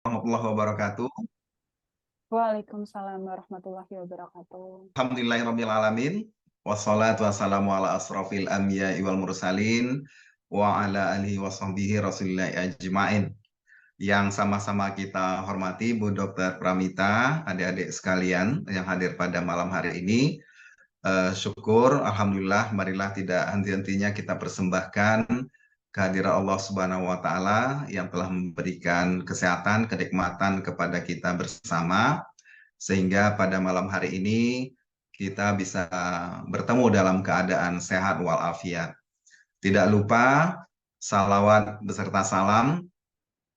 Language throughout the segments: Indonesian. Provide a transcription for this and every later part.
Warahmatullahi wabarakatuh. Waalaikumsalam warahmatullahi wabarakatuh. Alhamdulillahirabbil alamin. Wassalatu wassalamu ala asrofil anbiya'i wal mursalin wa ala alihi wa sahbihi rasulillahi ajma'in. Yang sama-sama kita hormati Bu Dr. Pramita, adik-adik sekalian yang hadir pada malam hari ini. Syukur, alhamdulillah, marilah tidak henti-hentinya kita persembahkan kehadiran Allah Subhanahu wa taala yang telah memberikan kesehatan, kenikmatan kepada kita bersama, sehingga pada malam hari ini kita bisa bertemu dalam keadaan sehat walafiat. Tidak lupa salawat beserta salam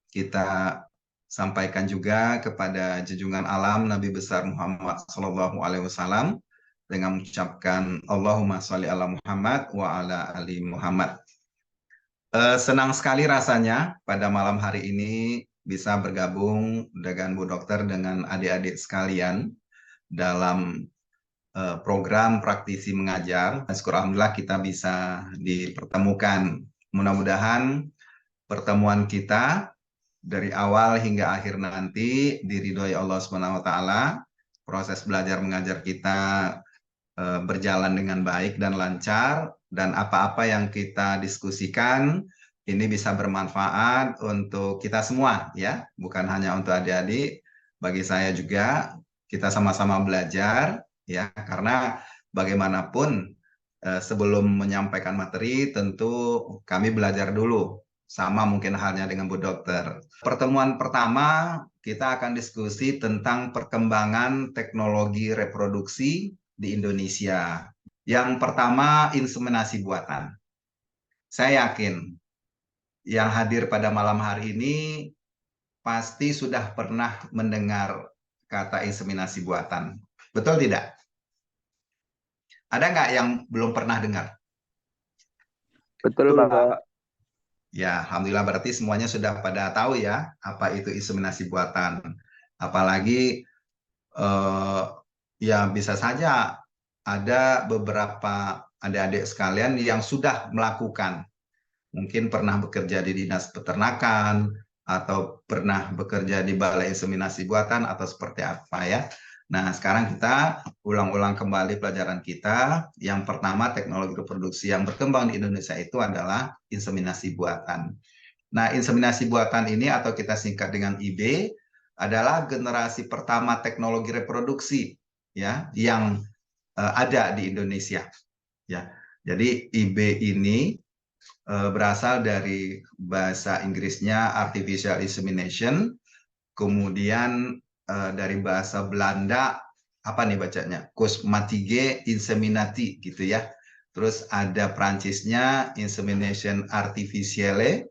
kita sampaikan juga kepada junjungan alam Nabi besar Muhammad SAW dengan mengucapkan Allahumma sholli ala Muhammad wa ala ali Muhammad. Senang sekali rasanya pada malam hari ini bisa bergabung dengan Bu Dokter dengan adik-adik sekalian dalam program praktisi mengajar. Syukur alhamdulillah kita bisa dipertemukan. Mudah-mudahan pertemuan kita dari awal hingga akhir nanti diridhoi Allah Subhanahu wa taala. Proses belajar mengajar kita berjalan dengan baik dan lancar, dan apa-apa yang kita diskusikan ini bisa bermanfaat untuk kita semua ya, bukan hanya untuk adik-adik, bagi saya juga. Kita sama-sama belajar ya, karena bagaimanapun sebelum menyampaikan materi tentu kami belajar dulu, sama mungkin halnya dengan Bu Dokter. Pertemuan pertama kita akan diskusi tentang perkembangan teknologi reproduksi di Indonesia. Yang pertama, inseminasi buatan. Saya yakin yang hadir pada malam hari ini pasti sudah pernah mendengar kata inseminasi buatan. Betul tidak? Ada nggak yang belum pernah dengar? Betul, Pak. Ya, alhamdulillah berarti semuanya sudah pada tahu ya apa itu inseminasi buatan. Apalagi ya bisa saja ada beberapa adik-adik sekalian yang sudah melakukan. Mungkin pernah bekerja di dinas peternakan atau pernah bekerja di balai inseminasi buatan atau seperti apa ya. Nah, sekarang kita ulang-ulang kembali pelajaran kita. Yang pertama, teknologi reproduksi yang berkembang di Indonesia itu adalah inseminasi buatan. Nah, inseminasi buatan ini atau kita singkat dengan IB adalah generasi pertama teknologi reproduksi ya yang ada di Indonesia ya. Jadi IB ini berasal dari bahasa Inggrisnya artificial insemination, kemudian dari bahasa Belanda apa nih bacanya? Kosmatige inseminati gitu ya. Terus ada Prancisnya insemination artificielle,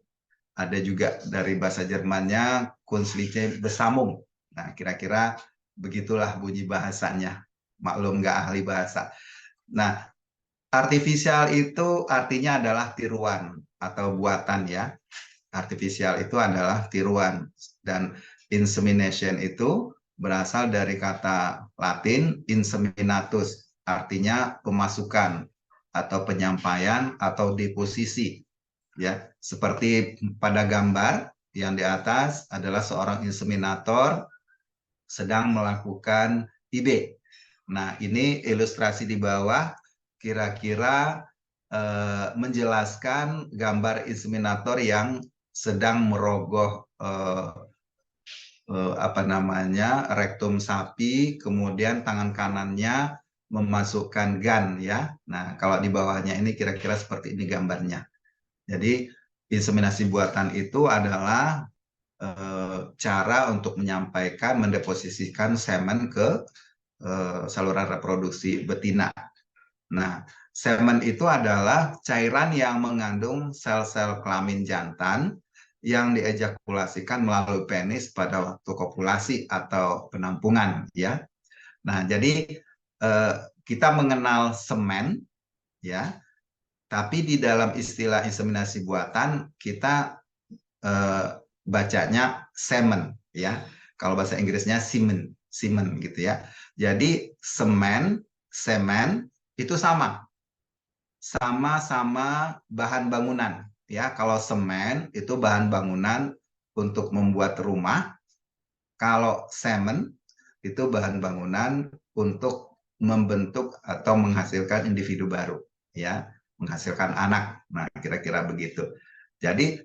ada juga dari bahasa Jermannya künstliche Besamung. Nah, kira-kira begitulah bunyi bahasanya. Maklum nggak ahli bahasa. Nah, artificial itu artinya adalah tiruan atau buatan ya. Artificial itu adalah tiruan, dan insemination itu berasal dari kata Latin inseminatus, artinya pemasukan atau penyampaian atau deposisi ya. Seperti pada gambar yang di atas adalah seorang inseminator sedang melakukan IB. Nah, ini ilustrasi di bawah kira-kira menjelaskan gambar inseminator yang sedang merogoh apa namanya rektum sapi, kemudian tangan kanannya memasukkan gun ya. Nah, kalau di bawahnya ini kira-kira seperti ini gambarnya. Jadi inseminasi buatan itu adalah cara untuk menyampaikan, mendeposisikan semen ke saluran reproduksi betina. Nah, semen itu adalah cairan yang mengandung sel-sel kelamin jantan yang diejakulasikan melalui penis pada waktu kopulasi atau penampungan ya. Nah, jadi kita mengenal semen ya, tapi di dalam istilah inseminasi buatan kita bacanya semen ya. Kalau bahasa Inggrisnya semen gitu ya. Jadi semen itu sama-sama bahan bangunan ya. Kalau semen itu bahan bangunan untuk membuat rumah, Kalau semen itu bahan bangunan untuk membentuk atau menghasilkan individu baru, ya, menghasilkan anak. Nah, kira-kira begitu. Jadi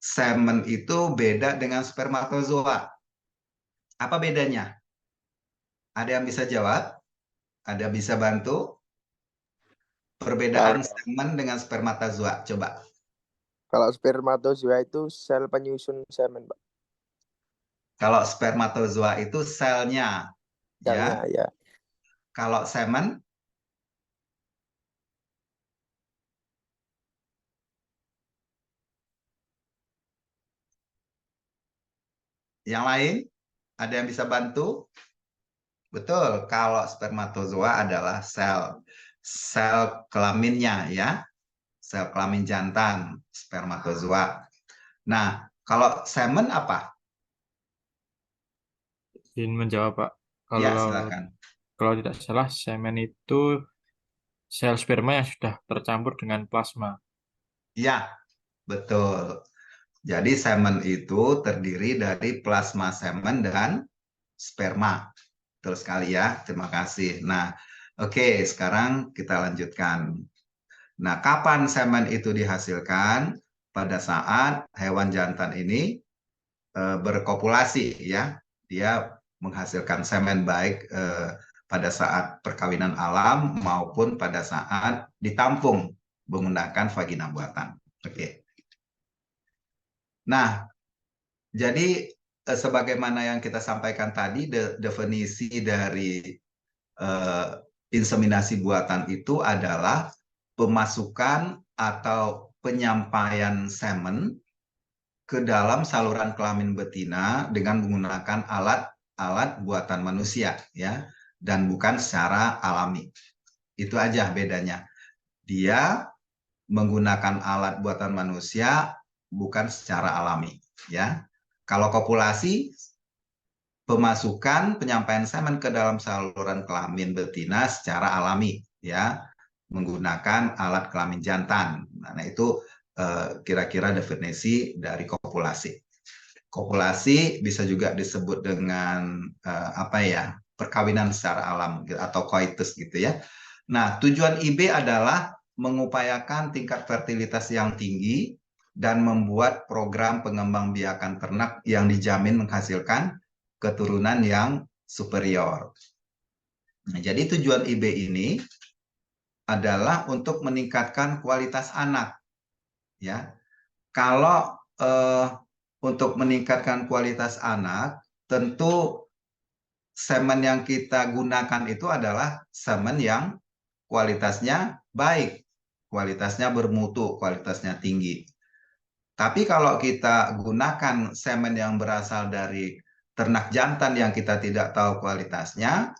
semen itu beda dengan spermatozoa. Apa bedanya? Ada yang bisa jawab? Ada bisa bantu? Perbedaan Kalau semen dengan spermatozoa, coba. kalau spermatozoa itu sel penyusun semen, Pak. Kalau spermatozoa itu selnya, ya. Selnya ya. Kalau semen, yang lain, ada yang bisa bantu? Betul, kalau spermatozoa adalah sel kelaminnya, ya, sel kelamin jantan, spermatozoa. Nah, kalau semen apa? Izin menjawab, Pak. Ya, Kalau silakan. kalau tidak salah, semen itu sel sperma yang sudah tercampur dengan plasma. Ya, betul. Jadi semen itu terdiri dari plasma semen dan sperma. Betul sekali ya, terima kasih. Nah, oke, sekarang kita lanjutkan. Nah, kapan semen itu dihasilkan? Pada saat hewan jantan ini berkopulasi, ya. Dia menghasilkan semen baik pada saat perkawinan alam maupun pada saat ditampung menggunakan vagina buatan. Oke. Nah, jadi sebagaimana yang kita sampaikan tadi, definisi dari eh, inseminasi buatan itu adalah pemasukan atau penyampaian semen ke dalam saluran kelamin betina dengan menggunakan alat buatan manusia, ya, dan bukan secara alami. Itu aja bedanya. Dia menggunakan alat buatan manusia bukan secara alami, ya. Kalau kopulasi, pemasukan penyampaian semen ke dalam saluran kelamin betina secara alami, ya, menggunakan alat kelamin jantan. Nah, itu kira-kira definisi dari kopulasi. Kopulasi bisa juga disebut dengan apa ya, perkawinan secara alam atau coitus gitu ya. Nah, tujuan IB adalah mengupayakan tingkat fertilitas yang tinggi dan membuat program pengembangbiakan ternak yang dijamin menghasilkan keturunan yang superior. Nah, jadi tujuan IB ini adalah untuk meningkatkan kualitas anak, ya. Kalau untuk meningkatkan kualitas anak, tentu semen yang kita gunakan itu adalah semen yang kualitasnya baik, kualitasnya bermutu, kualitasnya tinggi. Tapi kalau kita gunakan semen yang berasal dari ternak jantan yang kita tidak tahu kualitasnya,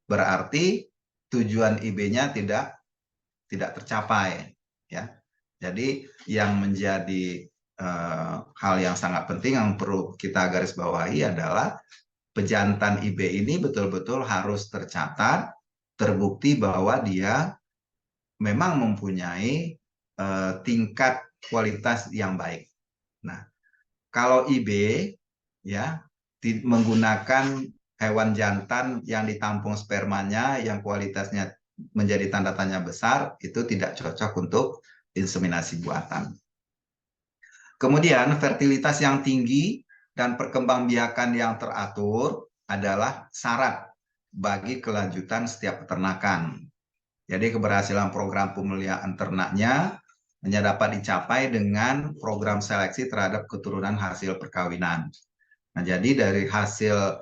berarti tujuan IB-nya tidak tercapai, ya. Jadi yang menjadi hal yang sangat penting yang perlu kita garis bawahi adalah pejantan IB ini betul-betul harus tercatat, terbukti bahwa dia memang mempunyai tingkat kualitas yang baik. Nah, kalau IB, ya, menggunakan hewan jantan yang ditampung spermanya yang kualitasnya menjadi tanda tanya besar, itu tidak cocok untuk inseminasi buatan. Kemudian fertilitas yang tinggi dan perkembangbiakan yang teratur adalah syarat bagi kelanjutan setiap peternakan. Jadi keberhasilan program pemeliharaan ternaknya hanya dapat dicapai dengan program seleksi terhadap keturunan hasil perkawinan. Nah, jadi dari hasil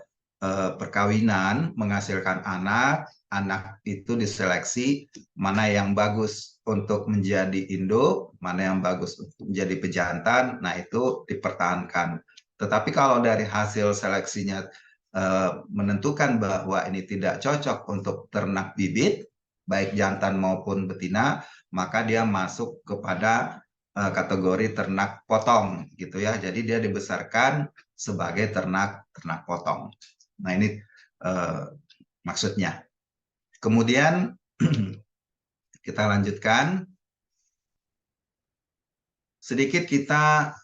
perkawinan menghasilkan anak, anak itu diseleksi mana yang bagus untuk menjadi induk, mana yang bagus untuk menjadi pejantan, nah itu dipertahankan. Tetapi kalau dari hasil seleksinya menentukan bahwa ini tidak cocok untuk ternak bibit, baik jantan maupun betina, maka dia masuk kepada kategori ternak potong gitu ya. Jadi dia dibesarkan sebagai ternak potong. Nah, ini maksudnya. Kemudian kita lanjutkan. Sedikit kita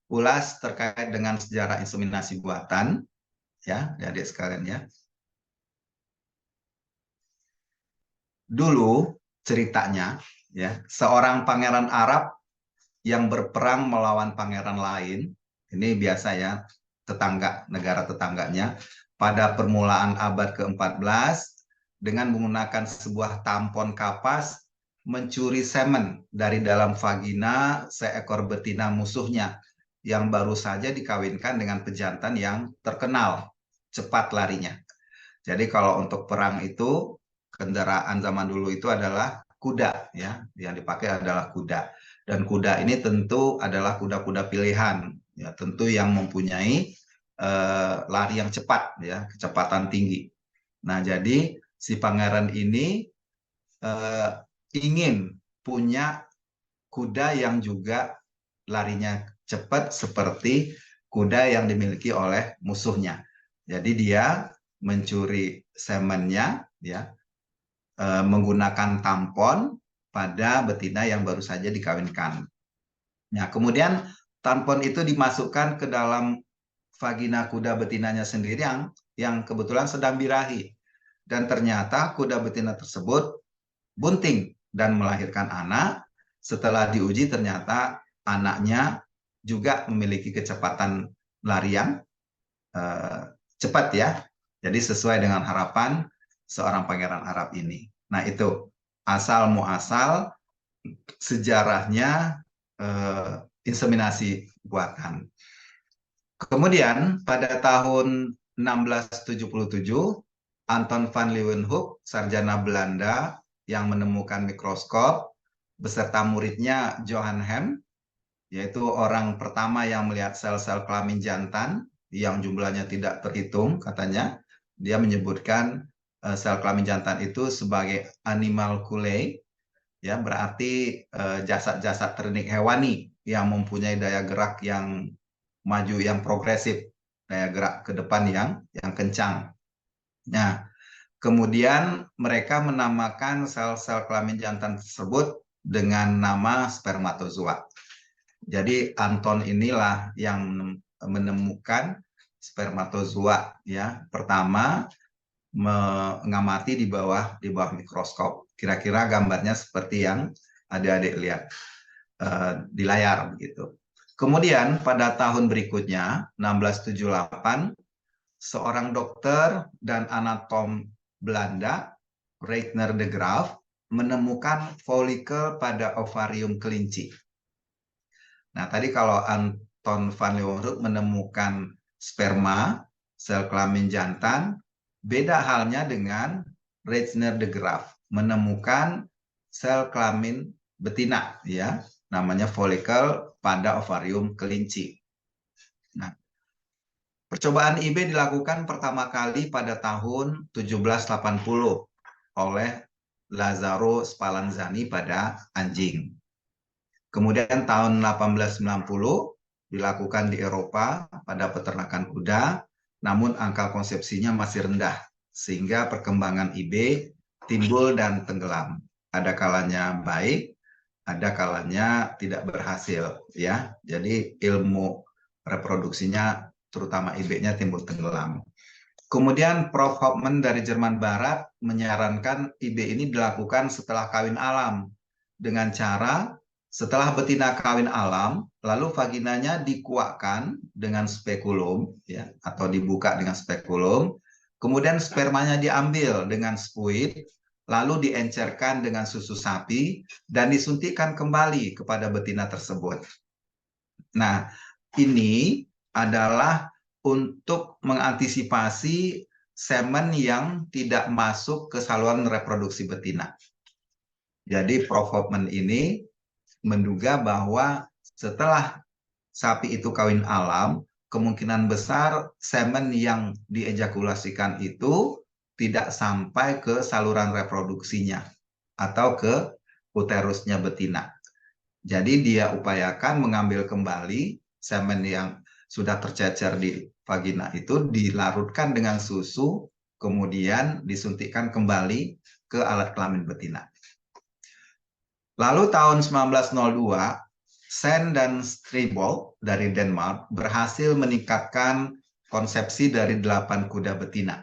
ulas terkait dengan sejarah inseminasi buatan. ya, adik sekalian ya. Dulu ceritanya ya, seorang pangeran Arab yang berperang melawan pangeran lain, ini biasa ya, negara tetangganya, pada permulaan abad ke-14 dengan menggunakan sebuah tampon kapas mencuri semen dari dalam vagina seekor betina musuhnya yang baru saja dikawinkan dengan pejantan yang terkenal cepat larinya. Jadi kalau untuk perang itu kendaraan zaman dulu itu adalah kuda ya, yang dipakai adalah kuda. Dan kuda ini tentu adalah kuda-kuda pilihan, ya tentu yang mempunyai lari yang cepat ya, kecepatan tinggi. Nah, jadi si pangeran ini ingin punya kuda yang juga larinya cepat seperti kuda yang dimiliki oleh musuhnya. Jadi dia mencuri semennya ya, menggunakan tampon pada betina yang baru saja dikawinkan. Nah, kemudian tampon itu dimasukkan ke dalam vagina kuda betinanya sendiri yang kebetulan sedang birahi. Dan ternyata kuda betina tersebut bunting dan melahirkan anak. Setelah diuji ternyata anaknya juga memiliki kecepatan lari yang cepat ya. Jadi sesuai dengan harapan seorang pangeran Arab ini. Nah, itu asal muasal sejarahnya inseminasi buatan. Kemudian pada tahun 1677, Anton van Leeuwenhoek, sarjana Belanda yang menemukan mikroskop, beserta muridnya Johann Hem, yaitu orang pertama yang melihat sel-sel kelamin jantan yang jumlahnya tidak terhitung katanya. Dia menyebutkan sel kelamin jantan itu sebagai animalculae, ya berarti jasad-jasad ternik hewani yang mempunyai daya gerak yang maju, yang progresif, daya gerak ke depan yang kencang. Nah, kemudian mereka menamakan sel-sel kelamin jantan tersebut dengan nama spermatozoa. Jadi Anton inilah yang menemukan spermatozoa ya, pertama mengamati di bawah mikroskop. Kira-kira gambarnya seperti yang adik-adik lihat di layar begitu. Kemudian pada tahun berikutnya 1678, seorang dokter dan anatom Belanda, Reitner de Graaf, menemukan folikel pada ovarium kelinci. Nah, tadi kalau Anton van Leeuwenhoek menemukan sperma, sel kelamin jantan, beda halnya dengan Reitner de Graaf menemukan sel kelamin betina, ya, namanya folikel pada ovarium kelinci. Nah, percobaan IB dilakukan pertama kali pada tahun 1780 oleh Lazzaro Spallanzani pada anjing. Kemudian tahun 1890 dilakukan di Eropa pada peternakan kuda, namun angka konsepsinya masih rendah, sehingga perkembangan IB timbul dan tenggelam. Ada kalanya baik, ada kalanya tidak berhasil, ya. Jadi ilmu reproduksinya, terutama IB-nya, timbul tenggelam. Kemudian Prof. Hauptmann dari Jerman Barat menyarankan IB ini dilakukan setelah kawin alam dengan cara setelah betina kawin alam, lalu vaginanya dikuakkan dengan spekulum, ya, atau dibuka dengan spekulum, kemudian spermanya diambil dengan spuit, lalu diencerkan dengan susu sapi, dan disuntikkan kembali kepada betina tersebut. Nah, ini adalah untuk mengantisipasi semen yang tidak masuk ke saluran reproduksi betina. Jadi Prof. Hauptmann ini menduga bahwa setelah sapi itu kawin alam, kemungkinan besar semen yang diejakulasikan itu tidak sampai ke saluran reproduksinya atau ke uterusnya betina. Jadi dia upayakan mengambil kembali semen yang sudah tercecer di vagina itu, dilarutkan dengan susu, kemudian disuntikkan kembali ke alat kelamin betina. Lalu tahun 1902, Sen dan Stribold dari Denmark berhasil meningkatkan konsepsi dari 8 kuda betina.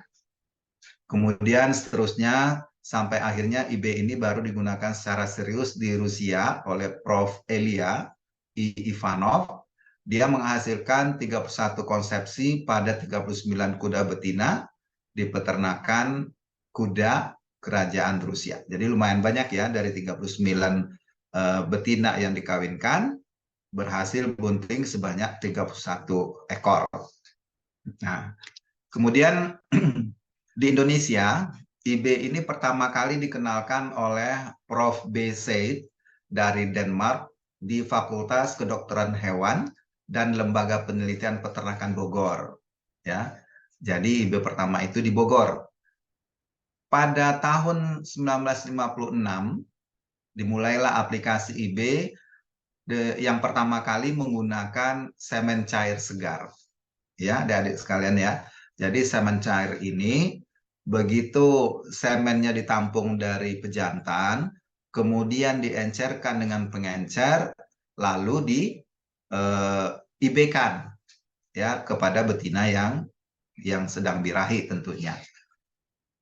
Kemudian seterusnya sampai akhirnya IB ini baru digunakan secara serius di Rusia oleh Prof. Elia Ivanov. Dia menghasilkan 31 konsepsi pada 39 kuda betina di peternakan kuda kerajaan Rusia. Jadi lumayan banyak ya, dari 39 betina yang dikawinkan, berhasil bunting sebanyak 31 ekor. Nah, kemudian di Indonesia, IB ini pertama kali dikenalkan oleh Prof. B. Seid dari Denmark di Fakultas Kedokteran Hewan dan Lembaga Penelitian Peternakan Bogor. Ya, jadi IB pertama itu di Bogor. Pada tahun 1956 dimulailah aplikasi IB yang pertama kali menggunakan semen cair segar. Ya, adik-adik sekalian ya. Jadi semen cair ini begitu semennya ditampung dari pejantan, kemudian diencerkan dengan pengencer, lalu di-IB-kan ya kepada betina yang sedang birahi tentunya.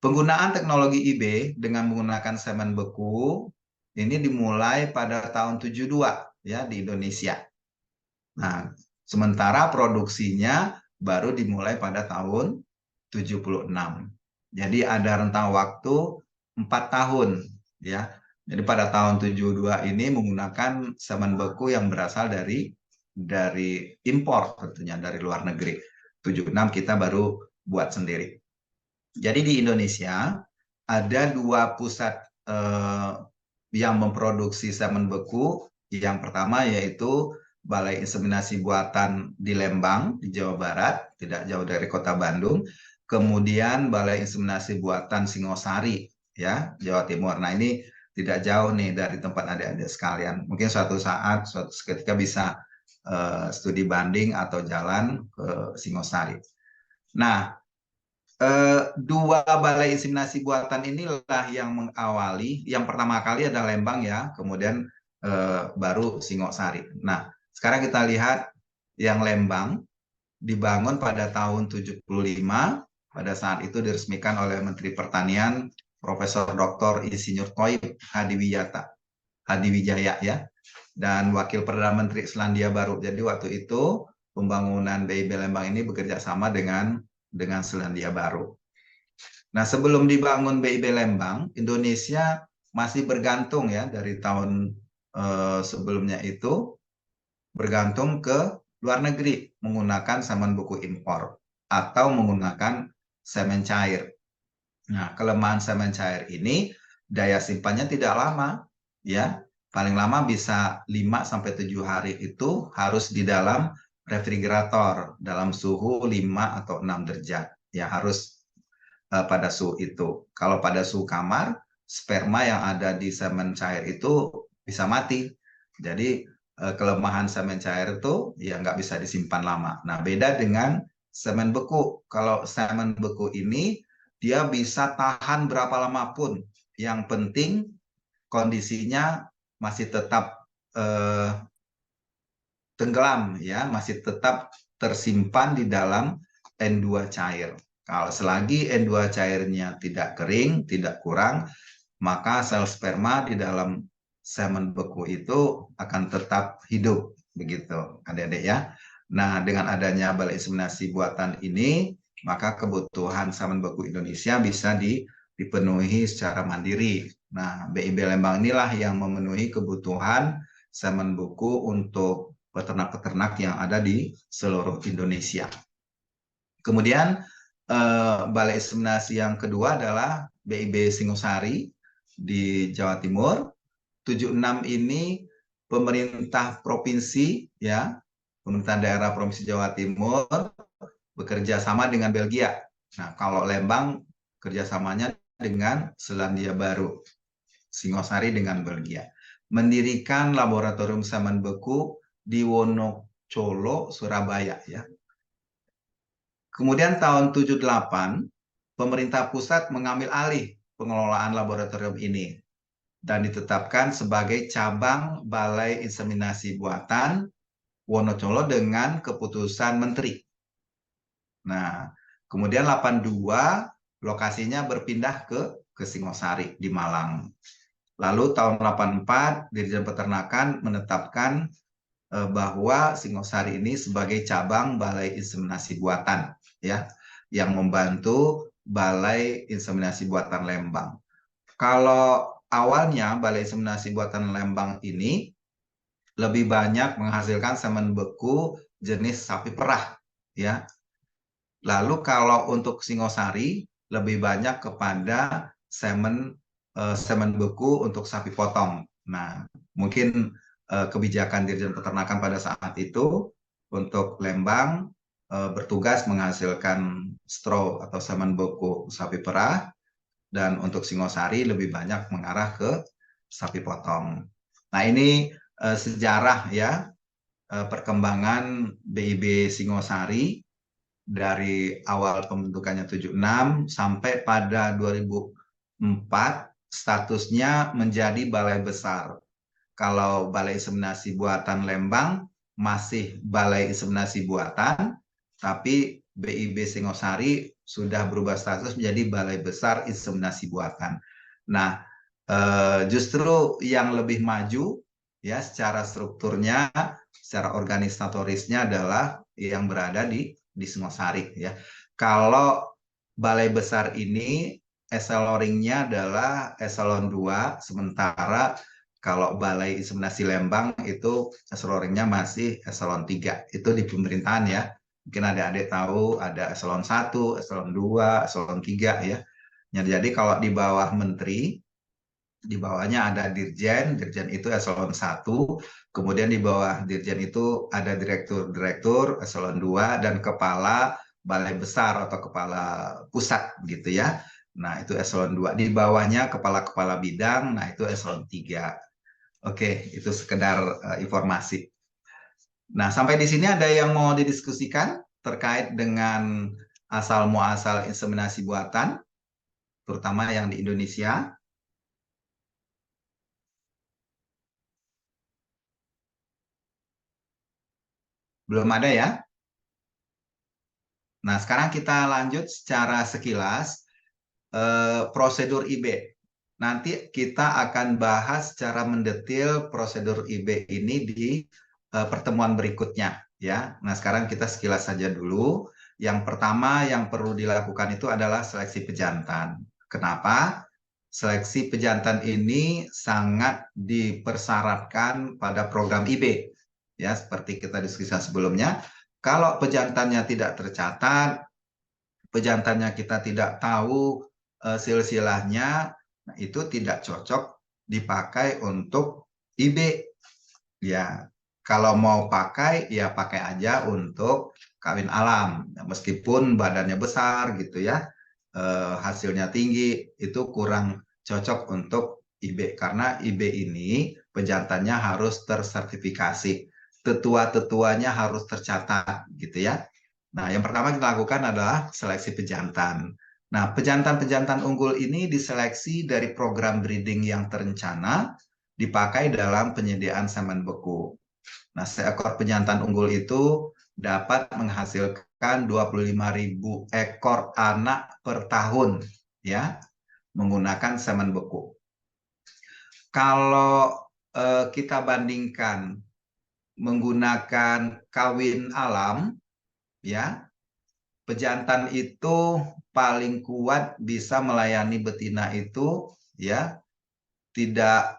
Penggunaan teknologi IB dengan menggunakan semen beku ini dimulai pada tahun 72 ya di Indonesia. Nah, sementara produksinya baru dimulai pada tahun 76. Jadi ada rentang waktu 4 tahun ya. Jadi pada tahun 72 ini menggunakan semen beku yang berasal dari impor tentunya dari luar negeri. 76 kita baru buat sendiri. Jadi di Indonesia ada 2 pusat yang memproduksi semen beku. Yang pertama yaitu Balai Inseminasi Buatan di Lembang, di Jawa Barat, tidak jauh dari kota Bandung. Kemudian Balai Inseminasi Buatan Singosari, ya, Jawa Timur. Nah, ini tidak jauh nih dari tempat adik-adik sekalian. Mungkin suatu saat, suatu ketika bisa studi banding atau jalan ke Singosari. Nah, 2 balai inseminasi buatan inilah yang mengawali. Yang pertama kali adalah Lembang ya, kemudian baru Singosari. Nah, sekarang kita lihat yang Lembang dibangun pada tahun 75, pada saat itu diresmikan oleh Menteri Pertanian Profesor Dr. Insinyur Thoib Hadiwijaya ya, dan Wakil Perdana Menteri Selandia Baru. Jadi waktu itu pembangunan BIB Lembang ini bekerja sama dengan Selandia Baru. Nah, sebelum dibangun BIB Lembang, Indonesia masih bergantung ya dari tahun sebelumnya itu bergantung ke luar negeri menggunakan semen beku impor atau menggunakan semen cair. Nah, kelemahan semen cair ini daya simpannya tidak lama ya. Paling lama bisa 5-7 hari itu harus di dalam refrigerator dalam suhu 5 atau 6 derajat. Ya, harus pada suhu itu. Kalau pada suhu kamar, sperma yang ada di semen cair itu bisa mati. Jadi kelemahan semen cair itu ya nggak bisa disimpan lama. Nah, beda dengan semen beku. Kalau semen beku ini dia bisa tahan berapa lama pun. Yang penting kondisinya masih tetap tenggelam ya, masih tetap tersimpan di dalam N2 cair. Kalau selagi N2 cairnya tidak kering, tidak kurang, maka sel sperma di dalam semen beku itu akan tetap hidup, begitu adik-adik ya. Nah, dengan adanya balai inseminasi buatan ini, maka kebutuhan semen beku Indonesia bisa dipenuhi secara mandiri. Nah, BIB Lembang inilah yang memenuhi kebutuhan semen beku untuk peternak-peternak yang ada di seluruh Indonesia. Kemudian balai inseminasi yang kedua adalah BIB Singosari di Jawa Timur. 76 ini pemerintah provinsi ya, pemerintah daerah Provinsi Jawa Timur bekerja sama dengan Belgia. Nah, kalau Lembang kerjasamanya dengan Selandia Baru, Singosari dengan Belgia. Mendirikan laboratorium semen beku di Wonocolo, Surabaya ya. Kemudian tahun 78, pemerintah pusat mengambil alih pengelolaan laboratorium ini dan ditetapkan sebagai cabang Balai Inseminasi Buatan Wonocolo dengan keputusan menteri. Nah, kemudian 82 lokasinya berpindah ke Singosari di Malang. Lalu tahun 84 Dirjen Peternakan menetapkan bahwa Singosari ini sebagai cabang Balai Inseminasi Buatan, ya, yang membantu Balai Inseminasi Buatan Lembang. Kalau awalnya Balai Inseminasi Buatan Lembang ini lebih banyak menghasilkan semen beku jenis sapi perah, ya. Lalu kalau untuk Singosari lebih banyak kepada semen beku untuk sapi potong. Nah, mungkin kebijakan Dirjen Peternakan pada saat itu untuk Lembang bertugas menghasilkan straw atau semen beku sapi perah, dan untuk Singosari lebih banyak mengarah ke sapi potong. Nah, ini sejarah ya perkembangan BIB Singosari dari awal pembentukannya 76 sampai pada 2004 statusnya menjadi balai besar. Kalau Balai Inseminasi Buatan Lembang masih Balai Inseminasi Buatan, tapi BIB Singosari sudah berubah status menjadi Balai Besar Inseminasi Buatan. Nah, justru yang lebih maju ya secara strukturnya, secara organisatorisnya adalah yang berada di Singosari ya. Kalau Balai Besar ini eseloringnya adalah eselon 2, sementara kalau Balai Inseminasi Lembang itu eseloringnya masih eselon 3. Itu di pemerintahan ya. Mungkin adik-adik tahu ada eselon 1, eselon 2, eselon 3 ya. Jadi kalau di bawah menteri, di bawahnya ada dirjen, dirjen itu eselon 1, kemudian di bawah dirjen itu ada direktur-direktur eselon 2 dan kepala balai besar atau kepala pusat gitu ya. Nah, itu eselon 2. Di bawahnya kepala-kepala bidang, nah itu eselon 3. Oke, itu sekedar informasi. Nah, sampai di sini ada yang mau didiskusikan terkait dengan asal muasal inseminasi buatan, terutama yang di Indonesia. Belum ada ya? Nah, sekarang kita lanjut secara sekilas prosedur IB. Nanti kita akan bahas secara mendetil prosedur IB ini di pertemuan berikutnya ya. Nah, sekarang kita sekilas saja dulu. Yang pertama yang perlu dilakukan itu adalah seleksi pejantan. Kenapa? Seleksi pejantan ini sangat dipersyaratkan pada program IB. Ya, seperti kita diskusikan sebelumnya. Kalau pejantannya tidak tercatat, pejantannya kita tidak tahu silsilahnya, nah itu tidak cocok dipakai untuk IB. Ya, kalau mau pakai ya pakai aja untuk kawin alam, meskipun badannya besar gitu ya, hasilnya tinggi, itu kurang cocok untuk IB karena IB ini pejantannya harus tersertifikasi, tetua-tetuanya harus tercatat gitu ya. Nah, yang pertama kita lakukan adalah seleksi pejantan. Nah, pejantan-pejantan unggul ini diseleksi dari program breeding yang terencana dipakai dalam penyediaan semen beku. Nah, seekor pejantan unggul itu dapat menghasilkan 25.000 ekor anak per tahun ya, menggunakan semen beku. Kalau kita bandingkan menggunakan kawin alam ya, pejantan itu paling kuat bisa melayani betina itu ya tidak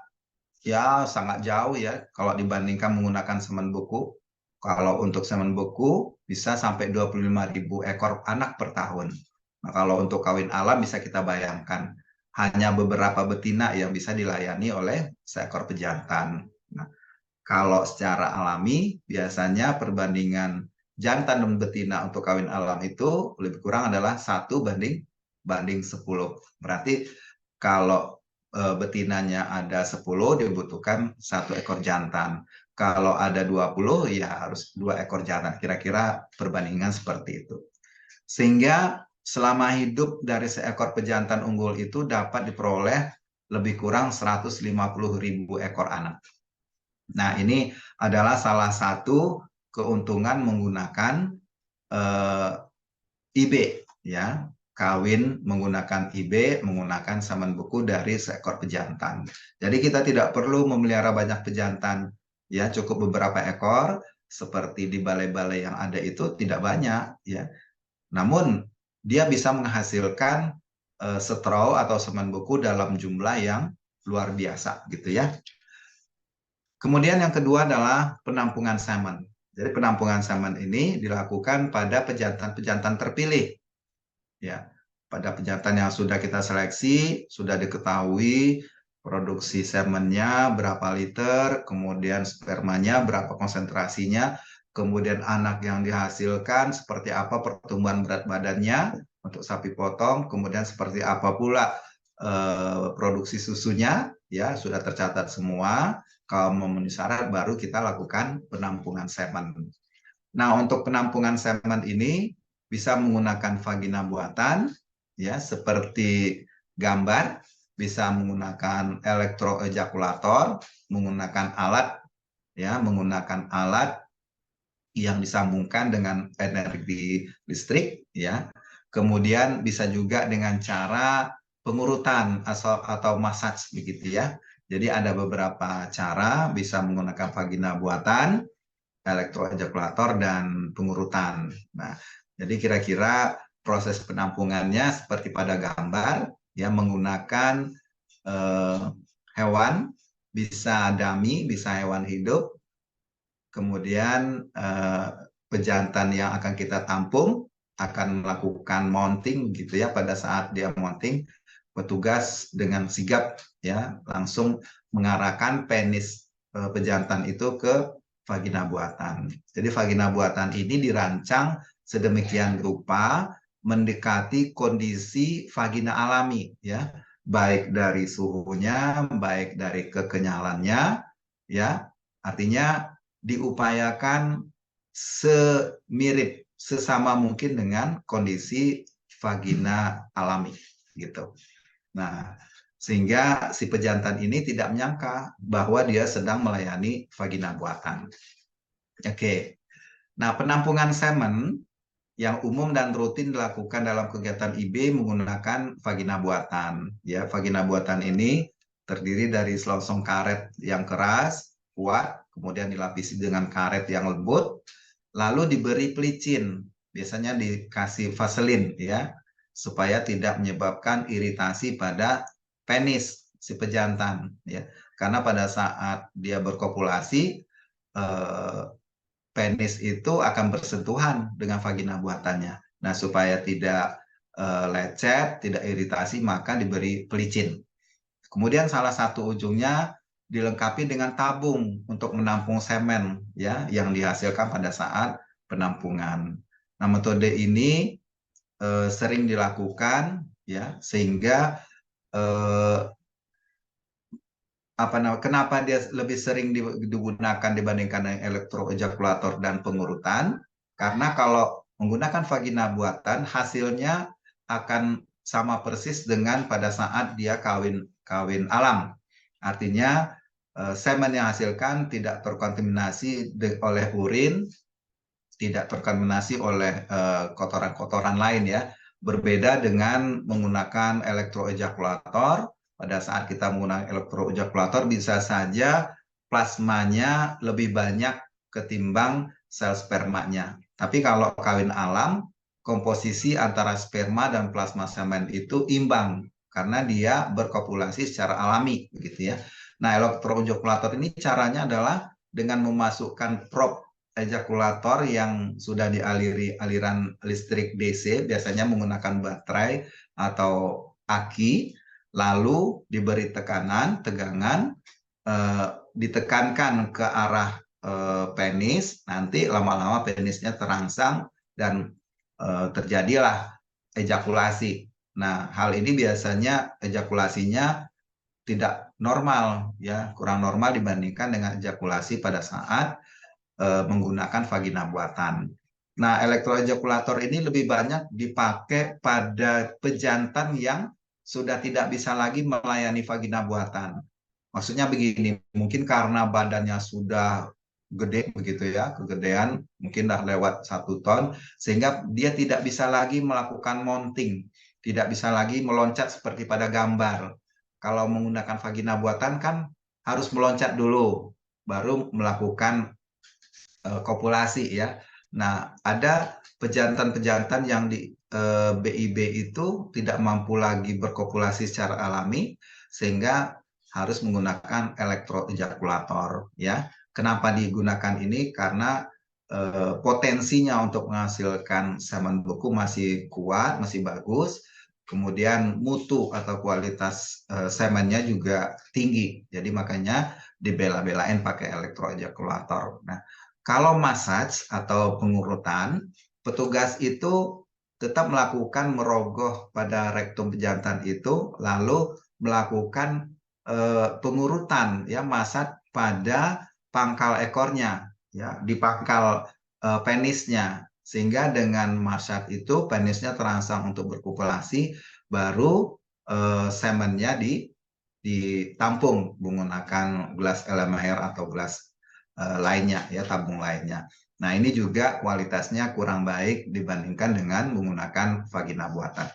ya sangat jauh ya kalau dibandingkan menggunakan semen beku. Kalau untuk semen beku bisa sampai 25.000 ekor anak per tahun. Nah, kalau untuk kawin alam bisa kita bayangkan hanya beberapa betina yang bisa dilayani oleh seekor pejantan. Nah, kalau secara alami biasanya perbandingan jantan dan betina untuk kawin alam itu lebih kurang adalah 1:10. Berarti kalau betinanya ada 10 dibutuhkan 1 ekor jantan. Kalau ada 20 ya harus 2 ekor jantan. Kira-kira perbandingan seperti itu. Sehingga selama hidup dari seekor pejantan unggul itu dapat diperoleh lebih kurang 150.000 ekor anak. Nah, ini adalah salah satu keuntungan menggunakan IB, ya, kawin menggunakan IB, menggunakan semen beku dari seekor pejantan. Jadi kita tidak perlu memelihara banyak pejantan, ya, cukup beberapa ekor seperti di balai-balai yang ada itu tidak banyak, ya. Namun dia bisa menghasilkan straw atau semen beku dalam jumlah yang luar biasa, gitu ya. Kemudian yang kedua adalah penampungan semen. Jadi penampungan semen ini dilakukan pada pejantan-pejantan terpilih, ya, pada pejantan yang sudah kita seleksi, sudah diketahui produksi semennya berapa liter, kemudian spermanya berapa konsentrasinya, kemudian anak yang dihasilkan seperti apa pertumbuhan berat badannya untuk sapi potong, kemudian seperti apa pula produksi susunya, ya, sudah tercatat semua. Kalau memenuhi syarat baru kita lakukan penampungan semen. Nah, untuk penampungan semen ini bisa menggunakan vagina buatan, ya, seperti gambar, bisa menggunakan elektroejakulator, menggunakan alat, ya, menggunakan alat yang disambungkan dengan energi listrik, ya. Kemudian bisa juga dengan cara pengurutan atau massage begitu, ya. Jadi ada beberapa cara, bisa menggunakan vagina buatan, elektroejakulator, dan pengurutan. Nah, jadi kira-kira proses penampungannya seperti pada gambar, ya, menggunakan hewan, bisa dummy, bisa hewan hidup, kemudian pejantan yang akan kita tampung akan melakukan mounting, gitu ya. Pada saat dia mounting, petugas dengan sigap, ya, langsung mengarahkan penis pejantan itu ke vagina buatan. Jadi vagina buatan ini dirancang sedemikian rupa mendekati kondisi vagina alami, ya, baik dari suhunya, baik dari kekenyalannya, ya. Artinya diupayakan semirip, sesama mungkin dengan kondisi vagina alami, gitu. Nah, sehingga si pejantan ini tidak menyangka bahwa dia sedang melayani vagina buatan. Oke. Nah, penampungan semen yang umum dan rutin dilakukan dalam kegiatan IB menggunakan vagina buatan. Ya, vagina buatan ini terdiri dari selongsong karet yang keras, kuat, kemudian dilapisi dengan karet yang lembut, lalu diberi pelicin. Biasanya dikasih vaselin, ya, supaya tidak menyebabkan iritasi pada penis si pejantan, ya. Karena pada saat dia berkopulasi, penis itu akan bersentuhan dengan vagina buatannya. Nah, supaya tidak lecet, tidak iritasi, maka diberi pelicin. Kemudian salah satu ujungnya dilengkapi dengan tabung untuk menampung semen, ya, yang dihasilkan pada saat penampungan. Nah, metode ini sering dilakukan, ya, sehingga kenapa dia lebih sering digunakan dibandingkan dengan elektroejakulator dan pengurutan? Karena kalau menggunakan vagina buatan, hasilnya akan sama persis dengan pada saat dia kawin alam. Artinya semen yang hasilkan tidak terkontaminasi oleh urin, tidak terkontaminasi oleh kotoran-kotoran lain, ya. Berbeda dengan menggunakan elektroejakulator. Pada saat kita menggunakan elektroejakulator bisa saja plasmanya lebih banyak ketimbang sel spermanya. Tapi kalau kawin alam, komposisi antara sperma dan plasma semen itu imbang karena dia berkopulasi secara alami, begitu, ya. Nah, elektroejakulator ini caranya adalah dengan memasukkan probe ejakulator yang sudah dialiri aliran listrik DC, biasanya menggunakan baterai atau aki, lalu diberi tegangan, ditekankan ke arah penis, nanti lama-lama penisnya terangsang dan terjadilah ejakulasi. Nah, hal ini biasanya ejakulasinya tidak normal, ya, kurang normal dibandingkan dengan ejakulasi pada saat menggunakan vagina buatan. Nah, elektroejakulator ini lebih banyak dipakai pada pejantan yang sudah tidak bisa lagi melayani vagina buatan. Maksudnya begini, mungkin karena badannya sudah gede begitu ya, kegedean mungkin dah lewat 1 ton, sehingga dia tidak bisa lagi melakukan mounting, tidak bisa lagi meloncat seperti pada gambar. Kalau menggunakan vagina buatan kan harus meloncat dulu, baru melakukan kopulasi ya. Nah, ada pejantan-pejantan yang di BIB itu tidak mampu lagi berkopulasi secara alami, sehingga harus menggunakan elektroejakulator ya. Kenapa digunakan ini? Karena potensinya untuk menghasilkan semen beku masih kuat, masih bagus. Kemudian mutu atau kualitas semennya juga tinggi. Jadi makanya dibela-belain pakai elektroejakulator. Nah, kalau massage atau pengurutan, petugas itu tetap melakukan merogoh pada rektum pejantan itu, lalu melakukan pengurutan ya, massage pada pangkal ekornya ya, di pangkal penisnya, sehingga dengan massage itu penisnya terangsang untuk berkopulasi, baru semennya ditampung menggunakan gelas Erlenmeyer atau gelas lainnya ya, tabung lainnya. Nah, ini juga kualitasnya kurang baik dibandingkan dengan menggunakan vagina buatan.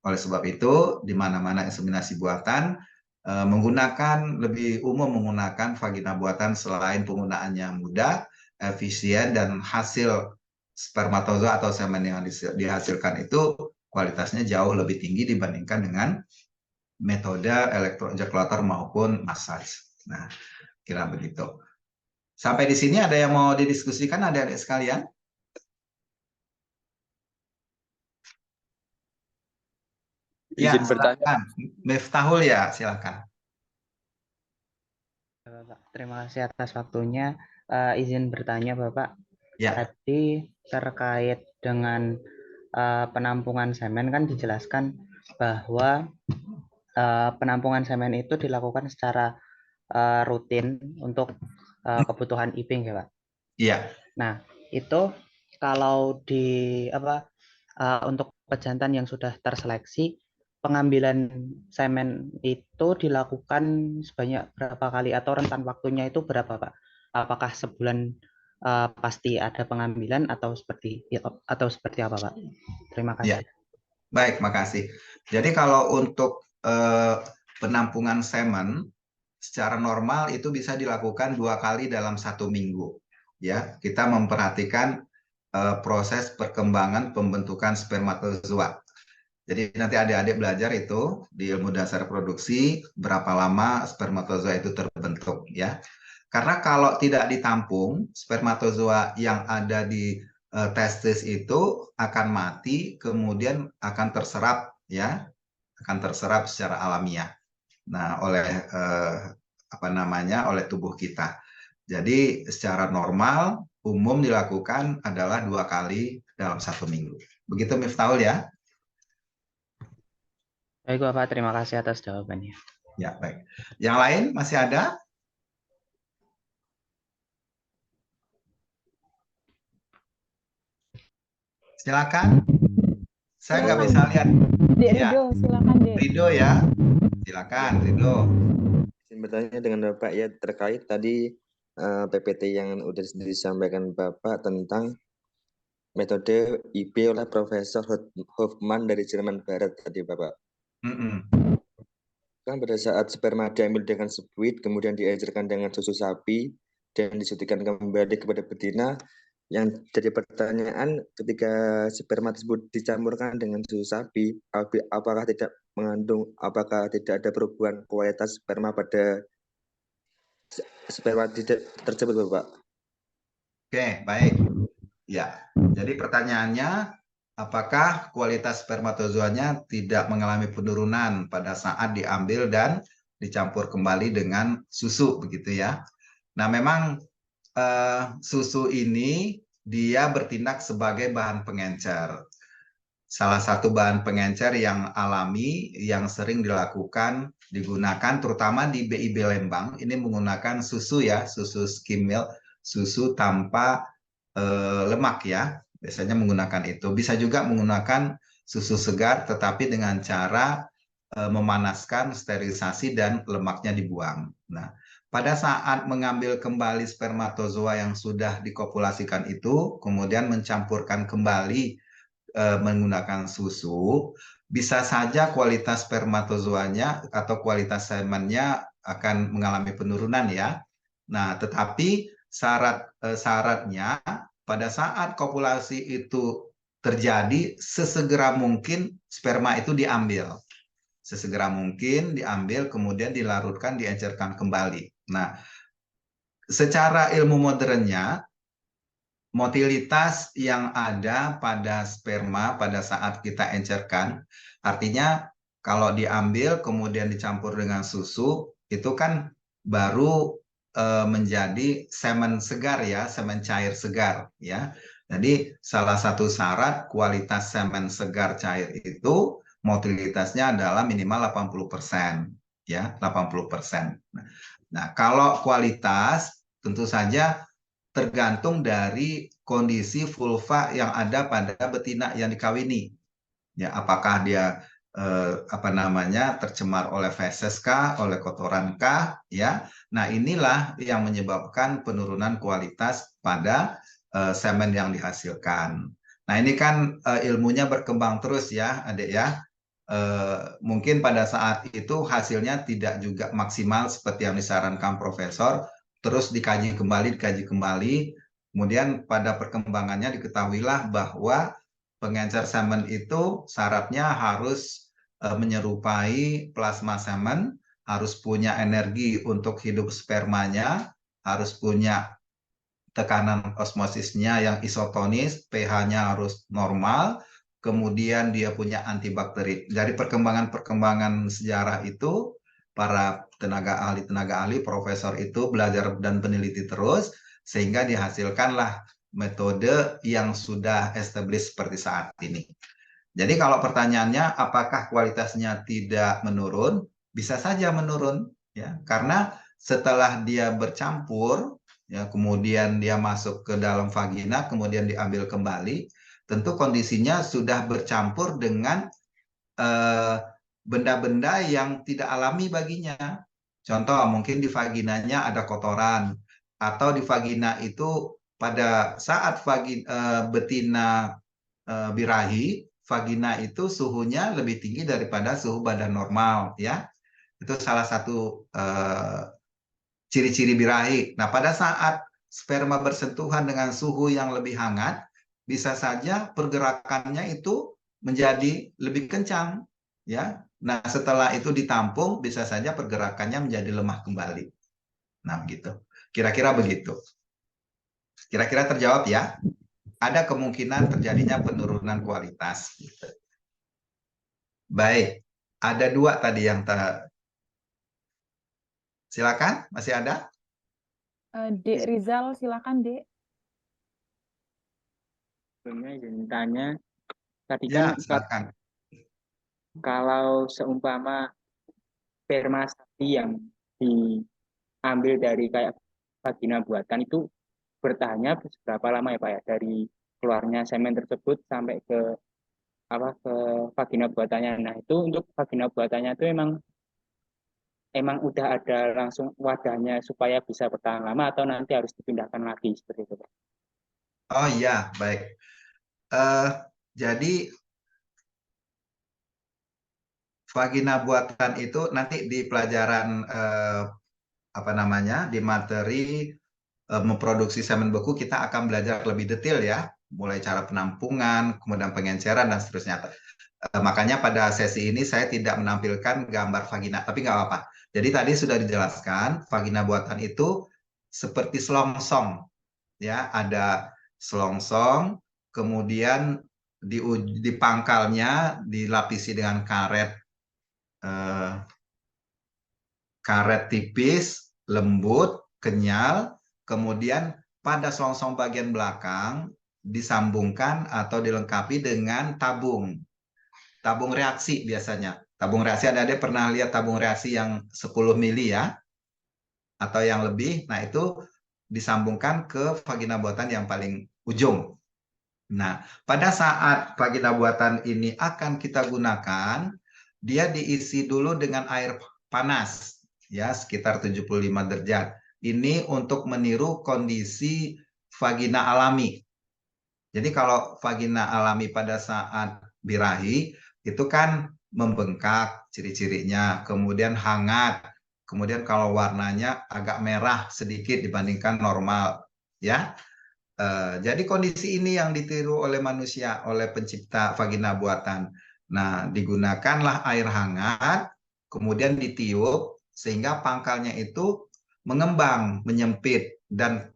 Oleh sebab itu, di mana-mana inseminasi buatan menggunakan, lebih umum menggunakan vagina buatan selain penggunaannya mudah, efisien, dan hasil spermatozoa atau semen yang dihasilkan itu kualitasnya jauh lebih tinggi dibandingkan dengan metode elektroejakulator maupun massage. Nah, kira begitu. Sampai di sini ada yang mau didiskusikan adik-adik sekalian? Ya, Izin bertanya. silakan. Miftahul ya, silakan. Bapak, terima kasih atas waktunya. Izin bertanya, Bapak. Ya. Tadi terkait dengan penampungan semen kan dijelaskan bahwa penampungan semen itu dilakukan secara rutin untuk kebutuhan IPING ya, Pak. Iya. Nah, itu kalau untuk pejantan yang sudah terseleksi, pengambilan semen itu dilakukan sebanyak berapa kali atau rentan waktunya itu berapa, Pak? Apakah sebulan pasti ada pengambilan atau seperti apa, Pak? Terima kasih. Ya. Baik, makasih. Jadi kalau untuk penampungan semen secara normal itu bisa dilakukan 2 kali dalam 1 minggu. Ya, kita memperhatikan proses perkembangan pembentukan spermatozoa. Jadi nanti adik-adik belajar itu di ilmu dasar produksi berapa lama spermatozoa itu terbentuk ya. Karena kalau tidak ditampung, spermatozoa yang ada di testis itu akan mati, kemudian akan terserap ya, akan terserap secara alamiah. Nah, oleh oleh tubuh kita. Jadi secara normal umum dilakukan adalah 2 kali dalam 1 minggu. Begitu Miftahul ya. Baik, Bapak, terima kasih atas jawabannya. Ya, baik. Yang lain masih ada? Silakan. Saya nggak bisa lihat. Dek Ya. Rido, silakan Dek. Rido ya. Silakan, Rido. Izin bertanya dengan Bapak ya terkait tadi PPT yang sudah disampaikan Bapak tentang metode IB oleh Profesor Hoffman dari Jerman Barat tadi Bapak. Kan pada saat sperma diambil dengan sebuit, kemudian diajarkan dengan susu sapi, dan disuntikan kembali kepada betina, yang jadi pertanyaan ketika sperma tersebut dicampurkan dengan susu sapi, apakah tidak ada perubahan kualitas sperma pada sperma tersebut Bapak? Oke, baik. Ya, jadi pertanyaannya, apakah kualitas spermatozoanya tidak mengalami penurunan pada saat diambil dan dicampur kembali dengan susu, begitu ya? Nah, memang susu ini dia bertindak sebagai bahan pengencer. Salah satu bahan pengencer yang alami yang sering digunakan terutama di BIB Lembang, ini menggunakan susu ya, susu skim milk, susu tanpa lemak ya, biasanya menggunakan itu. Bisa juga menggunakan susu segar tetapi dengan cara memanaskan, sterilisasi, dan lemaknya dibuang. Nah, pada saat mengambil kembali spermatozoa yang sudah dikopulasikan itu, kemudian mencampurkan kembali menggunakan susu, bisa saja kualitas spermatozoanya atau kualitas semennya akan mengalami penurunan ya. Nah, tetapi syaratnya pada saat kopulasi itu terjadi, sesegera mungkin sperma itu diambil. Sesegera mungkin diambil, kemudian dilarutkan, diencerkan kembali. Nah, secara ilmu modernnya, motilitas yang ada pada sperma pada saat kita encerkan, artinya kalau diambil kemudian dicampur dengan susu, itu kan baru menjadi semen segar ya, semen cair segar ya. Jadi salah satu syarat kualitas semen segar cair itu motilitasnya adalah minimal 80% ya, 80%. Nah, kalau kualitas tentu saja tergantung dari kondisi vulva yang ada pada betina yang dikawini. Ya, apakah dia tercemar oleh feses kah, oleh kotoran kah, ya. Nah, inilah yang menyebabkan penurunan kualitas pada semen yang dihasilkan. Nah, ini kan ilmunya berkembang terus ya, Adik ya. Mungkin pada saat itu hasilnya tidak juga maksimal seperti yang disarankan Profesor, terus dikaji kembali, kemudian pada perkembangannya diketahuilah bahwa pengencer semen itu syaratnya harus menyerupai plasma semen, harus punya energi untuk hidup spermanya, harus punya tekanan osmosisnya yang isotonis, pH-nya harus normal, kemudian dia punya antibakteri. Dari perkembangan sejarah itu, para tenaga ahli, profesor itu belajar dan peneliti terus, sehingga dihasilkanlah metode yang sudah established seperti saat ini. Jadi kalau pertanyaannya apakah kualitasnya tidak menurun, bisa saja menurun, ya, karena setelah dia bercampur, ya, kemudian dia masuk ke dalam vagina, kemudian diambil kembali, tentu kondisinya sudah bercampur dengan benda-benda yang tidak alami baginya. Contoh, mungkin di vaginanya ada kotoran, atau di vagina itu pada saat betina birahi, vagina itu suhunya lebih tinggi daripada suhu badan normal, ya. Itu salah satu ciri-ciri birahi. Nah, pada saat sperma bersentuhan dengan suhu yang lebih hangat, bisa saja pergerakannya itu menjadi lebih kencang, ya. Nah, setelah itu ditampung, bisa saja pergerakannya menjadi lemah kembali. Nah, begitu. Kira-kira begitu. Kira-kira terjawab ya? Ada kemungkinan terjadinya penurunan kualitas. Baik, ada dua tadi yang silakan, masih ada? Dek Rizal, silakan Dek. Sebelumnya izin tanya, tadi Ya, kan silakan. kalau seumpama sperma sapi yang diambil dari kayak vagina buatan itu bertahannya berapa lama ya Pak ya, dari keluarnya semen tersebut sampai ke vagina buatannya. Nah, itu untuk vagina buatannya itu emang udah ada langsung wadahnya supaya bisa bertahan lama atau nanti harus dipindahkan lagi seperti itu Pak? Oh iya, baik. Jadi vagina buatan itu nanti di pelajaran di materi memproduksi semen beku kita akan belajar lebih detail ya, mulai cara penampungan, kemudian pengenceran dan seterusnya. Makanya pada sesi ini saya tidak menampilkan gambar vagina, tapi nggak apa-apa. Jadi tadi sudah dijelaskan vagina buatan itu seperti selongsong, ya, ada selongsong, kemudian di pangkalnya dilapisi dengan karet tipis, lembut, kenyal, kemudian pada selongsong bagian belakang disambungkan atau dilengkapi dengan tabung reaksi biasanya. Tabung reaksi, ada pernah lihat tabung reaksi yang 10 mili ya, atau yang lebih. Nah, itu disambungkan ke vagina buatan yang paling ujung. Nah, pada saat vagina buatan ini akan kita gunakan, dia diisi dulu dengan air panas, ya sekitar 75 derajat. Ini untuk meniru kondisi vagina alami. Jadi kalau vagina alami pada saat birahi itu kan membengkak ciri-cirinya, kemudian hangat, kemudian kalau warnanya agak merah sedikit dibandingkan normal, ya. Jadi kondisi ini yang ditiru oleh manusia, oleh pencipta vagina buatan. Nah, digunakanlah air hangat, kemudian ditiup sehingga pangkalnya itu mengembang, menyempit dan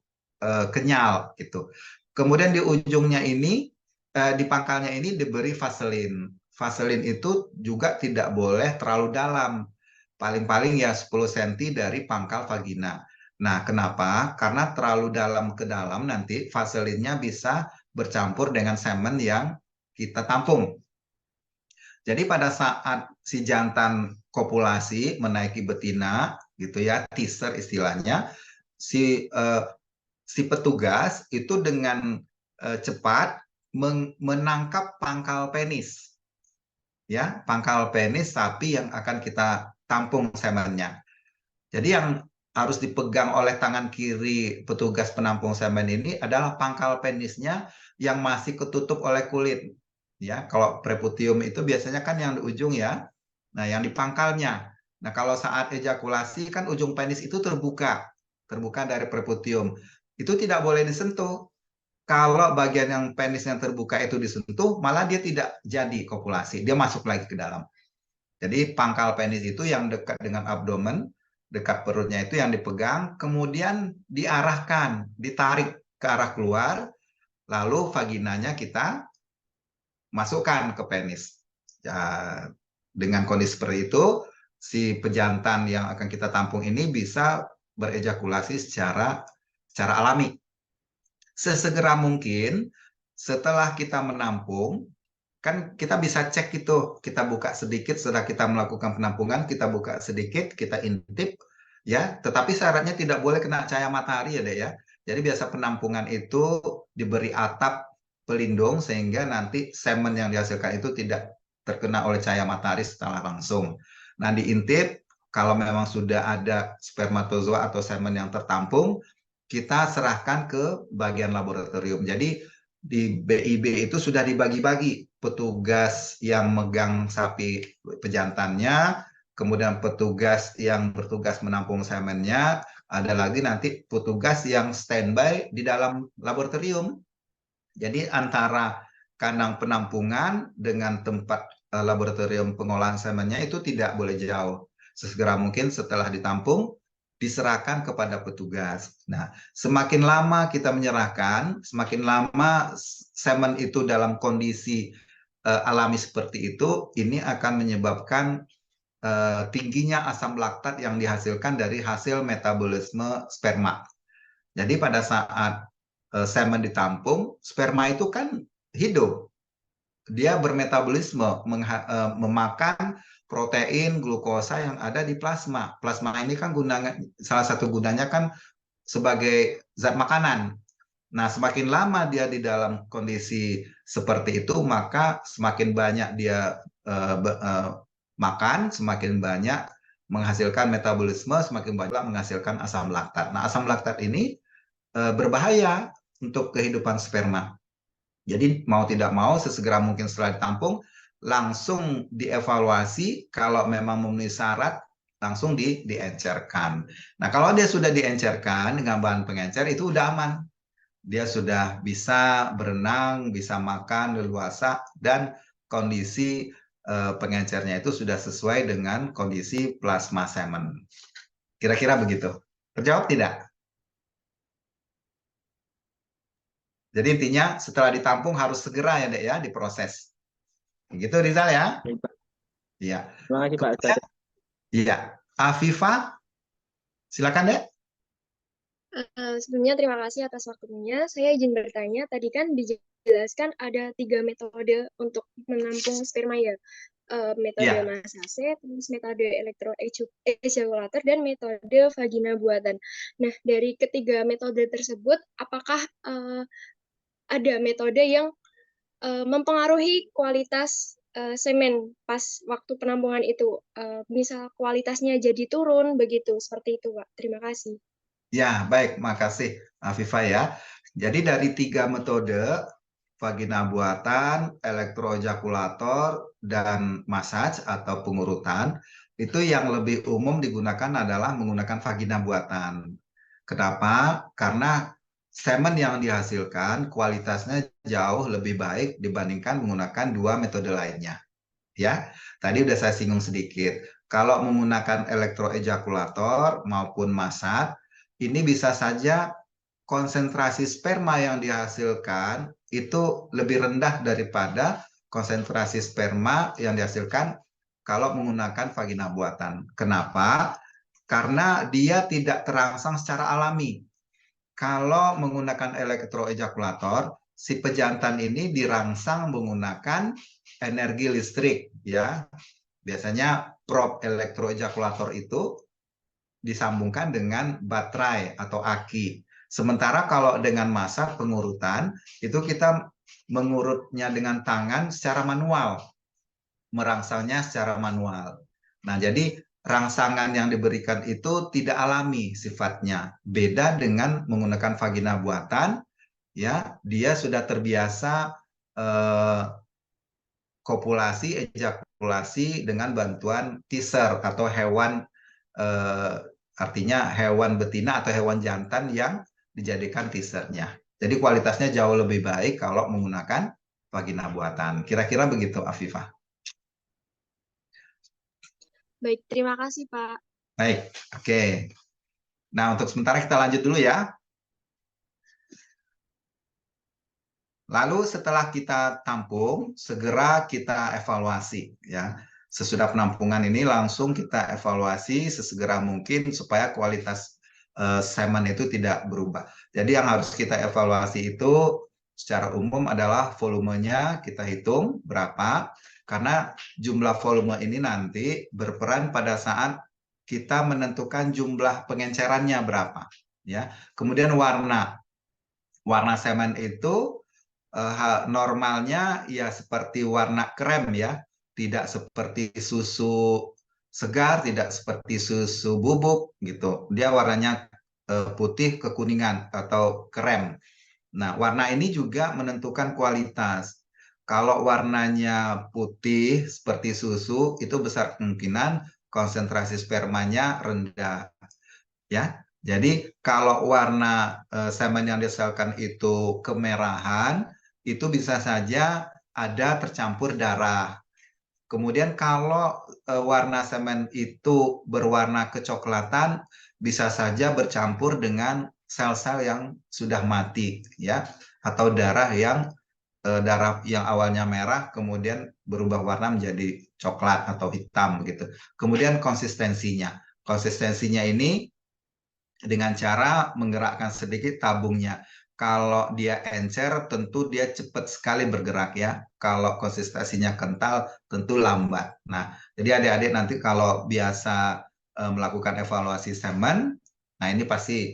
kenyal gitu. Kemudian di ujungnya ini, di pangkalnya ini diberi vaselin. Vaselin itu juga tidak boleh terlalu dalam, paling-paling ya 10 cm dari pangkal vagina. Nah, kenapa? Karena terlalu dalam ke dalam nanti vaselinnya bisa bercampur dengan semen yang kita tampung. Jadi pada saat si jantan kopulasi menaiki betina, gitu ya, teaser istilahnya, si petugas itu dengan cepat menangkap pangkal penis, ya, pangkal penis sapi yang akan kita tampung semennya. Jadi yang harus dipegang oleh tangan kiri petugas penampung semen ini adalah pangkal penisnya yang masih ketutup oleh kulit. Ya, kalau preputium itu biasanya kan yang di ujung ya. Nah, yang di pangkalnya. Nah, kalau saat ejakulasi kan ujung penis itu terbuka dari preputium. Itu tidak boleh disentuh. Kalau bagian yang penis yang terbuka itu disentuh, malah dia tidak jadi kopulasi, dia masuk lagi ke dalam. Jadi pangkal penis itu yang dekat dengan abdomen, dekat perutnya itu yang dipegang, kemudian diarahkan, ditarik ke arah keluar, lalu vaginanya kita masukkan ke penis. Ya, dengan kondisi seperti itu, si pejantan yang akan kita tampung ini bisa berejakulasi secara alami. Sesegera mungkin setelah kita menampung, kan kita bisa cek itu, kita buka sedikit setelah kita melakukan penampungan, kita buka sedikit, kita intip, ya. Tetapi syaratnya tidak boleh kena cahaya matahari ya, Dek ya. Jadi biasa penampungan itu diberi atap pelindung sehingga nanti semen yang dihasilkan itu tidak terkena oleh cahaya matahari secara langsung. Nah, diintip, kalau memang sudah ada spermatozoa atau semen yang tertampung, kita serahkan ke bagian laboratorium. Jadi di BIB itu sudah dibagi-bagi petugas yang megang sapi pejantannya, kemudian petugas yang bertugas menampung semennya, ada lagi nanti petugas yang standby di dalam laboratorium. Jadi antara kandang penampungan dengan tempat laboratorium pengolahan semennya itu tidak boleh jauh. Sesegera mungkin setelah ditampung, diserahkan kepada petugas. Nah, semakin lama kita menyerahkan, semakin lama semen itu dalam kondisi alami seperti itu, ini akan menyebabkan tingginya asam laktat yang dihasilkan dari hasil metabolisme sperma. Jadi pada saat semen ditampung, sperma itu kan hidup. Dia bermetabolisme, memakan protein, glukosa yang ada di plasma. Plasma ini kan salah satu gunanya kan sebagai zat makanan. Nah, semakin lama dia di dalam kondisi seperti itu, maka semakin banyak dia makan, semakin banyak menghasilkan metabolisme, semakin banyak menghasilkan asam laktat. Nah, asam laktat ini berbahaya untuk kehidupan sperma. Jadi mau tidak mau sesegera mungkin setelah ditampung langsung dievaluasi, kalau memang memenuhi syarat langsung diencerkan. Nah, kalau dia sudah diencerkan dengan bahan pengencer itu udah aman. Dia sudah bisa berenang, bisa makan leluasa dan kondisi pengencernya itu sudah sesuai dengan kondisi plasma semen. Kira-kira begitu. Terjawab tidak? Jadi intinya setelah ditampung harus segera ya, Dek ya, diproses. Gitu Rizal ya? Iya. Terima kasih Pak Ustadz. Iya. Afifa, silakan Dek. Sebelumnya terima kasih atas waktunya. Saya izin bertanya, tadi kan dijelaskan ada 3 metode untuk menampung sperma ya. Metode massage, terus metode elektroejaculator, dan metode vagina buatan. Nah, dari ketiga metode tersebut, apakah ada metode yang mempengaruhi kualitas semen pas waktu penampungan itu, misal kualitasnya jadi turun begitu, seperti itu Pak. Terima kasih. Ya, baik, makasih Afifah ya. Jadi dari 3 metode, vagina buatan, elektroejakulator, dan massage atau pengurutan, itu yang lebih umum digunakan adalah menggunakan vagina buatan. Kenapa? Karena semen yang dihasilkan kualitasnya jauh lebih baik dibandingkan menggunakan 2 metode lainnya. Ya, tadi udah saya singgung sedikit. Kalau menggunakan elektroejakulator maupun massage, ini bisa saja konsentrasi sperma yang dihasilkan itu lebih rendah daripada konsentrasi sperma yang dihasilkan kalau menggunakan vagina buatan. Kenapa? Karena dia tidak terangsang secara alami. Kalau menggunakan elektroejakulator, si pejantan ini dirangsang menggunakan energi listrik, ya. Biasanya prop elektroejakulator itu disambungkan dengan baterai atau aki. Sementara kalau dengan massage pengurutan, itu kita mengurutnya dengan tangan secara manual, merangsangnya secara manual. Nah, jadi rangsangan yang diberikan itu tidak alami sifatnya. Beda dengan menggunakan vagina buatan, ya, dia sudah terbiasa kopulasi, ejakulasi dengan bantuan teaser atau hewan artinya hewan betina atau hewan jantan yang dijadikan teasernya. Jadi kualitasnya jauh lebih baik kalau menggunakan vagina buatan. Kira-kira begitu, Afifah. Baik, terima kasih Pak. Baik, oke. Nah, untuk sementara kita lanjut dulu ya. Lalu setelah kita tampung, segera kita evaluasi ya. Sesudah penampungan ini langsung kita evaluasi sesegera mungkin supaya kualitas semen itu tidak berubah. Jadi yang harus kita evaluasi itu secara umum adalah volumenya, kita hitung berapa, karena jumlah volume ini nanti berperan pada saat kita menentukan jumlah pengencerannya berapa ya. Kemudian warna semen itu normalnya ya seperti warna krem ya, tidak seperti susu segar, tidak seperti susu bubuk gitu. Dia warnanya putih kekuningan atau krem. Nah, warna ini juga menentukan kualitas. Kalau warnanya putih seperti susu, itu besar kemungkinan konsentrasi spermanya rendah ya. Jadi kalau warna semen yang dihasilkan itu kemerahan, itu bisa saja ada tercampur darah. Kemudian kalau warna semen itu berwarna kecoklatan, bisa saja bercampur dengan sel-sel yang sudah mati, ya, atau darah yang awalnya merah kemudian berubah warna menjadi coklat atau hitam gitu. Kemudian konsistensinya ini dengan cara menggerakkan sedikit tabungnya. Kalau dia encer, tentu dia cepat sekali bergerak ya. Kalau konsistensinya kental, tentu lambat. Nah, jadi adik-adik nanti kalau biasa melakukan evaluasi semen, nah ini pasti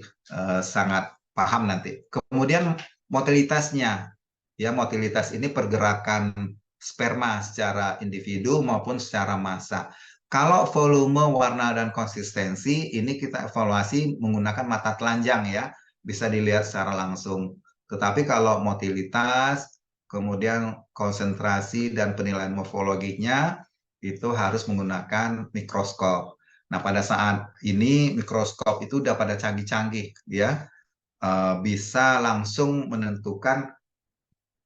sangat paham nanti. Kemudian motilitasnya, ya motilitas ini pergerakan sperma secara individu maupun secara massa. Kalau volume, warna, dan konsistensi, ini kita evaluasi menggunakan mata telanjang ya, bisa dilihat secara langsung. Tetapi kalau motilitas, kemudian konsentrasi dan penilaian morfologinya, itu harus menggunakan mikroskop. Nah, pada saat ini mikroskop itu udah pada canggih-canggih ya, bisa langsung menentukan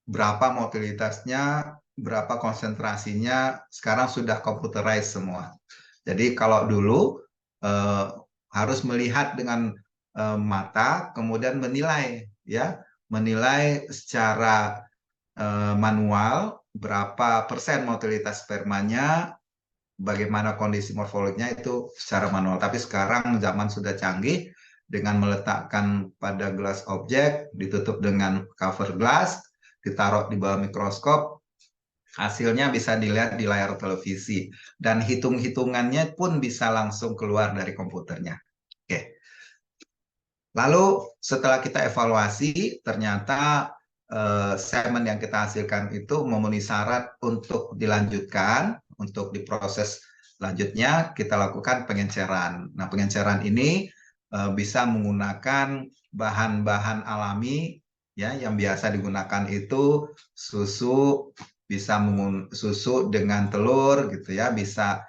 berapa motilitasnya, berapa konsentrasinya, sekarang sudah computerized semua. Jadi kalau dulu harus melihat dengan mata, kemudian menilai, ya, menilai secara manual berapa persen motilitas spermanya, bagaimana kondisi morfologinya itu secara manual. Tapi sekarang zaman sudah canggih dengan meletakkan pada gelas objek, ditutup dengan cover glass, ditaruh di bawah mikroskop, hasilnya bisa dilihat di layar televisi dan hitung-hitungannya pun bisa langsung keluar dari komputernya. Oke. Lalu setelah kita evaluasi, ternyata semen yang kita hasilkan itu memenuhi syarat untuk dilanjutkan, untuk diproses lanjutnya kita lakukan pengenceran. Nah, pengenceran ini bisa menggunakan bahan-bahan alami ya yang biasa digunakan itu susu, bisa susu dengan telur gitu ya, bisa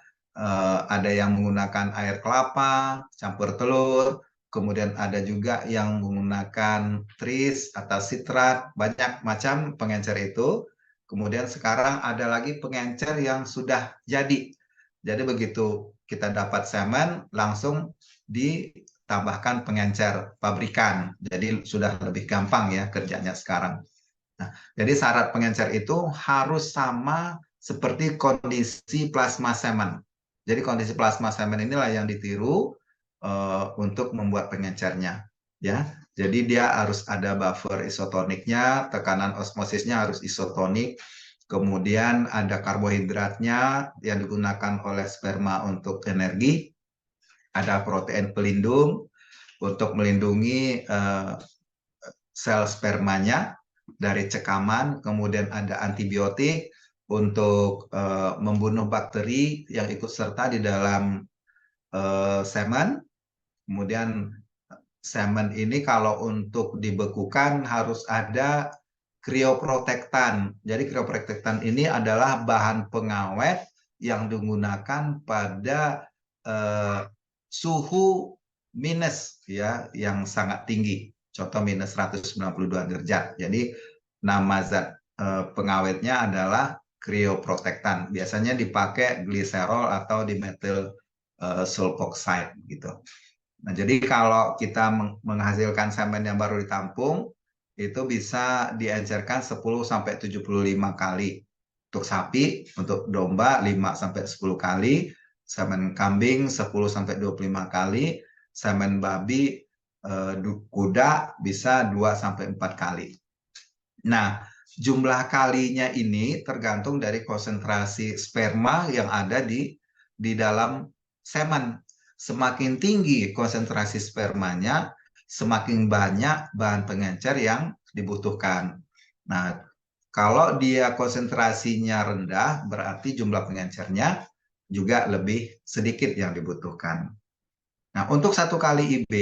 ada yang menggunakan air kelapa campur telur. Kemudian ada juga yang menggunakan tris atau sitrat, banyak macam pengencer itu. Kemudian sekarang ada lagi pengencer yang sudah jadi. Jadi begitu kita dapat semen, langsung ditambahkan pengencer pabrikan. Jadi sudah lebih gampang ya kerjanya sekarang. Nah, jadi syarat pengencer itu harus sama seperti kondisi plasma semen. Jadi kondisi plasma semen inilah yang ditiru untuk membuat pengencernya ya. Jadi dia harus ada buffer isotoniknya, tekanan osmosisnya harus isotonik, kemudian ada karbohidratnya yang digunakan oleh sperma untuk energi, ada protein pelindung untuk melindungi sel spermanya dari cekaman, kemudian ada antibiotik untuk membunuh bakteri yang ikut serta di dalam semen. Kemudian semen ini kalau untuk dibekukan harus ada krioprotektan. Jadi krioprotektan ini adalah bahan pengawet yang digunakan pada suhu minus ya yang sangat tinggi. Contoh minus 192 derajat. Jadi nama zat pengawetnya adalah krioprotektan. Biasanya dipakai gliserol atau dimetil sulfoxide gitu. Nah, jadi kalau kita menghasilkan semen yang baru ditampung, itu bisa diencerkan 10-75 kali. Untuk sapi, untuk domba 5-10 kali, semen kambing 10-25 kali, semen babi, kuda bisa 2-4 kali. Nah, jumlah kalinya ini tergantung dari konsentrasi sperma yang ada di dalam semen. Semakin tinggi konsentrasi spermanya, semakin banyak bahan pengencer yang dibutuhkan. Nah, kalau dia konsentrasinya rendah, berarti jumlah pengencernya juga lebih sedikit yang dibutuhkan. Nah, untuk 1 kali IB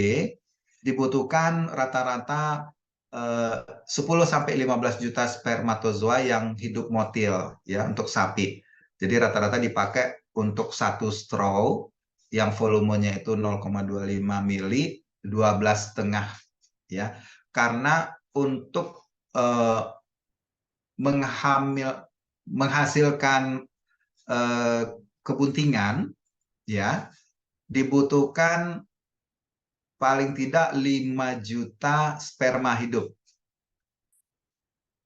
dibutuhkan rata-rata 10-15 juta spermatozoa yang hidup motil ya untuk sapi. Jadi rata-rata dipakai untuk 1 straw yang volumenya itu 0,25 mili, 12,5 ya. Karena untuk menghasilkan kebuntingan ya dibutuhkan paling tidak 5 juta sperma hidup.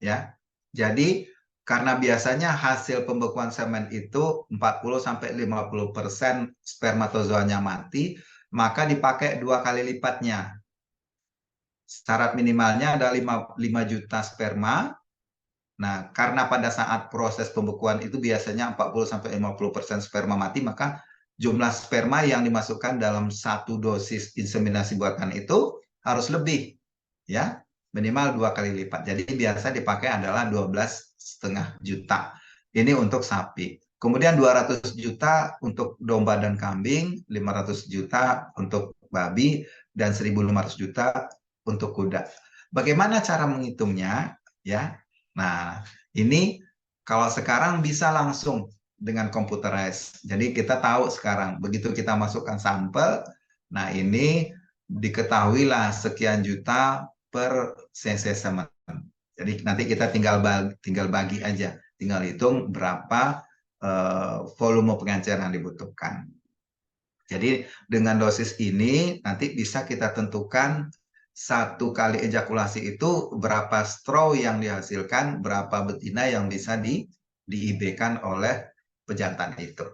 Ya. Jadi karena biasanya hasil pembekuan semen itu 40-50% spermatozoanya mati, maka dipakai 2 kali lipatnya. Syarat minimalnya ada 5 juta sperma. Nah, karena pada saat proses pembekuan itu biasanya 40-50% sperma mati, maka jumlah sperma yang dimasukkan dalam 1 dosis inseminasi buatan itu harus lebih, ya, minimal 2 kali lipat. Jadi biasa dipakai adalah 12,5 juta. Ini untuk sapi. Kemudian 200 juta untuk domba dan kambing, 500 juta untuk babi, dan 1.500 juta untuk kuda. Bagaimana cara menghitungnya? Ya, nah ini kalau sekarang bisa langsung dengan computerized. Jadi kita tahu sekarang begitu kita masukkan sampel, nah ini diketahuilah sekian juta per cc semen. Jadi nanti kita tinggal bagi aja, tinggal hitung berapa volume pengencer yang dibutuhkan. Jadi dengan dosis ini nanti bisa kita tentukan 1 kali ejakulasi itu berapa straw yang dihasilkan, berapa betina yang bisa di-IB-kan oleh pejantan itu.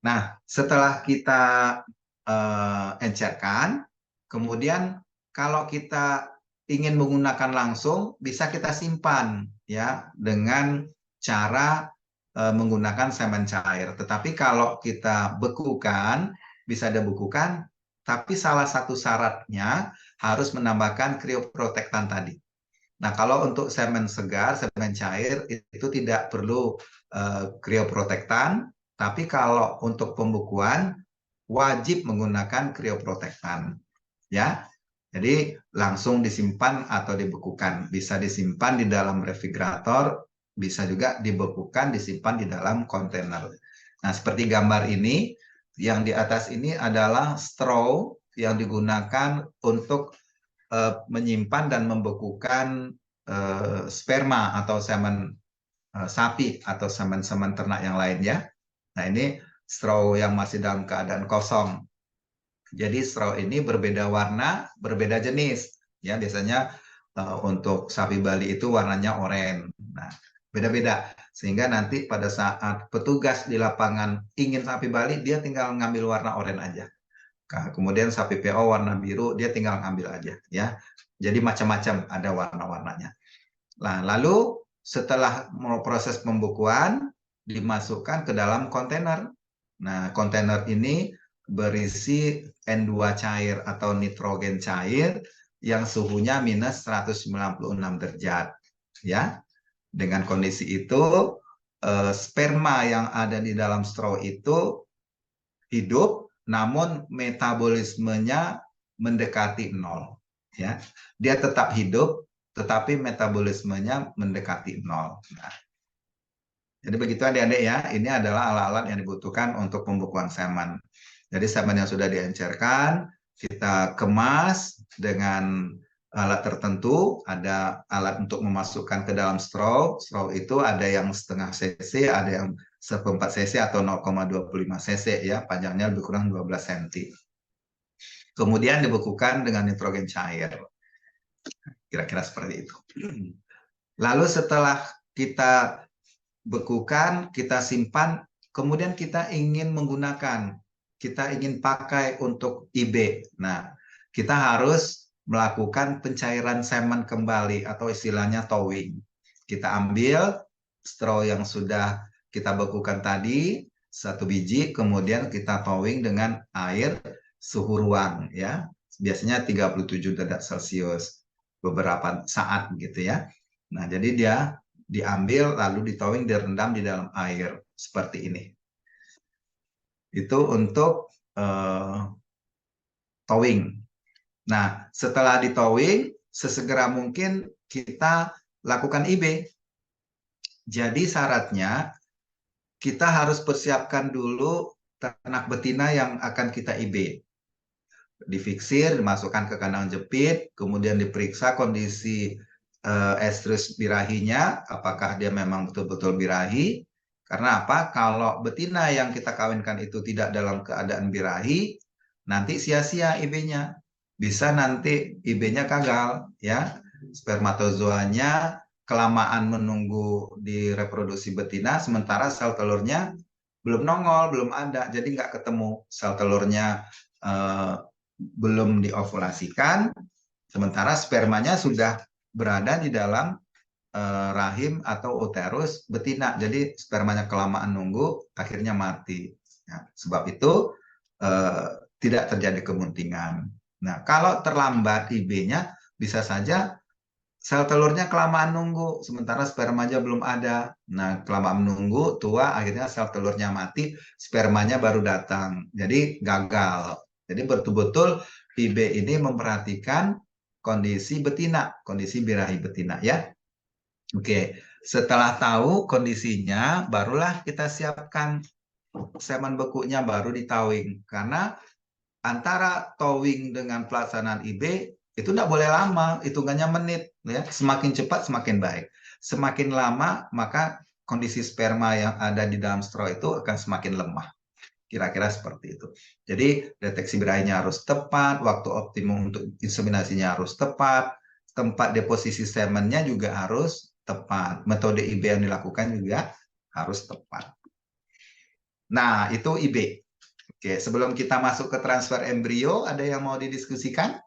Nah, setelah kita encerkan, kemudian kalau kita ingin menggunakan langsung, bisa kita simpan ya dengan cara menggunakan semen cair. Tetapi kalau kita bekukan, bisa dibekukan, tapi salah satu syaratnya harus menambahkan krioprotektan tadi. Nah, kalau untuk semen segar, semen cair itu tidak perlu krioprotektan, tapi kalau untuk pembukuan wajib menggunakan krioprotektan, ya. Jadi langsung disimpan atau dibekukan. Bisa disimpan di dalam refrigerator, bisa juga dibekukan, disimpan di dalam kontainer. Nah, seperti gambar ini, yang di atas ini adalah straw yang digunakan untuk menyimpan dan membekukan sperma atau semen sapi atau semen-semen ternak yang lainnya. Nah, ini straw yang masih dalam keadaan kosong. Jadi straw ini berbeda warna, berbeda jenis. Ya, biasanya untuk sapi Bali itu warnanya oranye. Nah, beda-beda. Sehingga nanti pada saat petugas di lapangan ingin sapi Bali, dia tinggal ngambil warna oranye aja. Kemudian sapi PO warna biru, dia tinggal ngambil aja. Ya, jadi macam-macam ada warna-warnanya. Nah, lalu setelah proses pembukuan, dimasukkan ke dalam kontainer. Nah, kontainer ini berisi N2 cair atau nitrogen cair yang suhunya minus 196 derajat. Ya, dengan kondisi itu sperma yang ada di dalam straw itu hidup, namun metabolismenya mendekati nol. Ya, dia tetap hidup, tetapi metabolismenya mendekati nol. Nah, jadi begitu adik-adik ya, ini adalah alat-alat yang dibutuhkan untuk pembukuan semen. Jadi semen yang sudah diencerkan, kita kemas dengan alat tertentu, ada alat untuk memasukkan ke dalam straw. Straw itu ada yang setengah cc, ada yang 1/4 cc atau 0,25 cc ya, panjangnya lebih kurang 12 cm. Kemudian dibekukan dengan nitrogen cair. Kira-kira seperti itu. Lalu setelah kita bekukan, kita simpan, kemudian kita ingin menggunakan, kita ingin pakai untuk IB. Nah, kita harus melakukan pencairan semen kembali atau istilahnya towing. Kita ambil straw yang sudah kita bekukan tadi, 1 biji, kemudian kita towing dengan air suhu ruang ya. Biasanya 37 derajat Celcius beberapa saat gitu ya. Nah, jadi dia diambil lalu ditowing, direndam di dalam air seperti ini. Itu untuk towing. Nah, setelah ditowing, sesegera mungkin kita lakukan IB. Jadi syaratnya kita harus persiapkan dulu ternak betina yang akan kita IB. Difiksir, dimasukkan ke kandang jepit, kemudian diperiksa kondisi estrus birahinya, apakah dia memang betul-betul birahi. Karena apa? Kalau betina yang kita kawinkan itu tidak dalam keadaan birahi, nanti sia-sia IB-nya. Bisa nanti IB-nya gagal, ya. Spermatozoanya kelamaan menunggu di reproduksi betina, sementara sel telurnya belum nongol, belum ada, jadi nggak ketemu sel telurnya, belum diovulasikan, sementara spermanya sudah berada di dalam rahim atau uterus betina. Jadi spermanya kelamaan nunggu, akhirnya mati. Ya, sebab itu tidak terjadi kemuntingan. Nah, kalau terlambat IB-nya, bisa saja sel telurnya kelamaan nunggu, sementara spermanya belum ada. Nah, kelamaan menunggu, tua, akhirnya sel telurnya mati, spermanya baru datang. Jadi gagal. Jadi betul-betul IB ini memperhatikan kondisi betina, kondisi birahi betina ya. Oke, setelah tahu kondisinya, barulah kita siapkan semen bekunya, baru ditowing. Karena antara towing dengan pelaksanaan IB itu tidak boleh lama, hitungannya menit. Ya. Semakin cepat semakin baik. Semakin lama maka kondisi sperma yang ada di dalam straw itu akan semakin lemah. Kira-kira seperti itu. Jadi deteksi birahinya harus tepat, waktu optimum untuk inseminasinya harus tepat, tempat deposisi semennya juga harus tepat. Metode IB yang dilakukan juga harus tepat. Nah, itu IB. Oke, sebelum kita masuk ke transfer embrio, ada yang mau didiskusikan?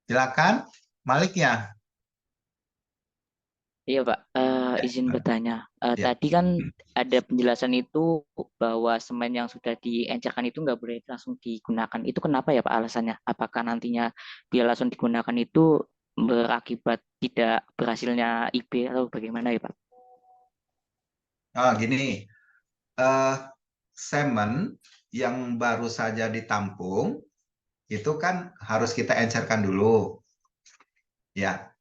Silakan, Malik ya. Iya Pak, izin bertanya. Ya. Tadi kan ada penjelasan itu bahwa semen yang sudah diencerkan itu nggak boleh langsung digunakan. Itu kenapa ya Pak alasannya? Apakah nantinya bila langsung digunakan itu berakibat tidak berhasilnya IB atau bagaimana ya Pak? Oh, gini, semen yang baru saja ditampung itu kan harus kita encerkan dulu, ya,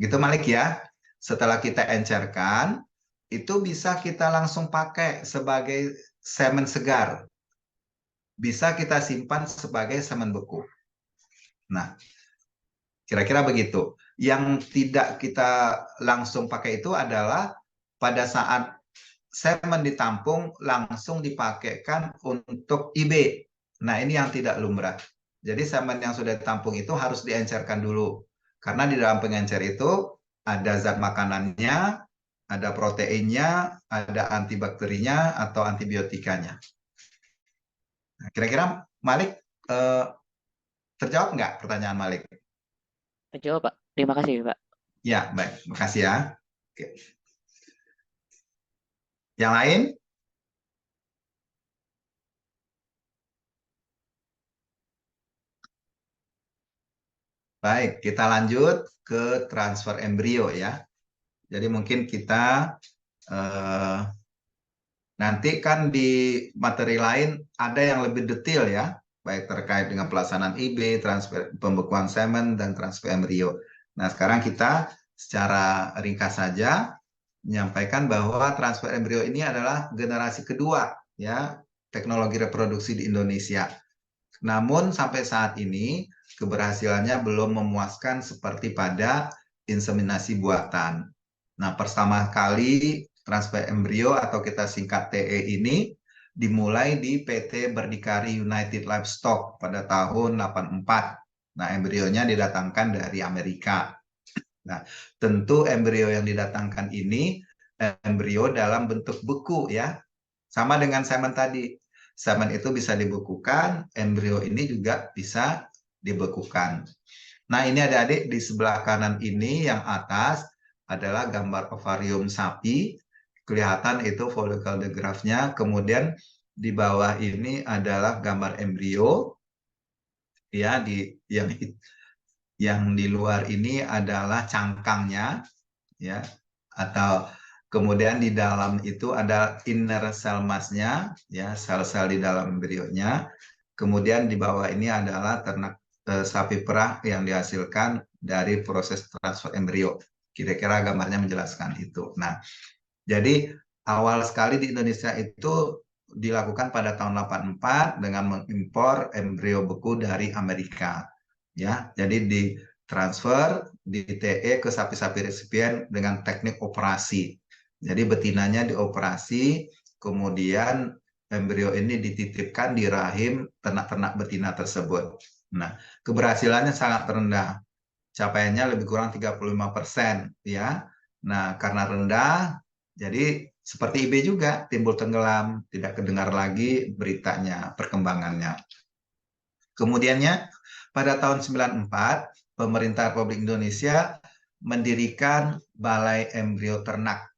gitu Malik ya. Setelah kita encerkan, itu bisa kita langsung pakai sebagai semen segar, bisa kita simpan sebagai semen beku. Nah, kira-kira begitu. Yang tidak kita langsung pakai itu adalah pada saat semen ditampung langsung dipakaikan untuk IB. Nah, ini yang tidak lumrah. Jadi semen yang sudah ditampung itu harus diencerkan dulu. Karena di dalam pengencer itu ada zat makanannya, ada proteinnya, ada antibakterinya atau antibiotikanya. Nah, kira-kira Malik terjawab nggak pertanyaan Malik? Terjawab Pak. Terima kasih Pak. Ya, baik. Makasih ya. Oke. Yang lain? Baik, kita lanjut ke transfer embrio ya. Jadi mungkin kita nanti kan di materi lain ada yang lebih detail ya, baik terkait dengan pelaksanaan IB, transfer pembekuan semen, dan transfer embrio. Nah, sekarang kita secara ringkas saja menyampaikan bahwa transfer embrio ini adalah generasi kedua ya teknologi reproduksi di Indonesia. Namun sampai saat ini keberhasilannya belum memuaskan seperti pada inseminasi buatan. Nah, pertama kali transfer embrio atau kita singkat TE ini dimulai di PT Berdikari United Livestock pada tahun 84. Nah, embrionya didatangkan dari Amerika. Nah, tentu embrio yang didatangkan ini embrio dalam bentuk beku ya. Sama dengan semen tadi. Semen itu bisa dibekukan, embrio ini juga bisa dibekukan. Nah, ini adik-adik di sebelah kanan ini yang atas adalah gambar ovarium sapi. Kelihatan itu follicle diagram-nya. Kemudian di bawah ini adalah gambar embrio. Ya, yang di luar ini adalah cangkangnya ya, atau kemudian di dalam itu ada inner cell mass-nya, ya, sel-sel di dalam embrionya. Kemudian di bawah ini adalah ternak sapi perah yang dihasilkan dari proses transfer embrio. Kira-kira gambarnya menjelaskan itu. Nah, jadi awal sekali di Indonesia itu dilakukan pada tahun 84 dengan mengimpor embrio beku dari Amerika. Ya, jadi ditransfer di TE ke sapi-sapi resipien dengan teknik operasi. Jadi betinanya dioperasi, kemudian embrio ini dititipkan di rahim ternak-ternak betina tersebut. Nah, keberhasilannya sangat rendah. Capaiannya lebih kurang 35% ya. Nah, karena rendah, jadi seperti IB juga timbul tenggelam, tidak kedengar lagi beritanya, perkembangannya. Kemudiannya pada tahun 94, pemerintah Republik Indonesia mendirikan Balai Embrio Ternak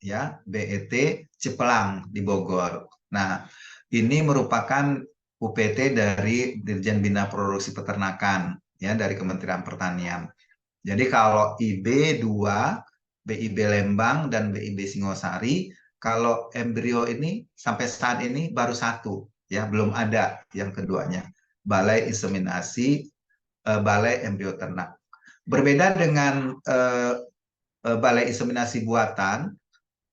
ya, BET Cipelang di Bogor. Nah, ini merupakan UPT dari Dirjen Bina Produksi Peternakan ya, dari Kementerian Pertanian. Jadi kalau IB 2, BIB Lembang dan BIB Singosari, kalau embrio ini sampai saat ini baru satu ya, belum ada yang keduanya. Balai Inseminasi, Balai Embrio Ternak. Berbeda dengan Balai Inseminasi Buatan,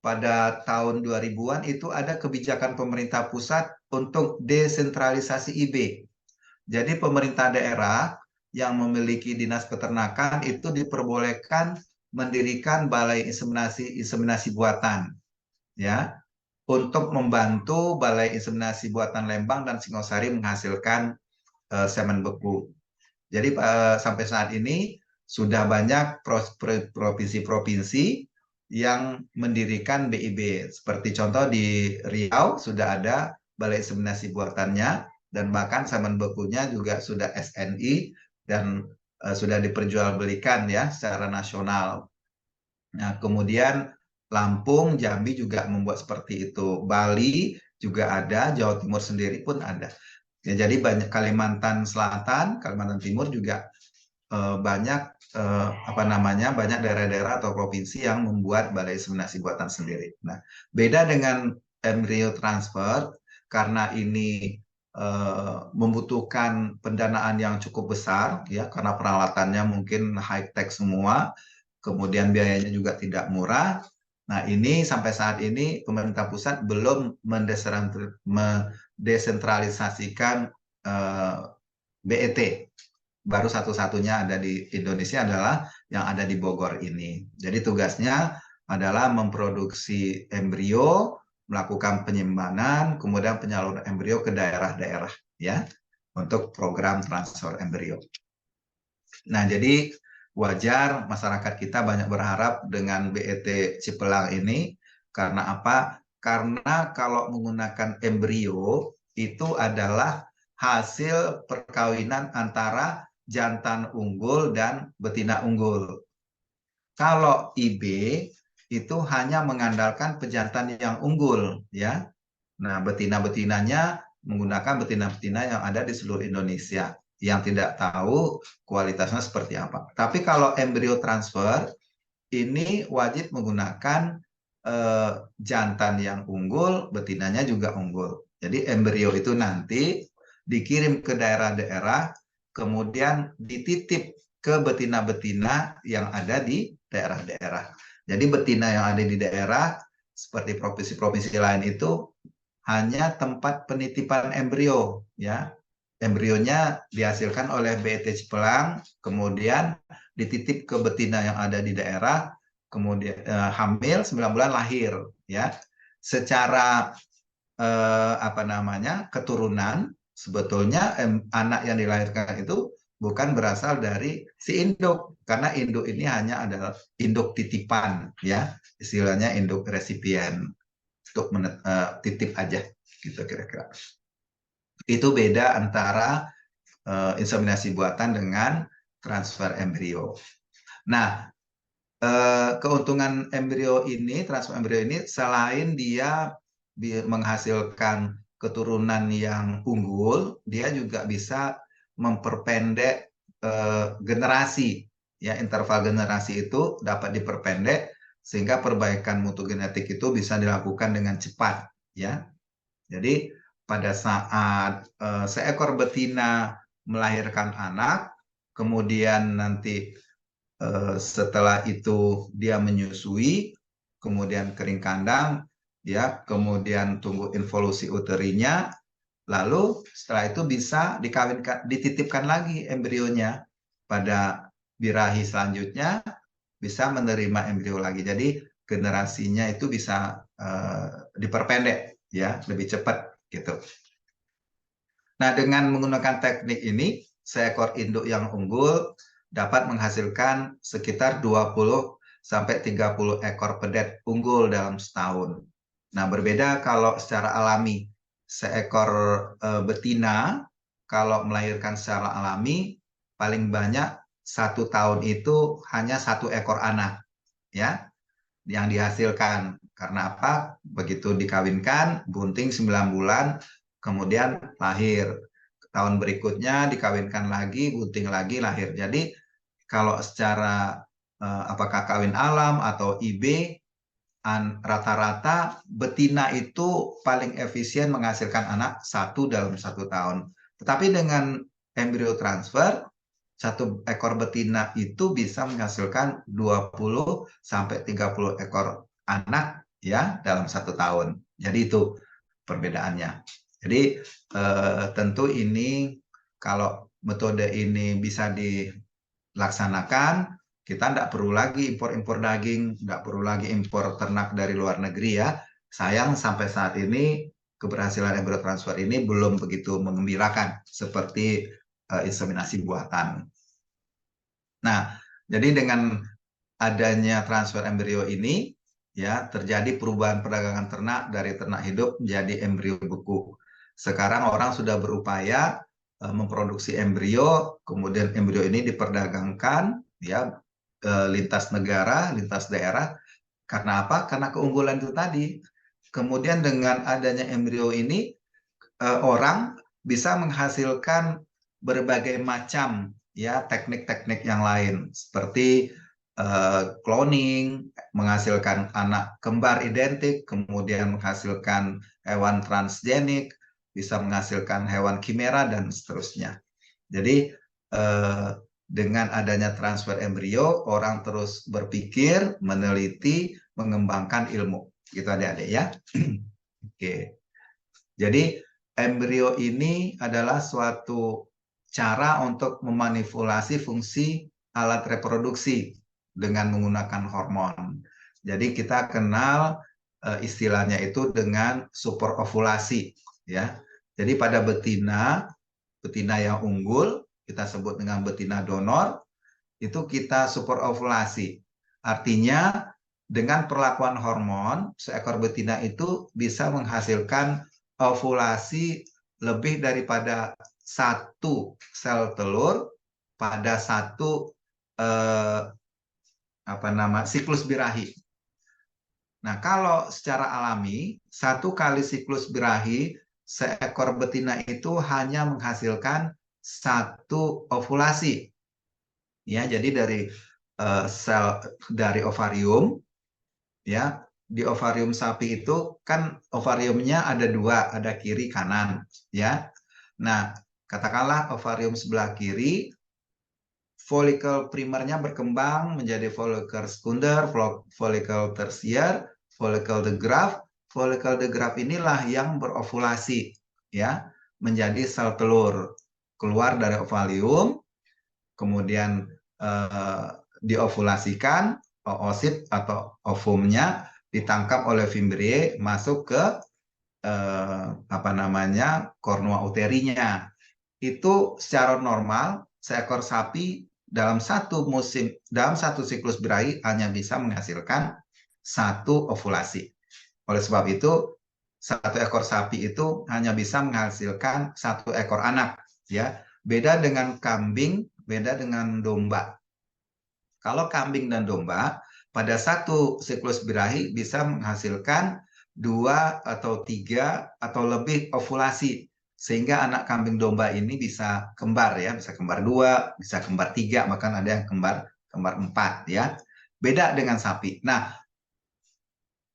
pada tahun 2000-an itu ada kebijakan pemerintah pusat untuk desentralisasi IB. Jadi pemerintah daerah yang memiliki dinas peternakan itu diperbolehkan mendirikan balai inseminasi buatan ya, untuk membantu Balai Inseminasi Buatan Lembang dan Singosari menghasilkan semen beku. Jadi sampai saat ini sudah banyak provinsi-provinsi yang mendirikan BIB. Seperti contoh di Riau sudah ada Balai Inseminasi Buatannya, dan bahkan semen bekunya juga sudah SNI dan sudah diperjualbelikan ya secara nasional. Nah, kemudian Lampung, Jambi juga membuat seperti itu. Bali juga ada, Jawa Timur sendiri pun ada. Ya, jadi banyak Kalimantan Selatan, Kalimantan Timur juga banyak banyak daerah-daerah atau provinsi yang membuat balai inseminasi buatan sendiri. Nah, beda dengan embrio transfer karena ini membutuhkan pendanaan yang cukup besar ya, karena peralatannya mungkin high tech semua, kemudian biayanya juga tidak murah. Nah, ini sampai saat ini pemerintah pusat belum mendesentralisasikan BET. Baru satu-satunya ada di Indonesia adalah yang ada di Bogor ini. Jadi tugasnya adalah memproduksi embrio, melakukan penyimpanan, kemudian penyaluran embrio ke daerah-daerah ya untuk program transfer embrio. Nah, jadi wajar masyarakat kita banyak berharap dengan BET Cipelang ini. Karena apa? Karena kalau menggunakan embrio itu adalah hasil perkawinan antara jantan unggul dan betina unggul. Kalau IB itu hanya mengandalkan pejantan yang unggul ya. Nah, betina-betinanya menggunakan betina-betina yang ada di seluruh Indonesia yang tidak tahu kualitasnya seperti apa. Tapi kalau embrio transfer ini wajib menggunakan jantan yang unggul, betinanya juga unggul. Jadi embrio itu nanti dikirim ke daerah-daerah, kemudian dititip ke betina-betina yang ada di daerah-daerah. Jadi betina yang ada di daerah seperti provinsi-provinsi lain itu hanya tempat penitipan embrio ya. Embrionya dihasilkan oleh BET Cipelang, kemudian dititip ke betina yang ada di daerah, kemudian hamil 9 bulan lahir ya. Secara keturunan sebetulnya anak yang dilahirkan itu bukan berasal dari si induk, karena induk ini hanya adalah induk titipan ya, istilahnya induk resipien untuk titip aja gitu kira-kira. Itu beda antara inseminasi buatan dengan transfer embrio. Nah, keuntungan embrio ini, transfer embrio ini, selain dia menghasilkan keturunan yang unggul, dia juga bisa memperpendek generasi. Ya, interval generasi itu dapat diperpendek sehingga perbaikan mutu genetik itu bisa dilakukan dengan cepat. Ya, jadi pada saat seekor betina melahirkan anak, kemudian nanti setelah itu dia menyusui, kemudian kering kandang, ya, kemudian tunggu involusi uterinya, lalu setelah itu bisa dikawinkan, dititipkan lagi embrionya pada birahi selanjutnya, bisa menerima embrio lagi. Jadi generasinya itu bisa diperpendek, ya, lebih cepat gitu. Nah, dengan menggunakan teknik ini, seekor induk yang unggul dapat menghasilkan sekitar 20 sampai 30 ekor pedet unggul dalam setahun. Nah, berbeda kalau secara alami, seekor betina kalau melahirkan secara alami paling banyak 1 tahun itu hanya 1 ekor anak, ya, yang dihasilkan. Karena apa? Begitu dikawinkan, bunting 9 bulan, kemudian lahir. Tahun berikutnya dikawinkan lagi, bunting lagi, lahir. Jadi kalau secara apakah kawin alam atau IB, rata-rata betina itu paling efisien menghasilkan anak 1 dalam 1 tahun. Tetapi dengan embrio transfer, 1 ekor betina itu bisa menghasilkan 20 sampai 30 ekor anak ya dalam 1 tahun. Jadi itu perbedaannya. Jadi tentu ini kalau metode ini bisa dilaksanakan, kita tidak perlu lagi impor-impor daging, tidak perlu lagi impor ternak dari luar negeri ya. Sayang sampai saat ini keberhasilan embrio transfer ini belum begitu menggembirakan seperti inseminasi buatan. Nah, jadi dengan adanya transfer embrio ini, ya, terjadi perubahan perdagangan ternak dari ternak hidup menjadi embrio beku. Sekarang orang sudah berupaya memproduksi embrio, kemudian embrio ini diperdagangkan, ya, lintas negara, lintas daerah, Karena apa? Karena keunggulan itu tadi. Kemudian dengan adanya embrio ini, orang bisa menghasilkan berbagai macam ya teknik-teknik yang lain seperti cloning, menghasilkan anak kembar identik, kemudian menghasilkan hewan transgenik, bisa menghasilkan hewan kimera dan seterusnya. Jadi dengan adanya transfer embrio, orang terus berpikir, meneliti, mengembangkan ilmu. Gitu adik-adik ya. Oke. Jadi embrio ini adalah suatu cara untuk memanipulasi fungsi alat reproduksi dengan menggunakan hormon. Jadi kita kenal istilahnya itu dengan superovulasi ya. Jadi pada betina yang unggul kita sebut dengan betina donor, itu kita superovulasi. Artinya dengan perlakuan hormon, seekor betina itu bisa menghasilkan ovulasi lebih daripada 1 sel telur pada 1 siklus birahi. Nah, kalau secara alami 1 kali siklus birahi seekor betina itu hanya menghasilkan 1 ovulasi. Ya, jadi dari sel dari ovarium ya, di ovarium sapi itu kan ovariumnya ada 2, ada kiri kanan ya. Nah, katakanlah ovarium sebelah kiri folikel primernya berkembang menjadi folikel sekunder, folikel tersier, folikel de Graaff. Folikel de Graaff inilah yang berovulasi ya, menjadi sel telur. Keluar dari ovarium, kemudian diovulasikan, oosit atau ovumnya ditangkap oleh fimbriae masuk ke kornua uterinya. Itu secara normal seekor sapi dalam satu siklus birahi hanya bisa menghasilkan 1 ovulasi. Oleh sebab itu 1 ekor sapi itu hanya bisa menghasilkan 1 ekor anak ya. Beda dengan kambing, beda dengan domba. Kalau kambing dan domba pada 1 siklus birahi bisa menghasilkan 2 atau 3 atau lebih ovulasi, sehingga anak kambing domba ini bisa kembar ya, bisa kembar 2, bisa kembar 3, bahkan ada yang kembar 4 ya. Beda dengan sapi. Nah,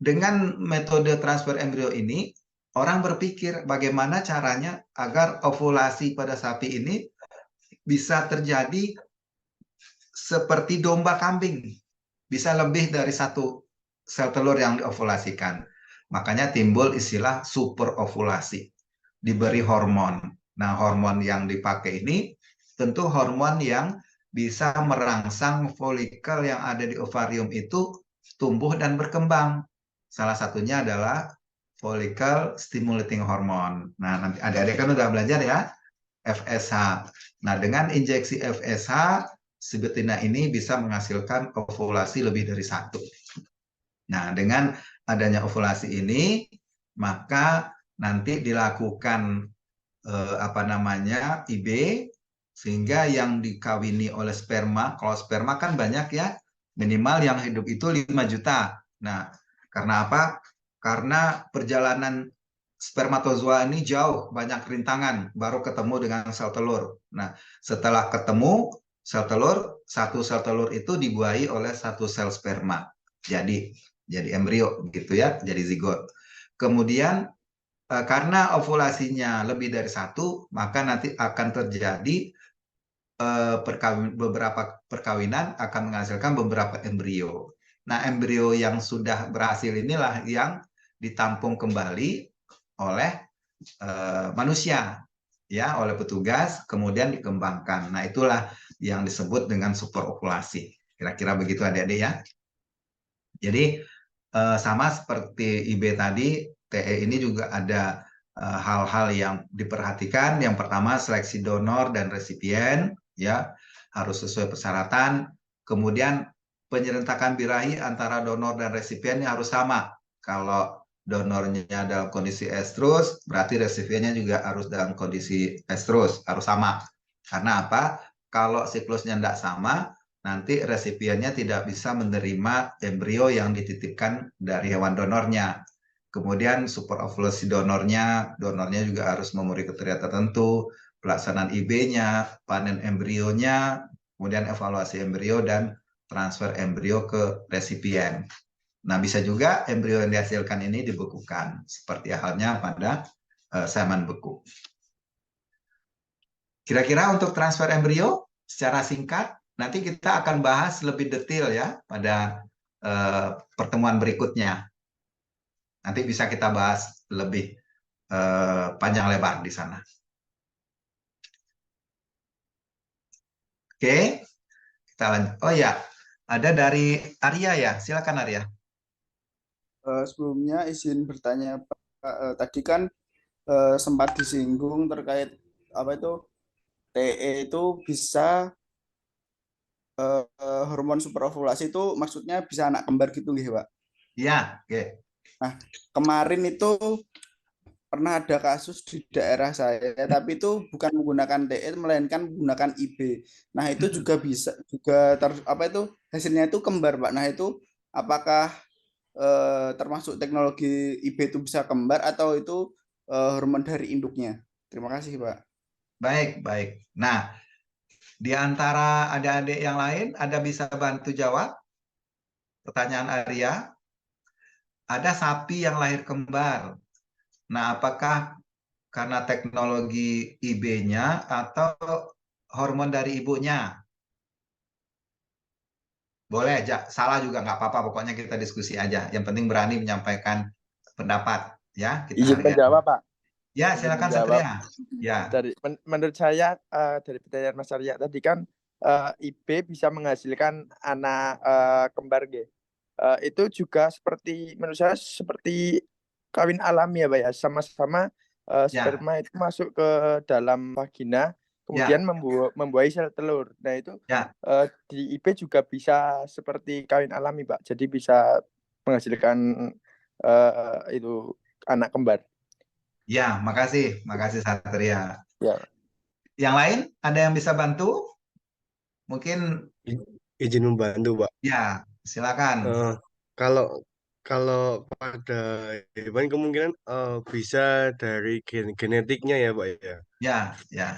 dengan metode transfer embrio ini orang berpikir bagaimana caranya agar ovulasi pada sapi ini bisa terjadi seperti domba kambing, bisa lebih dari 1 sel telur yang diovulasikan. Makanya timbul istilah superovulasi, diberi hormon. Nah, hormon yang dipakai ini tentu hormon yang bisa merangsang folikel yang ada di ovarium itu tumbuh dan berkembang. Salah satunya adalah follicle stimulating hormone. Nah, nanti adik-adik kan udah belajar ya, FSH. Nah, dengan injeksi FSH, si betina ini bisa menghasilkan ovulasi lebih dari 1. Nah, dengan adanya ovulasi ini, maka nanti dilakukan IB, sehingga yang dikawini oleh sperma, kalau sperma kan banyak ya, minimal yang hidup itu 5 juta. Nah, karena apa? Karena perjalanan spermatozoa ini jauh, banyak rintangan, baru ketemu dengan sel telur. Nah, setelah ketemu sel telur, 1 sel telur itu dibuahi oleh 1 sel sperma. Jadi embrio gitu ya, jadi zigot. Kemudian karena ovulasinya lebih dari 1, maka nanti akan terjadi beberapa perkawinan akan menghasilkan beberapa embrio. Nah, embrio yang sudah berhasil inilah yang ditampung kembali oleh manusia, ya, oleh petugas, kemudian dikembangkan. Nah, itulah yang disebut dengan superovulasi. Kira-kira begitu adik-adik ya. Jadi sama seperti IB tadi, TE ini juga ada hal-hal yang diperhatikan. Yang pertama, seleksi donor dan resipien, ya, harus sesuai persyaratan. Kemudian penyerentakan birahi antara donor dan resipiennya harus sama. Kalau donornya dalam kondisi estrus, berarti resipiennya juga harus dalam kondisi estrus, harus sama. Karena apa? Kalau siklusnya tidak sama, nanti resipiennya tidak bisa menerima embrio yang dititipkan dari hewan donornya. Kemudian superovulasi donornya juga harus memenuhi kriteria tertentu, pelaksanaan IB-nya, panen embrionya, kemudian evaluasi embrio dan transfer embrio ke resipien. Nah, bisa juga embrio yang dihasilkan ini dibekukan, seperti halnya pada semen beku. Kira-kira untuk transfer embrio secara singkat, nanti kita akan bahas lebih detail ya pada pertemuan berikutnya. Nanti bisa kita bahas lebih panjang lebar di sana. Oke, kita lanjut. Oh ya, ada dari Arya ya, silakan Arya. Sebelumnya izin bertanya Pak, tadi kan sempat disinggung terkait apa itu TE itu bisa hormon superovulasi itu maksudnya bisa anak kembar gitu nggih, Pak? Iya, oke. Nah, kemarin itu pernah ada kasus di daerah saya, tapi itu bukan menggunakan TE melainkan menggunakan IB. Nah, itu juga bisa hasilnya itu kembar, Pak. Nah, itu apakah termasuk teknologi IB itu bisa kembar atau itu hormon dari induknya? Terima kasih, Pak. Baik, baik. Nah, di antara adik-adik yang lain, ada bisa bantu jawab pertanyaan Arya? Ada sapi yang lahir kembar. Nah, apakah karena teknologi IB-nya atau hormon dari ibunya? Boleh, salah juga nggak apa-apa. Pokoknya kita diskusi aja. Yang penting berani menyampaikan pendapat. Ya, kita Izin hargai. menjawab, Pak. Ya, Izin silakan menjawab. Satria. Ya. Menurut saya dari pertanyaan Mas Arya tadi kan IB bisa menghasilkan anak kembar, G. Itu juga menurut saya seperti kawin alami ya, Pak ya. Sama-sama sperma itu masuk ke dalam vagina, kemudian membuahi sel telur. Nah itu di IB juga bisa seperti kawin alami, Pak. Jadi bisa menghasilkan itu anak kembar. Ya, makasih Satria. Ya. Yang lain ada yang bisa bantu? Mungkin izin membantu, Pak. Ya, silakan. Kalau pada hewan kemungkinan bisa dari genetiknya ya, Pak ya. Ya.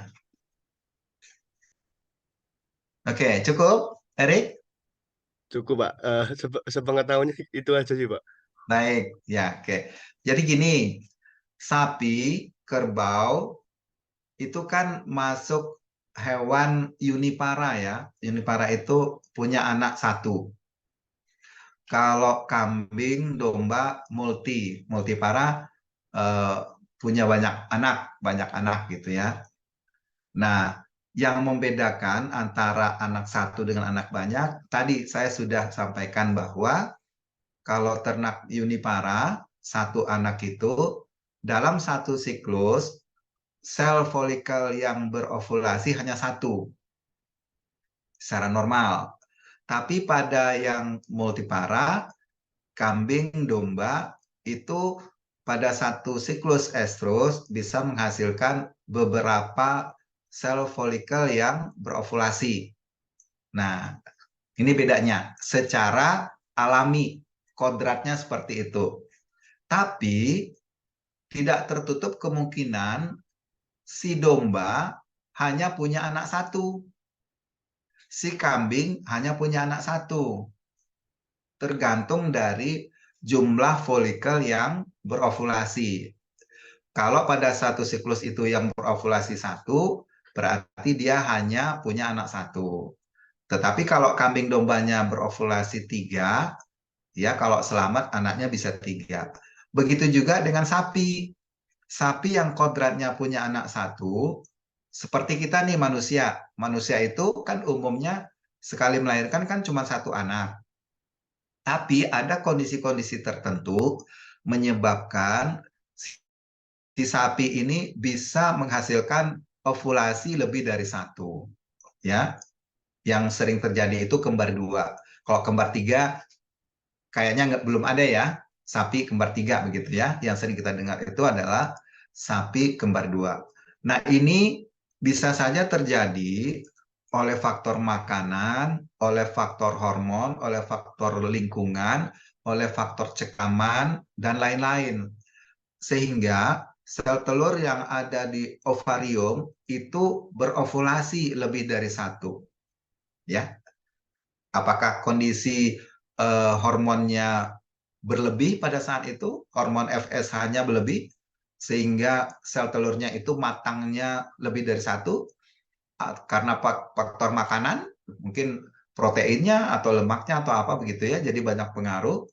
Oke, cukup, Erik? Cukup, Pak. Sepengetahuannya itu aja sih, Pak. Baik, ya, oke. Jadi gini, sapi, kerbau itu kan masuk hewan unipara ya. Unipara itu punya anak satu. Kalau kambing, domba multipara punya banyak anak gitu ya. Nah, yang membedakan antara anak satu dengan anak banyak, tadi saya sudah sampaikan bahwa kalau ternak unipara, satu anak itu dalam satu siklus, sel folikel yang berovulasi hanya satu secara normal. Tapi pada yang multipara, kambing, domba, itu pada satu siklus estrus bisa menghasilkan beberapa sel folikel yang berovulasi. Nah, ini bedanya. Secara alami, kodratnya seperti itu. Tapi, tidak tertutup kemungkinan si domba hanya punya anak satu. Si kambing hanya punya anak satu. Tergantung dari jumlah folikel yang berovulasi. Kalau pada satu siklus itu yang berovulasi satu, berarti dia hanya punya anak satu. Tetapi kalau kambing dombanya berovulasi 3, ya kalau selamat anaknya bisa 3. Begitu juga dengan sapi. Sapi yang kodratnya punya anak satu, seperti kita nih manusia. Manusia itu kan umumnya sekali melahirkan kan cuma satu anak. Tapi ada kondisi-kondisi tertentu menyebabkan si sapi ini bisa menghasilkan ovulasi lebih dari satu. Ya, yang sering terjadi itu kembar 2. Kalau kembar 3 kayaknya belum ada ya, sapi kembar 3 begitu ya. Yang sering kita dengar itu adalah sapi kembar 2. Nah, ini bisa saja terjadi oleh faktor makanan, oleh faktor hormon, oleh faktor lingkungan, oleh faktor cekaman, dan lain-lain. Sehingga sel telur yang ada di ovarium itu berovulasi lebih dari satu. Ya, apakah kondisi hormonnya berlebih pada saat itu, hormon FSH-nya berlebih, sehingga sel telurnya itu matangnya lebih dari satu, karena faktor makanan, mungkin proteinnya atau lemaknya atau apa begitu ya, jadi banyak pengaruh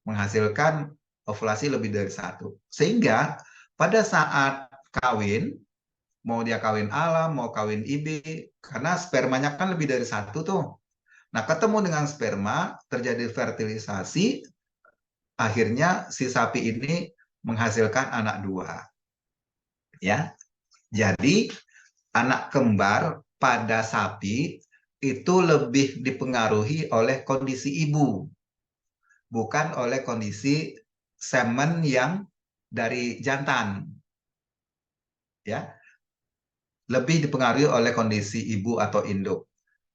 menghasilkan ovulasi lebih dari satu. Sehingga pada saat kawin, mau dia kawin alam, mau kawin IB, karena spermanya kan lebih dari satu tuh. Nah, ketemu dengan sperma, terjadi fertilisasi, akhirnya si sapi ini menghasilkan anak dua. Ya, jadi anak kembar pada sapi itu lebih dipengaruhi oleh kondisi ibu, bukan oleh kondisi semen yang dari jantan. Ya, lebih dipengaruhi oleh kondisi ibu atau induk.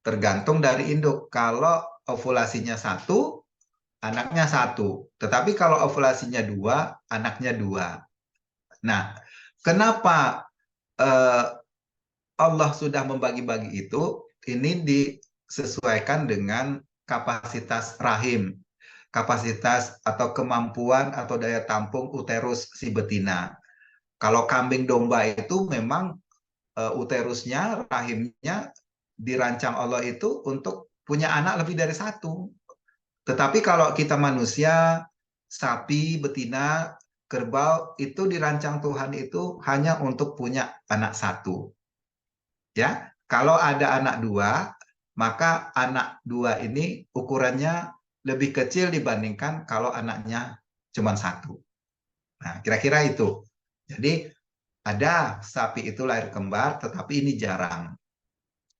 Tergantung dari induk. Kalau ovulasinya satu, anaknya satu. Tetapi kalau ovulasinya dua, anaknya dua. Nah, kenapa Allah sudah membagi-bagi itu? Ini disesuaikan dengan kapasitas rahim, kapasitas atau kemampuan atau daya tampung uterus si betina. Kalau kambing domba itu memang uterusnya, rahimnya dirancang Allah itu untuk punya anak lebih dari satu. Tetapi kalau kita manusia, sapi, betina, kerbau, itu dirancang Tuhan itu hanya untuk punya anak satu. Ya, kalau ada anak dua, maka anak dua ini ukurannya lebih kecil dibandingkan kalau anaknya cuma satu. Nah, kira-kira itu. Jadi ada sapi itu lahir kembar, tetapi ini jarang.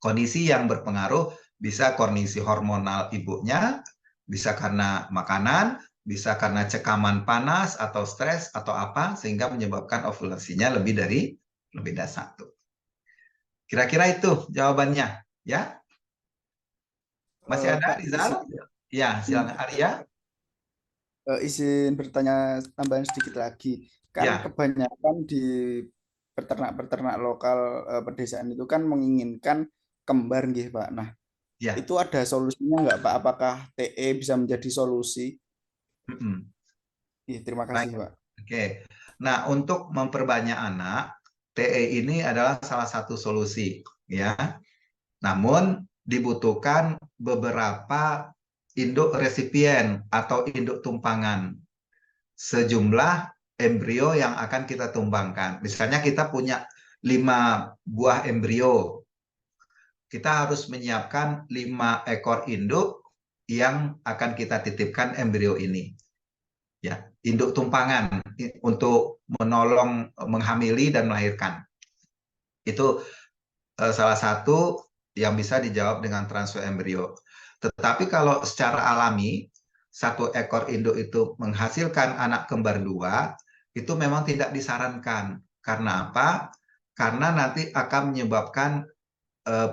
Kondisi yang berpengaruh bisa kondisi hormonal ibunya, bisa karena makanan, bisa karena cekaman panas atau stres atau apa, sehingga menyebabkan ovulasinya lebih dari satu. Kira-kira itu jawabannya, ya? Masih ada, Pak, Rizal? Ya, silakan Arya. izin bertanya tambahan sedikit lagi. Kan Ya. kebanyakan di peternak-peternak lokal pedesaan itu kan menginginkan kembar nggih, Pak. Nah, Ya. itu ada solusinya nggak, Pak? Apakah TE bisa menjadi solusi? Terima kasih, Baik. Pak. Oke. Nah, untuk memperbanyak anak, TE ini adalah salah satu solusi, ya. Namun dibutuhkan beberapa induk resipien atau induk tumpangan, sejumlah embrio yang akan kita tumbangkan. Misalnya kita punya 5 buah embrio, kita harus menyiapkan 5 ekor induk yang akan kita titipkan embrio ini. Ya, induk tumpangan untuk menolong menghamili dan melahirkan. Itu salah satu yang bisa dijawab dengan transfer embrio. Tetapi kalau secara alami, satu ekor induk itu menghasilkan anak kembar dua, itu memang tidak disarankan. Karena apa? Karena nanti akan menyebabkan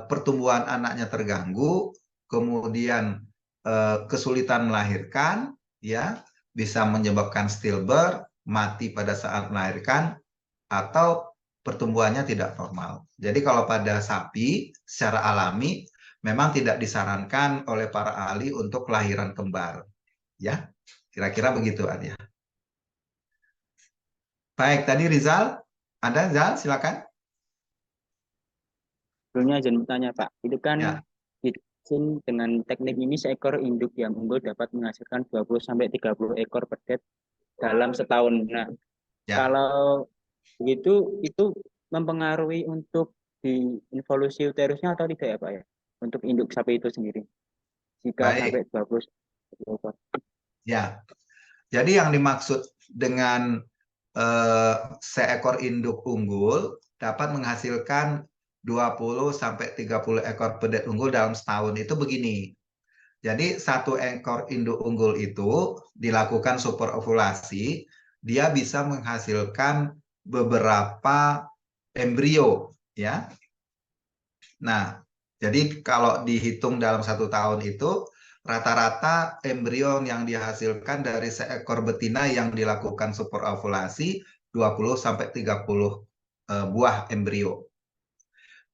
pertumbuhan anaknya terganggu, kemudian kesulitan melahirkan, ya, bisa menyebabkan stillbirth, mati pada saat melahirkan, atau pertumbuhannya tidak normal. Jadi kalau pada sapi secara alami memang tidak disarankan oleh para ahli untuk kelahiran kembar. Ya, kira-kira begitu Arya. Baik, tadi Rizal, ada Rizal, silakan. Sebelumnya izin bertanya Pak, itu kan Ya. dengan teknik ini seekor induk yang unggul dapat menghasilkan 20-30 ekor pedet dalam setahun. Nah, kalau begitu itu mempengaruhi untuk di evolusi uterusnya atau tidak ya Pak ya? Untuk induk sapi itu sendiri. Jika sampai 20 ekor. Ya. Jadi yang dimaksud dengan seekor induk unggul dapat menghasilkan 20-30 ekor pedet unggul dalam setahun itu begini. Jadi satu ekor induk unggul itu dilakukan super ovulasi, dia bisa menghasilkan beberapa embrio, ya. Nah, Jadi kalau dihitung dalam 1 tahun itu rata-rata embrio yang dihasilkan dari seekor betina yang dilakukan superovulasi 20 sampai 30 buah embrio.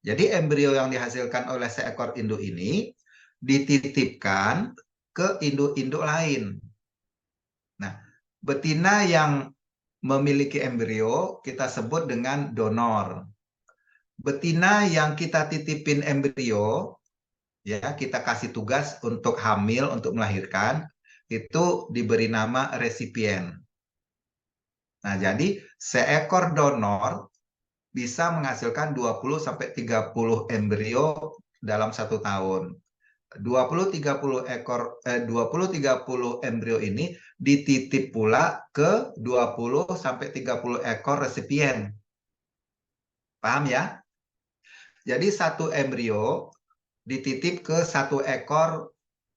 Jadi embrio yang dihasilkan oleh seekor induk ini dititipkan ke induk-induk lain. Nah, betina yang memiliki embrio kita sebut dengan donor. Betina yang kita titipin embrio, ya kita kasih tugas untuk hamil, untuk melahirkan, itu diberi nama resipien. Nah, jadi seekor donor bisa menghasilkan 20 sampai 30 embrio dalam 1 tahun. 20-30 embrio ini dititip pula ke 20 sampai 30 ekor resipien. Paham ya? Jadi 1 embrio dititip ke 1 ekor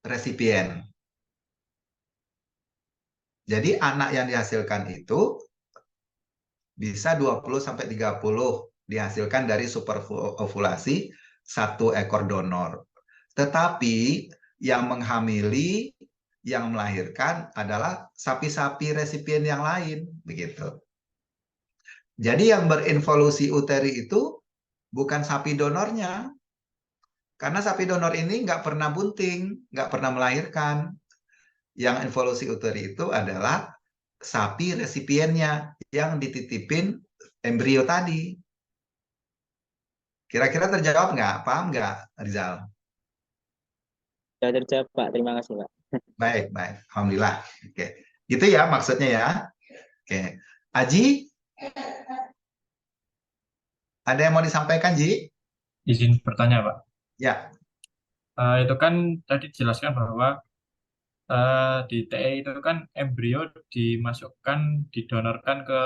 resipien. Jadi anak yang dihasilkan itu bisa 20 sampai 30 dihasilkan dari superovulasi 1 ekor donor. Tetapi yang menghamili, yang melahirkan adalah sapi-sapi resipien yang lain, begitu. Jadi yang berinvolusi uteri itu bukan sapi donornya, karena sapi donor ini nggak pernah bunting, nggak pernah melahirkan. Yang involusi uteri itu adalah sapi resipiennya yang dititipin embrio tadi. Kira-kira terjawab nggak? Paham nggak, Rizal? Sudah terjawab, Pak. Terima kasih, Pak. Baik, baik. Alhamdulillah. Oke. Gitu ya maksudnya ya. Oke. Aji? Ada yang mau disampaikan, Ji? Izin bertanya, Pak. Ya. Itu kan tadi dijelaskan bahwa di TE itu kan embrio dimasukkan, didonorkan ke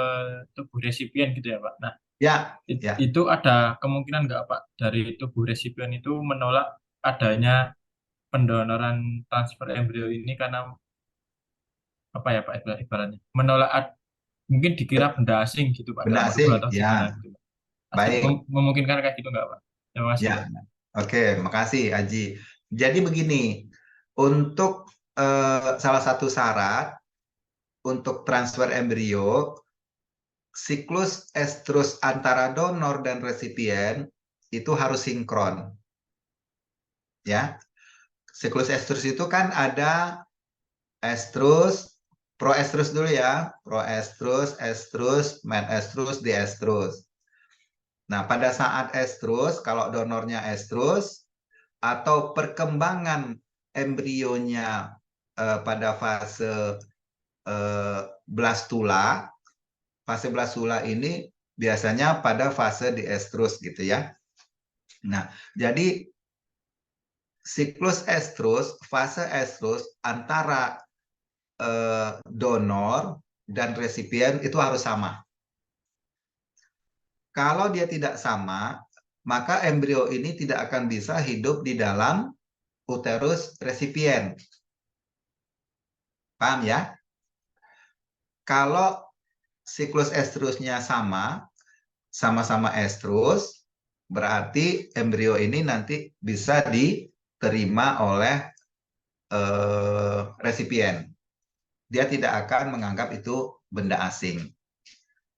tubuh resipien gitu ya, Pak. Nah, Ya. itu ada kemungkinan nggak, Pak, dari tubuh resipien itu menolak adanya pendonoran transfer embrio ini karena apa ya, Pak, ibaratnya menolak, mungkin dikira benda asing gitu, Pak, dalam Benda tubuh asing, atau ya. gimana gitu, Pak. Baik. Memungkinkan kayak gitu nggak, Pak? Terima kasih, Ya. Pak. Oke, makasih Aji. Jadi begini, untuk salah satu syarat untuk transfer embrio, siklus estrus antara donor dan resipien itu harus sinkron. Ya. Siklus estrus itu kan ada estrus, proestrus dulu ya, proestrus, estrus, menestrus, diestrus. Nah, pada saat estrus, kalau donornya estrus, atau perkembangan embrionya pada fase blastula, fase blastula ini biasanya pada fase diestrus gitu ya. Nah, jadi siklus estrus, fase estrus antara donor dan resipien itu harus sama. Kalau dia tidak sama, maka embrio ini tidak akan bisa hidup di dalam uterus resipien. Paham ya? Kalau siklus estrusnya sama-sama estrus, berarti embrio ini nanti bisa diterima oleh resipien. Dia tidak akan menganggap itu benda asing.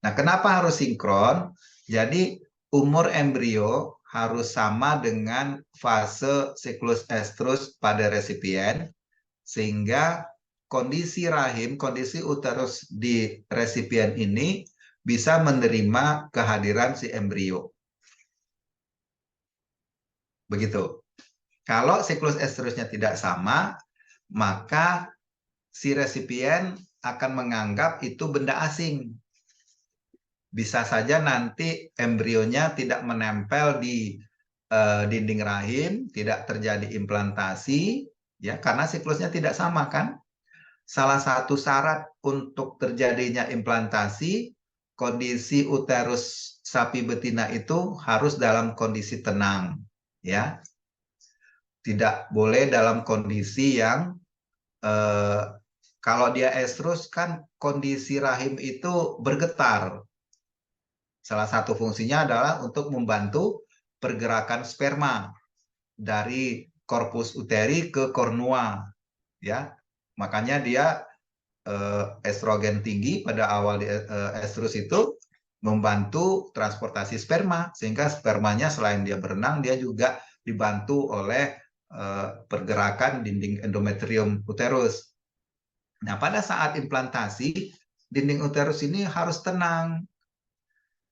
Nah, kenapa harus sinkron? Jadi umur embrio harus sama dengan fase siklus estrus pada resipien, sehingga kondisi rahim, kondisi uterus di resipien ini bisa menerima kehadiran si embrio. Begitu. Kalau siklus estrusnya tidak sama, maka si resipien akan menganggap itu benda asing. Bisa saja nanti embrionya tidak menempel di dinding rahim, tidak terjadi implantasi, ya karena siklusnya tidak sama kan. Salah satu syarat untuk terjadinya implantasi, kondisi uterus sapi betina itu harus dalam kondisi tenang, ya. Tidak boleh dalam kondisi yang kalau dia estrus kan kondisi rahim itu bergetar. Salah satu fungsinya adalah untuk membantu pergerakan sperma. dari korpus uteri ke kornua, ya. Makanya dia estrogen tinggi pada awal estrus itu membantu transportasi sperma, sehingga spermanya selain dia berenang, dia juga dibantu oleh pergerakan dinding endometrium uterus. Nah, pada saat implantasi, dinding uterus ini harus tenang,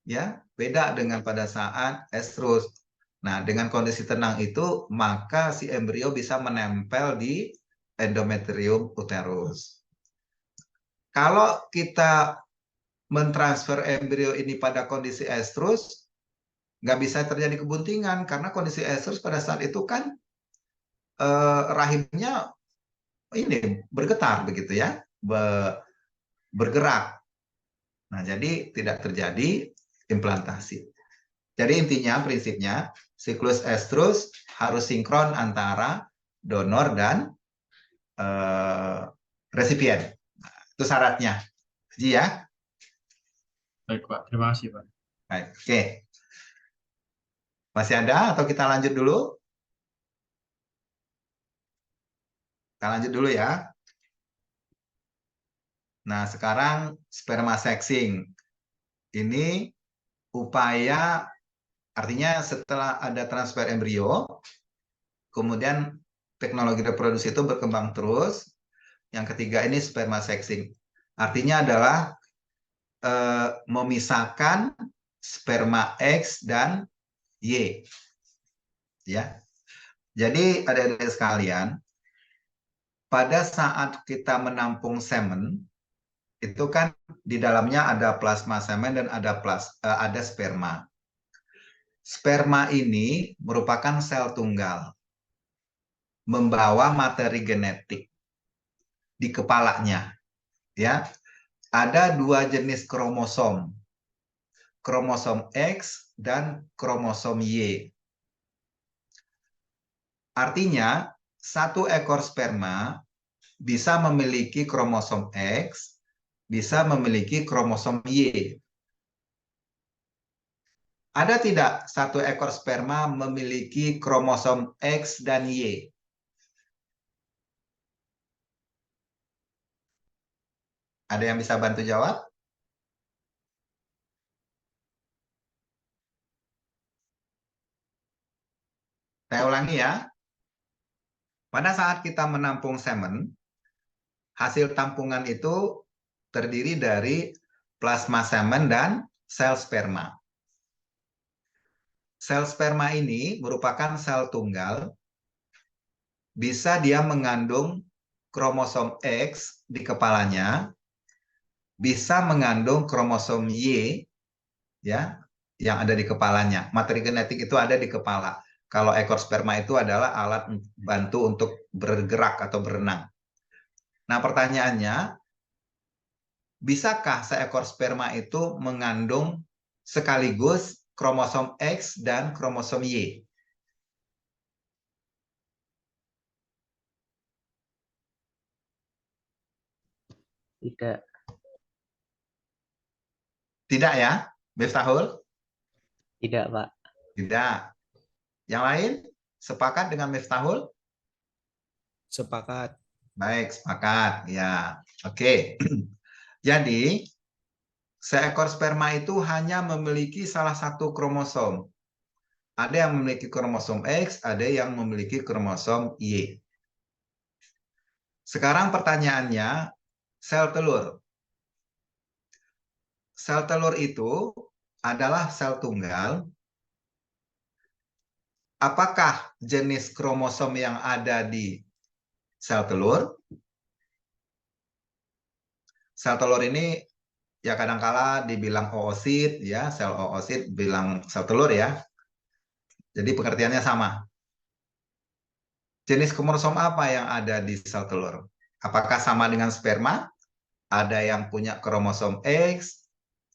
ya, beda dengan pada saat estrus. Nah, dengan kondisi tenang itu, maka si embrio bisa menempel di endometrium uterus. Kalau kita mentransfer embrio ini pada kondisi estrus, nggak bisa terjadi kebuntingan, karena kondisi estrus pada saat itu kan rahimnya ini bergetar begitu ya, bergerak. Nah, jadi tidak terjadi implantasi. Jadi intinya, prinsipnya, siklus estrus harus sinkron antara donor dan resipien. Nah, itu syaratnya. Jadi ya. Baik, Pak. Terima kasih, Pak. Baik, oke. Masih ada atau kita lanjut dulu? Kita lanjut dulu ya. Nah, sekarang sperma sexing. Ini upaya, artinya setelah ada transfer embrio, kemudian teknologi reproduksi itu berkembang terus. Yang ketiga ini sperma sexing. Artinya adalah memisahkan sperma X dan Y. Ya. Jadi adik-adik sekalian, pada saat kita menampung semen, itu kan di dalamnya ada plasma semen dan ada sperma. Sperma ini merupakan sel tunggal, membawa materi genetik di kepalanya. Ya, ada dua jenis kromosom, kromosom X dan kromosom Y. Artinya, satu ekor sperma bisa memiliki kromosom X, bisa memiliki kromosom Y. Ada tidak satu ekor sperma memiliki kromosom X dan Y? Ada yang bisa bantu jawab? Saya ulangi ya. Pada saat kita menampung semen, hasil tampungan itu terdiri dari plasma semen dan sel sperma. Sel sperma ini merupakan sel tunggal, bisa dia mengandung kromosom X di kepalanya, bisa mengandung kromosom Y, ya, yang ada di kepalanya. Materi genetik itu ada di kepala. Kalau ekor sperma itu adalah alat bantu untuk bergerak atau berenang. Nah, pertanyaannya, bisakah seekor sperma itu mengandung sekaligus kromosom X dan kromosom Y? Tidak. Tidak ya, Miftahul? Tidak, Pak. Tidak. Yang lain sepakat dengan Miftahul? Sepakat. Baik, sepakat. Ya, oke. Jadi, seekor sperma itu hanya memiliki salah satu kromosom. Ada yang memiliki kromosom X, ada yang memiliki kromosom Y. Sekarang pertanyaannya, sel telur. Sel telur itu adalah sel tunggal. Apakah jenis kromosom yang ada di sel telur? Sel telur ini ya kadangkala dibilang oosit, ya, sel oosit bilang sel telur ya. Jadi pengertiannya sama. Jenis kromosom apa yang ada di sel telur? Apakah sama dengan sperma? Ada yang punya kromosom X,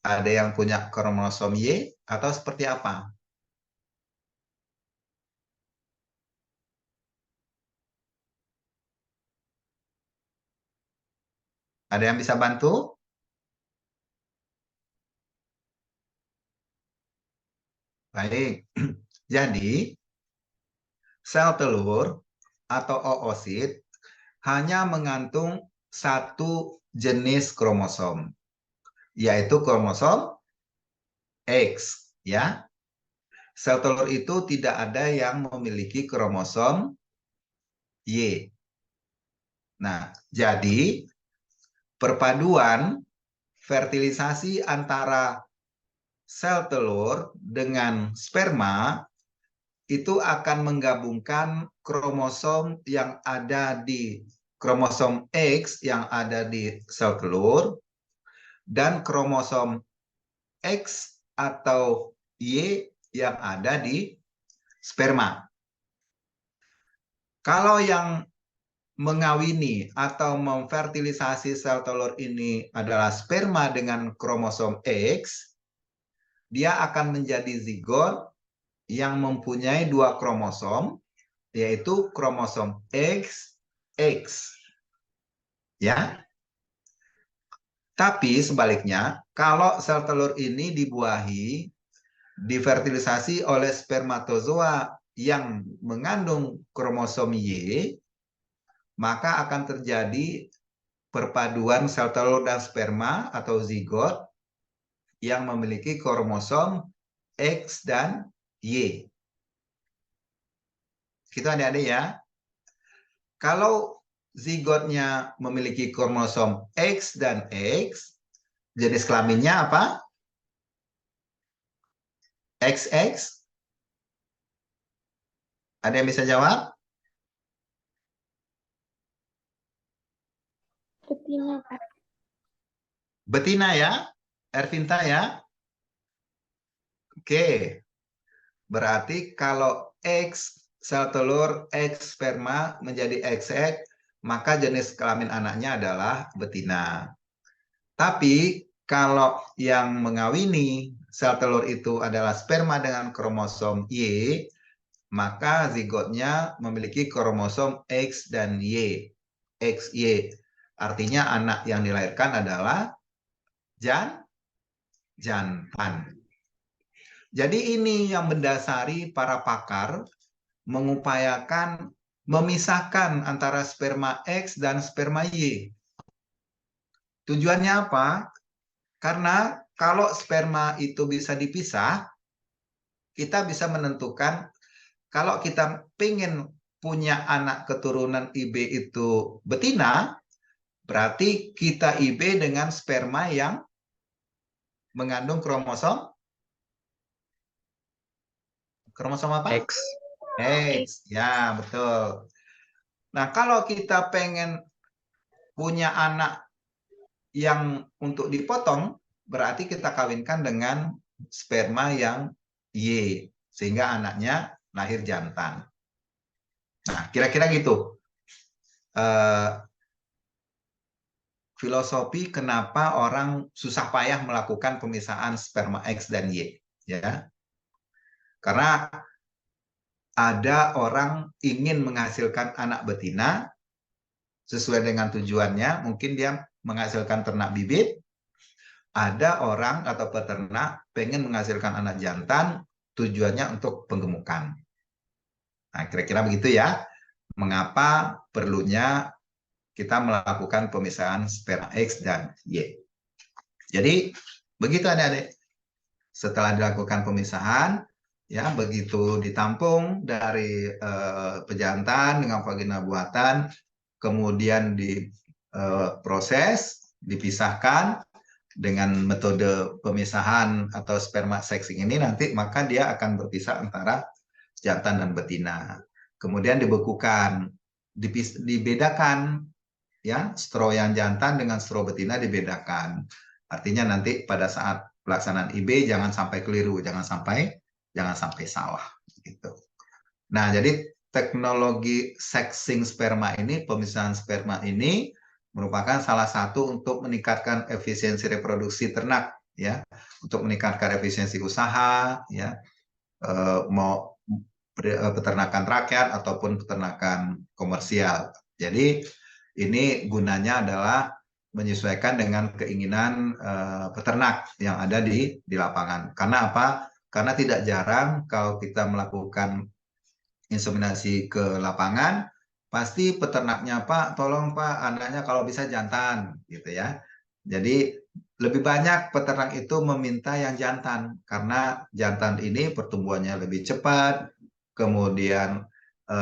ada yang punya kromosom Y, atau seperti apa? Ada yang bisa bantu? Baik. Jadi, sel telur atau oosit hanya mengandung satu jenis kromosom, yaitu kromosom X, ya. Sel telur itu tidak ada yang memiliki kromosom Y. Nah, jadi perpaduan fertilisasi antara sel telur dengan sperma itu akan menggabungkan kromosom yang ada di kromosom X yang ada di sel telur dan kromosom X atau Y yang ada di sperma. Kalau yang mengawini atau memfertilisasi sel telur ini adalah sperma dengan kromosom X, dia akan menjadi zigot yang mempunyai dua kromosom, yaitu kromosom XX. Ya. Tapi sebaliknya, kalau sel telur ini dibuahi, difertilisasi oleh spermatozoa yang mengandung kromosom Y, maka akan terjadi perpaduan sel telur dan sperma atau zigot yang memiliki kromosom X dan Y. Gitu adik-adik ya. Kalau zigotnya memiliki kromosom X dan X, jenis kelaminnya apa? XX? Ada yang bisa jawab? Betina, Pak. Betina ya? Ervinta ya? Oke. Berarti kalau X sel telur, X sperma menjadi XX, maka jenis kelamin anaknya adalah betina. Tapi kalau yang mengawini sel telur itu adalah sperma dengan kromosom Y, maka zigotnya memiliki kromosom X dan Y. XY. Artinya anak yang dilahirkan adalah jantan. Jadi ini yang mendasari para pakar mengupayakan memisahkan antara sperma X dan sperma Y. Tujuannya apa? Karena kalau sperma itu bisa dipisah, kita bisa menentukan kalau kita pengen punya anak keturunan IB itu betina, berarti kita IB dengan sperma yang mengandung kromosom apa? X. X, ya betul. Nah, kalau kita pengen punya anak yang untuk dipotong, berarti kita kawinkan dengan sperma yang Y, sehingga anaknya lahir jantan. Nah, kira-kira gitu. Filosofi kenapa orang susah payah melakukan pemisahan sperma X dan Y. Ya. Karena ada orang ingin menghasilkan anak betina sesuai dengan tujuannya, mungkin dia menghasilkan ternak bibit. Ada orang atau peternak pengen menghasilkan anak jantan, tujuannya untuk penggemukan. Nah, kira-kira begitu ya. Mengapa perlunya kita melakukan pemisahan sperma X dan Y. Jadi, begitu adik-adik. Setelah dilakukan pemisahan, ya begitu ditampung dari pejantan dengan vagina buatan, kemudian diproses, dipisahkan dengan metode pemisahan atau sperma sexing ini, nanti maka dia akan berpisah antara jantan dan betina. Kemudian dibekukan, dibedakan, ya stro yang jantan dengan stro betina dibedakan. Artinya nanti pada saat pelaksanaan IB jangan sampai keliru, jangan sampai salah gitu. Nah, jadi teknologi sexing sperma ini, pemisahan sperma ini merupakan salah satu untuk meningkatkan efisiensi reproduksi ternak, ya, untuk meningkatkan efisiensi usaha, ya, mau peternakan rakyat ataupun peternakan komersial. Jadi ini gunanya adalah menyesuaikan dengan keinginan peternak yang ada di lapangan. Karena apa? Karena tidak jarang kalau kita melakukan inseminasi ke lapangan, pasti peternaknya, Pak, tolong Pak, anaknya kalau bisa jantan, gitu ya. Jadi lebih banyak peternak itu meminta yang jantan, karena jantan ini pertumbuhannya lebih cepat, kemudian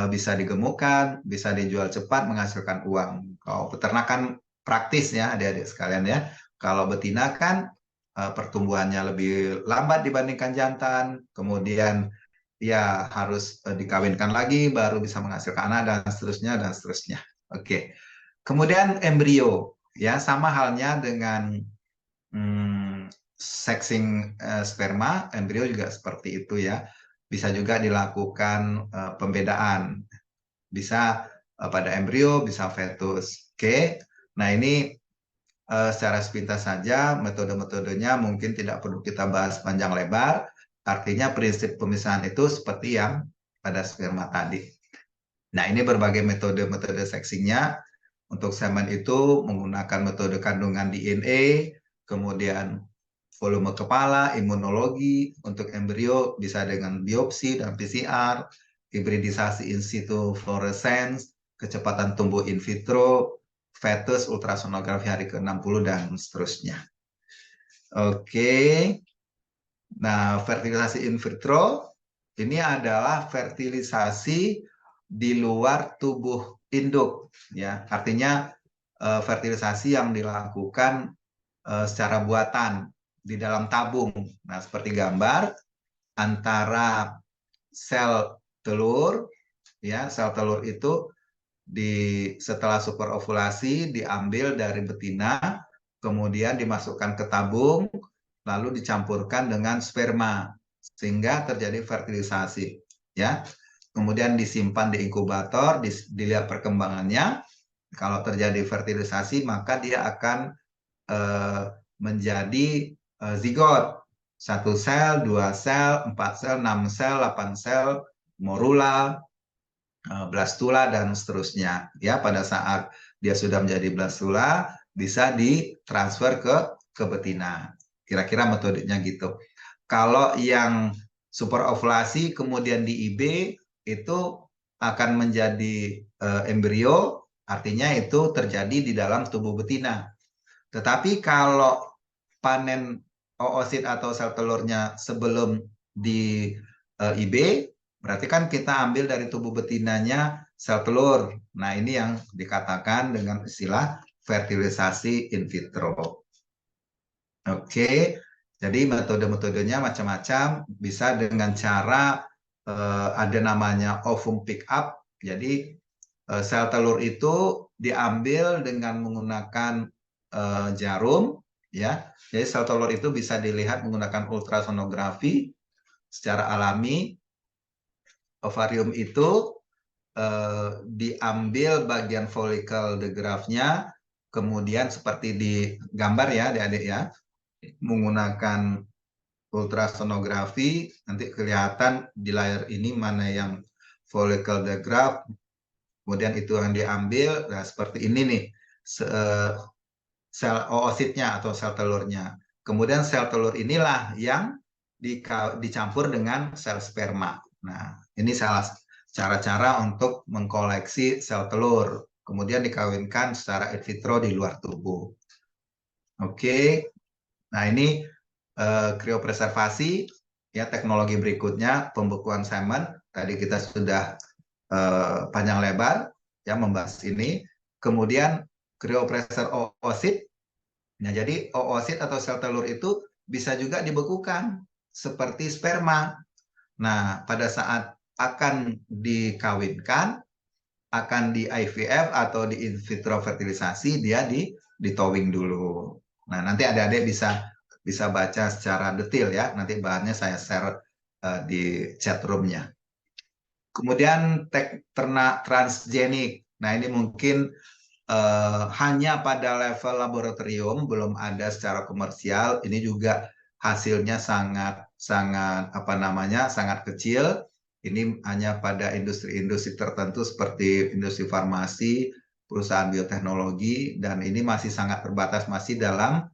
bisa digemukkan, bisa dijual cepat, menghasilkan uang. Kalau peternak kan praktis ya, adik-adik sekalian ya. Kalau betina kan pertumbuhannya lebih lambat dibandingkan jantan, kemudian ya harus dikawinkan lagi baru bisa menghasilkan anak dan seterusnya dan seterusnya. Oke. Kemudian embrio ya sama halnya dengan sexing sperma, embrio juga seperti itu ya. Bisa juga dilakukan pembedaan. Bisa pada embrio, bisa fetus. Oke. Nah, ini secara sepintas saja metode-metodenya mungkin tidak perlu kita bahas panjang lebar. Artinya prinsip pemisahan itu seperti yang pada sperma tadi. Nah, ini berbagai metode-metode sexingnya. Untuk semen itu menggunakan metode kandungan DNA, kemudian volume kepala, imunologi. Untuk embrio bisa dengan biopsi dan PCR, hibridisasi in situ fluorescence, kecepatan tumbuh in vitro, fetus, ultrasonografi hari ke-60, dan seterusnya. Oke. Nah, fertilisasi in vitro ini adalah fertilisasi di luar tubuh induk, ya. Artinya fertilisasi yang dilakukan secara buatan di dalam tabung. Nah, seperti gambar antara sel telur, ya, sel telur itu setelah superovulasi diambil dari betina, kemudian dimasukkan ke tabung, lalu dicampurkan dengan sperma sehingga terjadi fertilisasi, ya. Kemudian disimpan di inkubator, dilihat perkembangannya. Kalau terjadi fertilisasi maka dia akan menjadi zigot, 1 sel, 2 sel, 4 sel, 6 sel, 8 sel, morula, blastula, dan seterusnya. Ya, pada saat dia sudah menjadi blastula bisa ditransfer ke betina. Kira-kira metodenya gitu. Kalau yang superovulasi kemudian di IB itu akan menjadi embrio, artinya itu terjadi di dalam tubuh betina. Tetapi kalau panen oosit atau sel telurnya sebelum di IB, berarti kan kita ambil dari tubuh betinanya sel telur. Nah, ini yang dikatakan dengan istilah fertilisasi in vitro. Oke, jadi metode-metodenya macam-macam, bisa dengan cara ada namanya ovum pick up. Jadi sel telur itu diambil dengan menggunakan jarum, ya. Jadi sel telur itu bisa dilihat menggunakan ultrasonografi secara alami. Ovarium itu diambil bagian follicle the graft-nya, kemudian seperti di gambar ya adik-adik ya, menggunakan ultrasonografi, nanti kelihatan di layar ini mana yang follicle the graft, kemudian itu yang diambil, nah seperti ini nih, sel oositnya atau sel telurnya. Kemudian sel telur inilah yang dicampur dengan sel sperma. Nah, ini salah cara-cara untuk mengkoleksi sel telur, kemudian dikawinkan secara in vitro di luar tubuh. Oke, nah ini kriopreservasi, ya, teknologi berikutnya pembekuan semen. Tadi kita sudah panjang lebar ya membahas ini. Kemudian kriopreser oosit. Nah, jadi oosit atau sel telur itu bisa juga dibekukan seperti sperma. Nah, pada saat akan dikawinkan, akan di IVF atau di in vitro fertilisasi, dia ditowing dulu. Nah, nanti adik-adik bisa baca secara detail ya. Nanti bahannya saya share di chat room-nya. Kemudian ternak transgenik. Nah, ini mungkin hanya pada level laboratorium, belum ada secara komersial. Ini juga hasilnya sangat sangat kecil. Ini hanya pada industri-industri tertentu seperti industri farmasi, perusahaan bioteknologi, dan ini masih sangat terbatas, masih dalam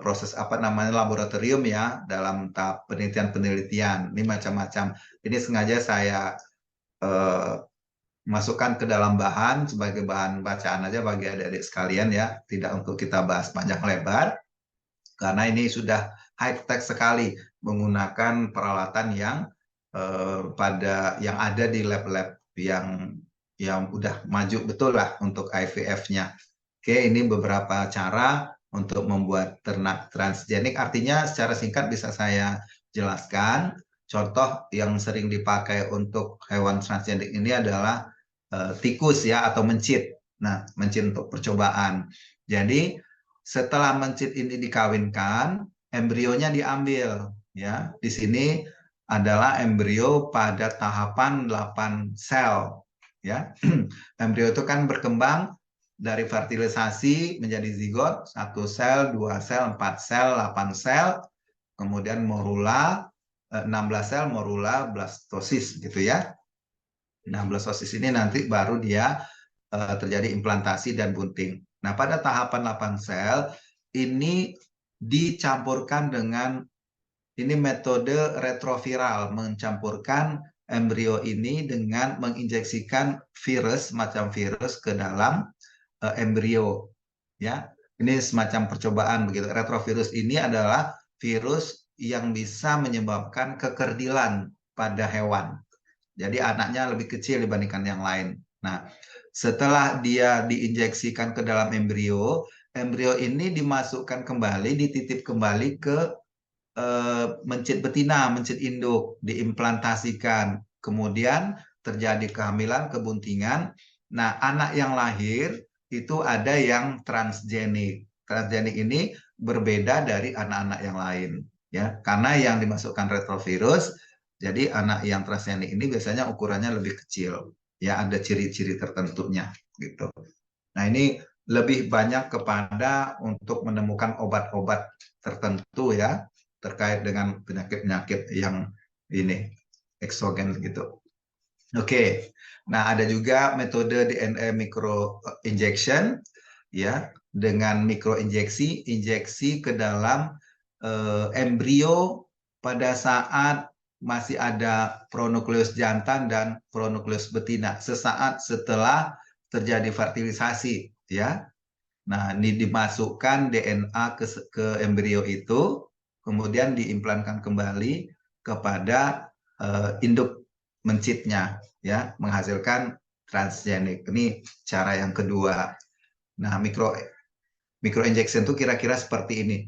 proses apa namanya laboratorium ya, dalam tahap penelitian-penelitian. Ini macam-macam. Ini sengaja saya masukkan ke dalam bahan sebagai bahan bacaan aja bagi adik-adik sekalian ya, tidak untuk kita bahas panjang lebar, karena ini sudah high tech sekali menggunakan peralatan yang yang ada di lab-lab yang udah maju betul lah untuk IVF-nya. Oke, ini beberapa cara untuk membuat ternak transgenik. Artinya secara singkat bisa saya jelaskan. Contoh yang sering dipakai untuk hewan transgenik ini adalah tikus ya, atau mencit. Nah, mencit untuk percobaan. Jadi setelah mencit ini dikawinkan, embrionya diambil ya. Di sini adalah embrio pada tahapan 8 sel ya. Embrio itu kan berkembang dari fertilisasi menjadi zigot, 1 sel, 2 sel, 4 sel, 8 sel, kemudian morula, 16 sel, morula, blastosis gitu ya. Nah, blastosis ini nanti baru dia terjadi implantasi dan bunting. Nah, pada tahapan 8 sel ini dicampurkan dengan ini metode retroviral, mencampurkan embrio ini dengan menginjeksikan virus, macam virus ke dalam embrio ya. Ini semacam percobaan begitu. Retrovirus ini adalah virus yang bisa menyebabkan kekerdilan pada hewan. Jadi anaknya lebih kecil dibandingkan yang lain. Nah, setelah dia diinjeksikan ke dalam embrio, embrio ini dimasukkan kembali, dititip kembali ke mencit betina, mencit induk, diimplantasikan. Kemudian terjadi kehamilan, kebuntingan. Nah, anak yang lahir itu ada yang transgenik. Transgenik ini berbeda dari anak-anak yang lain, ya, karena yang dimasukkan retrovirus. Jadi anak yang transgenik ini biasanya ukurannya lebih kecil, ya, ada ciri-ciri tertentunya gitu. Nah, ini lebih banyak kepada untuk menemukan obat-obat tertentu ya, terkait dengan penyakit-penyakit yang ini eksogen gitu. Oke. Nah, ada juga metode DNA micro injection ya, dengan mikroinjeksi, injeksi ke dalam embrio pada saat masih ada pronukleus jantan dan pronukleus betina sesaat setelah terjadi fertilisasi ya. Nah, ini dimasukkan DNA ke embrio itu, kemudian diimplankan kembali kepada induk mencitnya ya, menghasilkan transgenik. Ini cara yang kedua. Nah, microinjection itu kira-kira seperti ini.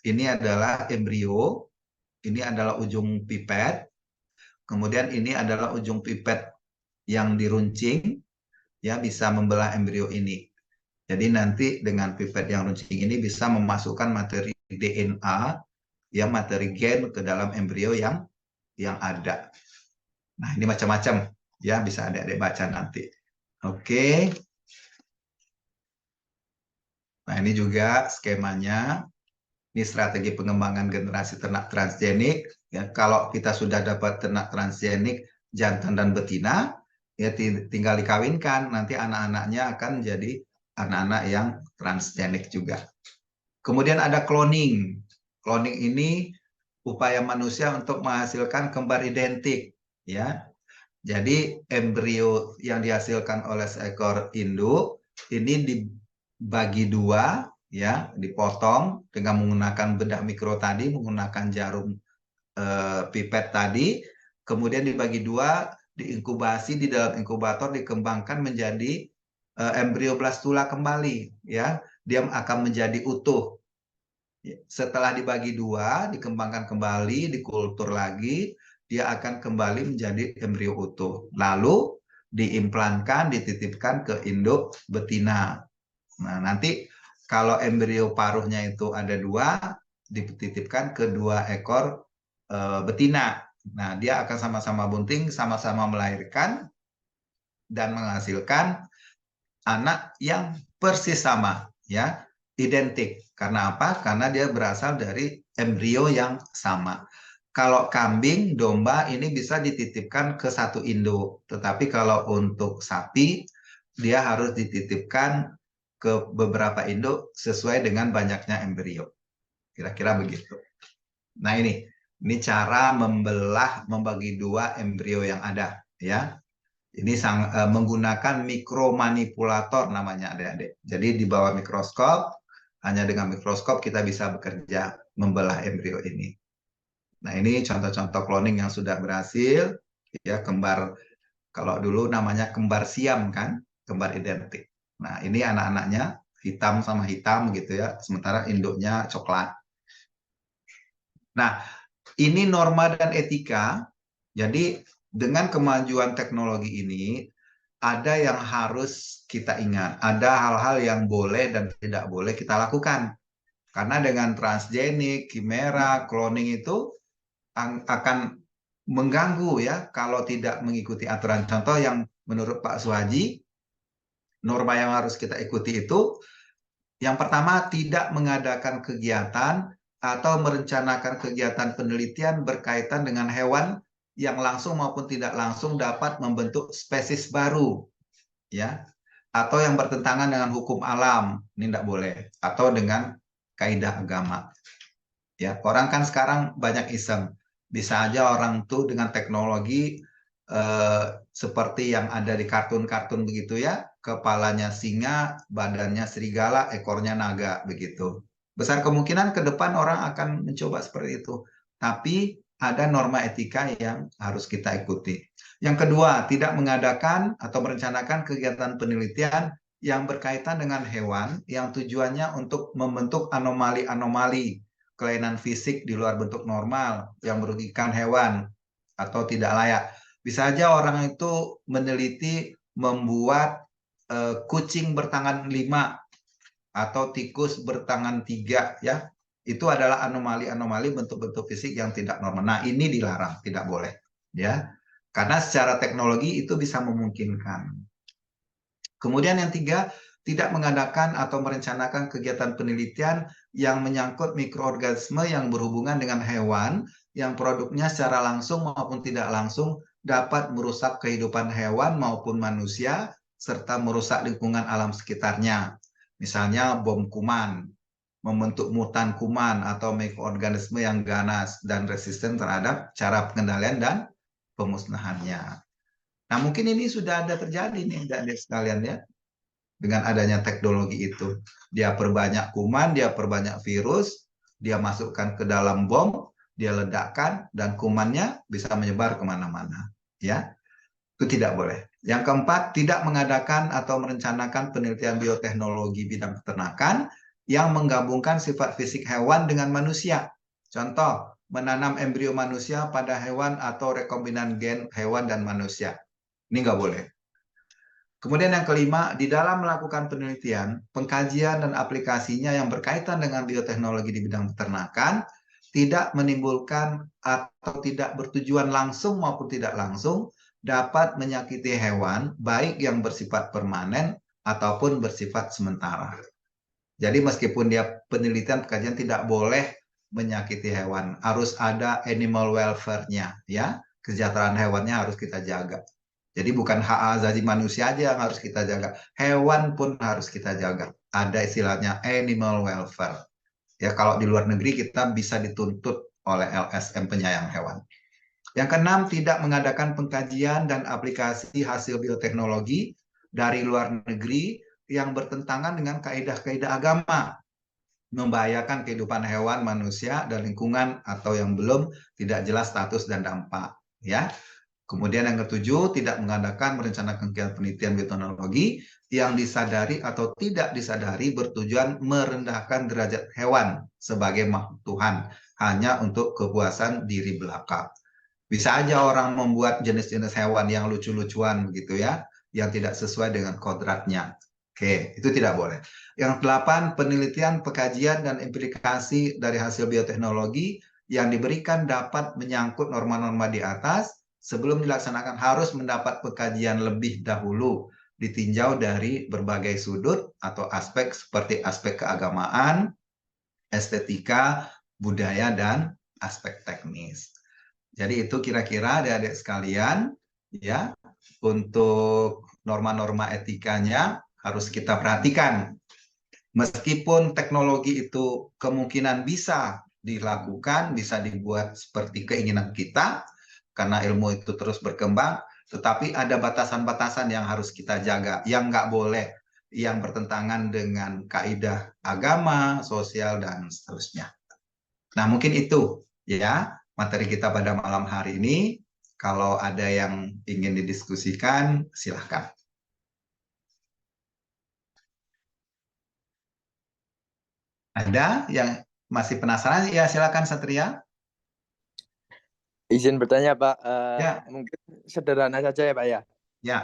Ini adalah embrio, ini adalah ujung pipet, kemudian ini adalah ujung pipet yang diruncing, ya, bisa membelah embrio ini. Jadi nanti dengan pipet yang runcing ini bisa memasukkan materi DNA, ya, materi gen ke dalam embrio yang ada. Nah, ini macam-macam, ya, bisa adik-adik baca nanti. Oke. Nah, ini juga skemanya. Ini strategi pengembangan generasi ternak transgenik. Ya, kalau kita sudah dapat ternak transgenik jantan dan betina, ya tinggal dikawinkan. Nanti anak-anaknya akan jadi anak-anak yang transgenik juga. Kemudian ada cloning. Cloning ini upaya manusia untuk menghasilkan kembar identik. Ya, jadi embrio yang dihasilkan oleh seekor induk ini dibagi dua. Ya, dipotong dengan menggunakan bedah mikro tadi, menggunakan jarum pipet tadi, kemudian dibagi dua, diinkubasi di dalam inkubator, dikembangkan menjadi embrio blastula kembali, ya, dia akan menjadi utuh. Setelah dibagi dua, dikembangkan kembali, dikultur lagi, dia akan kembali menjadi embrio utuh. Lalu diimplankan, dititipkan ke induk betina. Nah, nanti kalau embrio paruhnya itu ada dua, dititipkan ke 2 ekor betina. Nah, dia akan sama-sama bunting, sama-sama melahirkan dan menghasilkan anak yang persis sama, ya, identik. Karena apa? Karena dia berasal dari embrio yang sama. Kalau kambing, domba ini bisa dititipkan ke satu induk. Tetapi kalau untuk sapi, dia harus dititipkan ke beberapa induk sesuai dengan banyaknya embrio. Kira-kira begitu. Nah ini cara membagi dua embrio yang ada, ya. Ini menggunakan mikromanipulator namanya adik-adik. Jadi di bawah mikroskop, hanya dengan mikroskop kita bisa bekerja membelah embrio ini. Nah ini contoh-contoh cloning yang sudah berhasil, ya kembar, kalau dulu namanya kembar siam kan, kembar identik. Nah ini anak-anaknya hitam sama hitam gitu ya, sementara induknya coklat. Nah ini norma dan etika, jadi dengan kemajuan teknologi ini, ada yang harus kita ingat. Ada hal-hal yang boleh dan tidak boleh kita lakukan. Karena dengan transgenik, kimera, cloning itu akan mengganggu ya kalau tidak mengikuti aturan. Contoh yang menurut Pak Suhaji, norma yang harus kita ikuti itu, yang pertama tidak mengadakan kegiatan atau merencanakan kegiatan penelitian berkaitan dengan hewan yang langsung maupun tidak langsung dapat membentuk spesies baru, ya, atau yang bertentangan dengan hukum alam, ini tidak boleh, atau dengan kaidah agama. Ya, orang kan sekarang banyak iseng, bisa aja orang tuh dengan teknologi seperti yang ada di kartun-kartun begitu ya, kepalanya singa, badannya serigala, ekornya naga begitu. Besar kemungkinan ke depan orang akan mencoba seperti itu. Tapi ada norma etika yang harus kita ikuti. Yang kedua, tidak mengadakan atau merencanakan kegiatan penelitian yang berkaitan dengan hewan yang tujuannya untuk membentuk anomali-anomali kelainan fisik di luar bentuk normal yang merugikan hewan atau tidak layak. Bisa saja orang itu meneliti membuat kucing bertangan 5 atau tikus bertangan 3 ya. Itu adalah anomali-anomali bentuk-bentuk fisik yang tidak normal. Nah, ini dilarang, tidak boleh ya. Karena secara teknologi itu bisa memungkinkan. Kemudian yang 3, tidak mengadakan atau merencanakan kegiatan penelitian yang menyangkut mikroorganisme yang berhubungan dengan hewan yang produknya secara langsung maupun tidak langsung dapat merusak kehidupan hewan maupun manusia serta merusak lingkungan alam sekitarnya. Misalnya bom kuman, membentuk mutan kuman atau mikroorganisme yang ganas dan resisten terhadap cara pengendalian dan pemusnahannya. Nah, mungkin ini sudah ada terjadi nih, adik-adik sekalian ya. Dengan adanya teknologi itu. Dia perbanyak kuman, dia perbanyak virus, dia masukkan ke dalam bom, dia ledakkan, dan kumannya bisa menyebar kemana-mana. Ya, itu tidak boleh. Yang keempat, tidak mengadakan atau merencanakan penelitian bioteknologi bidang peternakan yang menggabungkan sifat fisik hewan dengan manusia. Contoh, menanam embrio manusia pada hewan atau rekombinan gen hewan dan manusia. Ini nggak boleh. Kemudian yang kelima, di dalam melakukan penelitian, pengkajian dan aplikasinya yang berkaitan dengan bioteknologi di bidang peternakan, tidak menimbulkan atau tidak bertujuan langsung maupun tidak langsung dapat menyakiti hewan, baik yang bersifat permanen ataupun bersifat sementara. Jadi meskipun dia penelitian pengkajian tidak boleh menyakiti hewan, harus ada animal welfare-nya, ya, kesejahteraan hewannya harus kita jaga. Jadi bukan hak asasi manusia aja yang harus kita jaga, hewan pun harus kita jaga. Ada istilahnya animal welfare. Ya kalau di luar negeri kita bisa dituntut oleh LSM penyayang hewan. Yang keenam, tidak mengadakan pengkajian dan aplikasi hasil bioteknologi dari luar negeri yang bertentangan dengan kaidah-kaidah agama, membahayakan kehidupan hewan, manusia, dan lingkungan atau yang belum tidak jelas status dan dampak. Ya. Kemudian yang ketujuh, tidak mengadakan merencanakan kegiatan penelitian bioteknologi yang disadari atau tidak disadari bertujuan merendahkan derajat hewan sebagai makhluk Tuhan hanya untuk kepuasan diri belaka. Bisa aja orang membuat jenis-jenis hewan yang lucu-lucuan gitu ya, yang tidak sesuai dengan kodratnya. Oke, itu tidak boleh. Yang 8, penelitian, pengkajian, dan implikasi dari hasil bioteknologi yang diberikan dapat menyangkut norma-norma di atas sebelum dilaksanakan harus mendapat pengkajian lebih dahulu, ditinjau dari berbagai sudut atau aspek seperti aspek keagamaan, estetika, budaya, dan aspek teknis. Jadi itu kira-kira adik-adik sekalian, ya, untuk norma-norma etikanya harus kita perhatikan. Meskipun teknologi itu kemungkinan bisa dilakukan, bisa dibuat seperti keinginan kita, karena ilmu itu terus berkembang, tetapi ada batasan-batasan yang harus kita jaga, yang nggak boleh, yang bertentangan dengan kaidah agama, sosial, dan seterusnya. Nah, mungkin itu ya materi kita pada malam hari ini. Kalau ada yang ingin didiskusikan, silahkan. Ada yang masih penasaran? Ya, silakan Satria. Izin bertanya, Pak. Ya. Mungkin sederhana saja ya, Pak ya. Ya.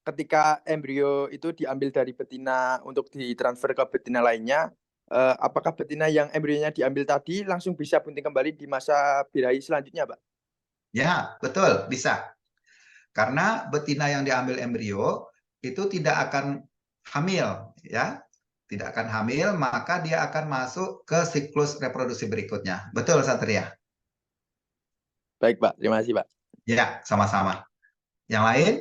Ketika embrio itu diambil dari betina untuk ditransfer ke betina lainnya, apakah betina yang embrionya diambil tadi langsung bisa bunting kembali di masa birahi selanjutnya, Pak? Ya, betul, bisa. Karena betina yang diambil embrio itu tidak akan hamil, ya. Tidak akan hamil, maka dia akan masuk ke siklus reproduksi berikutnya. Betul, Satria? Baik, Pak. Terima kasih, Pak. Ya, sama-sama. Yang lain?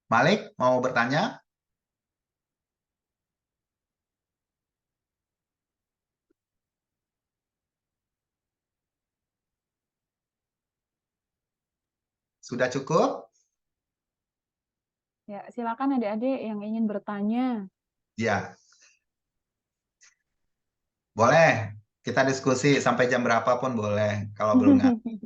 Malik, mau bertanya? Sudah cukup? Ya, silakan adik-adik yang ingin bertanya. Ya. Boleh. Kita diskusi sampai jam berapa pun boleh. Kalau belum ngerti.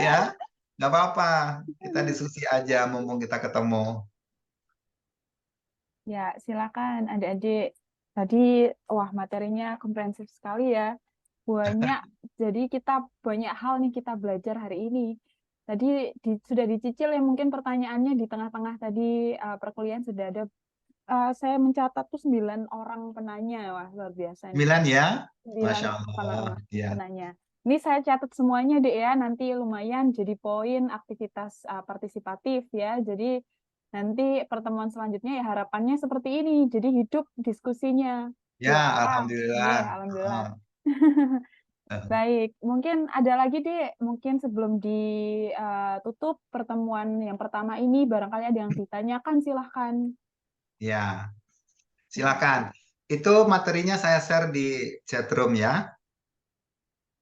Ya, nggak apa-apa. Kita diskusi aja mumpung kita ketemu. Ya, silakan adik-adik. Tadi, wah materinya komprehensif sekali ya. Banyak, jadi kita banyak hal nih kita belajar hari ini. Tadi sudah dicicil ya mungkin pertanyaannya di tengah-tengah tadi perkuliahan sudah ada. Saya mencatat tuh 9 orang penanya, wah luar biasa nih. 9 ya? 9 Masya Allah. Ya. penanya. Ini saya catat semuanya deh ya, nanti lumayan jadi poin aktivitas partisipatif ya. Jadi nanti pertemuan selanjutnya ya harapannya seperti ini, jadi hidup diskusinya. Ya, Wah, alhamdulillah. ya, alhamdulillah. Baik, mungkin ada lagi deh, mungkin sebelum ditutup pertemuan yang pertama ini, barangkali ada yang ditanyakan, silahkan. Ya, silakan. Itu materinya saya share di chatroom ya.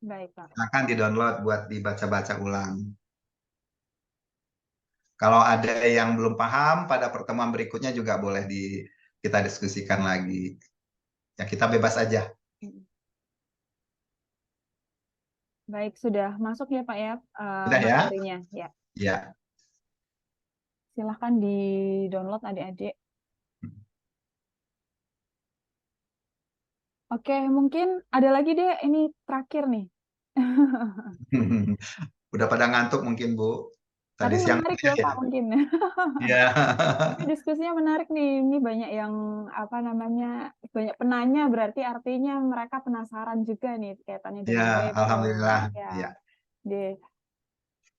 Baik, Pak. Silakan di-download buat dibaca-baca ulang. Kalau ada yang belum paham, pada pertemuan berikutnya juga boleh kita diskusikan lagi. Ya, kita bebas aja. Baik, sudah masuk ya Pak ya Sudah ya? materinya. Ya. Ya. Silahkan di-download adik-adik. Oke, mungkin ada lagi deh, ini terakhir nih. Udah pada ngantuk mungkin, Bu. Tadi Tapi siang menarik ya. loh Pak mungkin. Ya. Tapi diskusinya menarik nih. Ini banyak yang banyak penanya, berarti artinya mereka penasaran juga nih kaitannya dengan Ya, repro. alhamdulillah. Ya. Ya. Deh.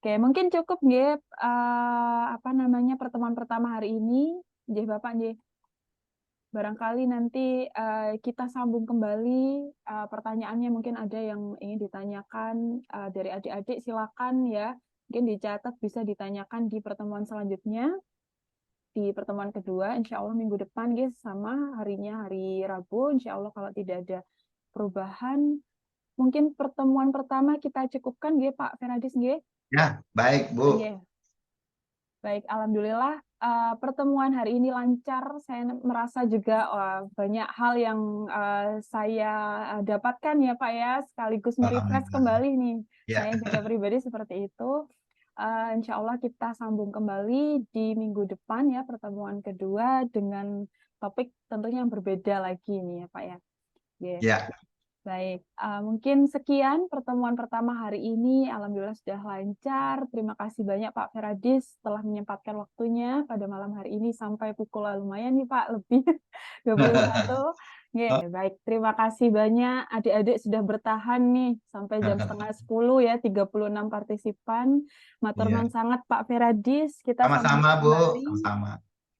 Oke, mungkin cukup nggih pertemuan pertama hari ini. Nggih Bapak nggih. Barangkali nanti kita sambung kembali pertanyaannya, mungkin ada yang ingin ditanyakan dari adik-adik, silakan ya. Mungkin dicatat bisa ditanyakan di pertemuan selanjutnya. Di pertemuan kedua, insya Allah minggu depan guys, sama harinya hari Rabu, insya Allah kalau tidak ada perubahan. Mungkin pertemuan pertama kita cukupkan nggih Pak Feradis nggih. Ya, baik Bu. Nggih. Baik, alhamdulillah pertemuan hari ini lancar. Saya merasa juga banyak hal yang saya dapatkan ya Pak ya, sekaligus merefresh kembali nih. Ya. Saya juga pribadi seperti itu. Insya Allah kita sambung kembali di minggu depan ya, pertemuan kedua dengan topik tentunya yang berbeda lagi nih ya Pak ya. Yeah. Ya. Baik, mungkin sekian pertemuan pertama hari ini. Alhamdulillah sudah lancar. Terima kasih banyak Pak Feradis telah menyempatkan waktunya pada malam hari ini sampai pukul lumayan nih Pak, lebih 21. Yeah, baik, terima kasih banyak adik-adik sudah bertahan nih sampai jam setengah 10 ya, 36 partisipan. Matur nuwun sangat Pak Feradis. Kita Sama-sama Bu, kembali sama-sama.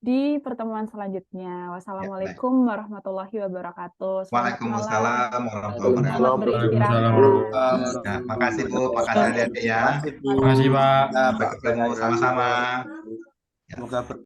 di pertemuan selanjutnya. Wassalamualaikum warahmatullahi wabarakatuh. Selamat malam. Waalaikumsalam warahmatullahi Selamat wabarakatuh. beristirahat. Ya, makasih Bu, makasih adik-adik ya. Makasih Bu. Makasih Pak. Ya, Sampai Pak. ketemu sama-sama. Ya. Semoga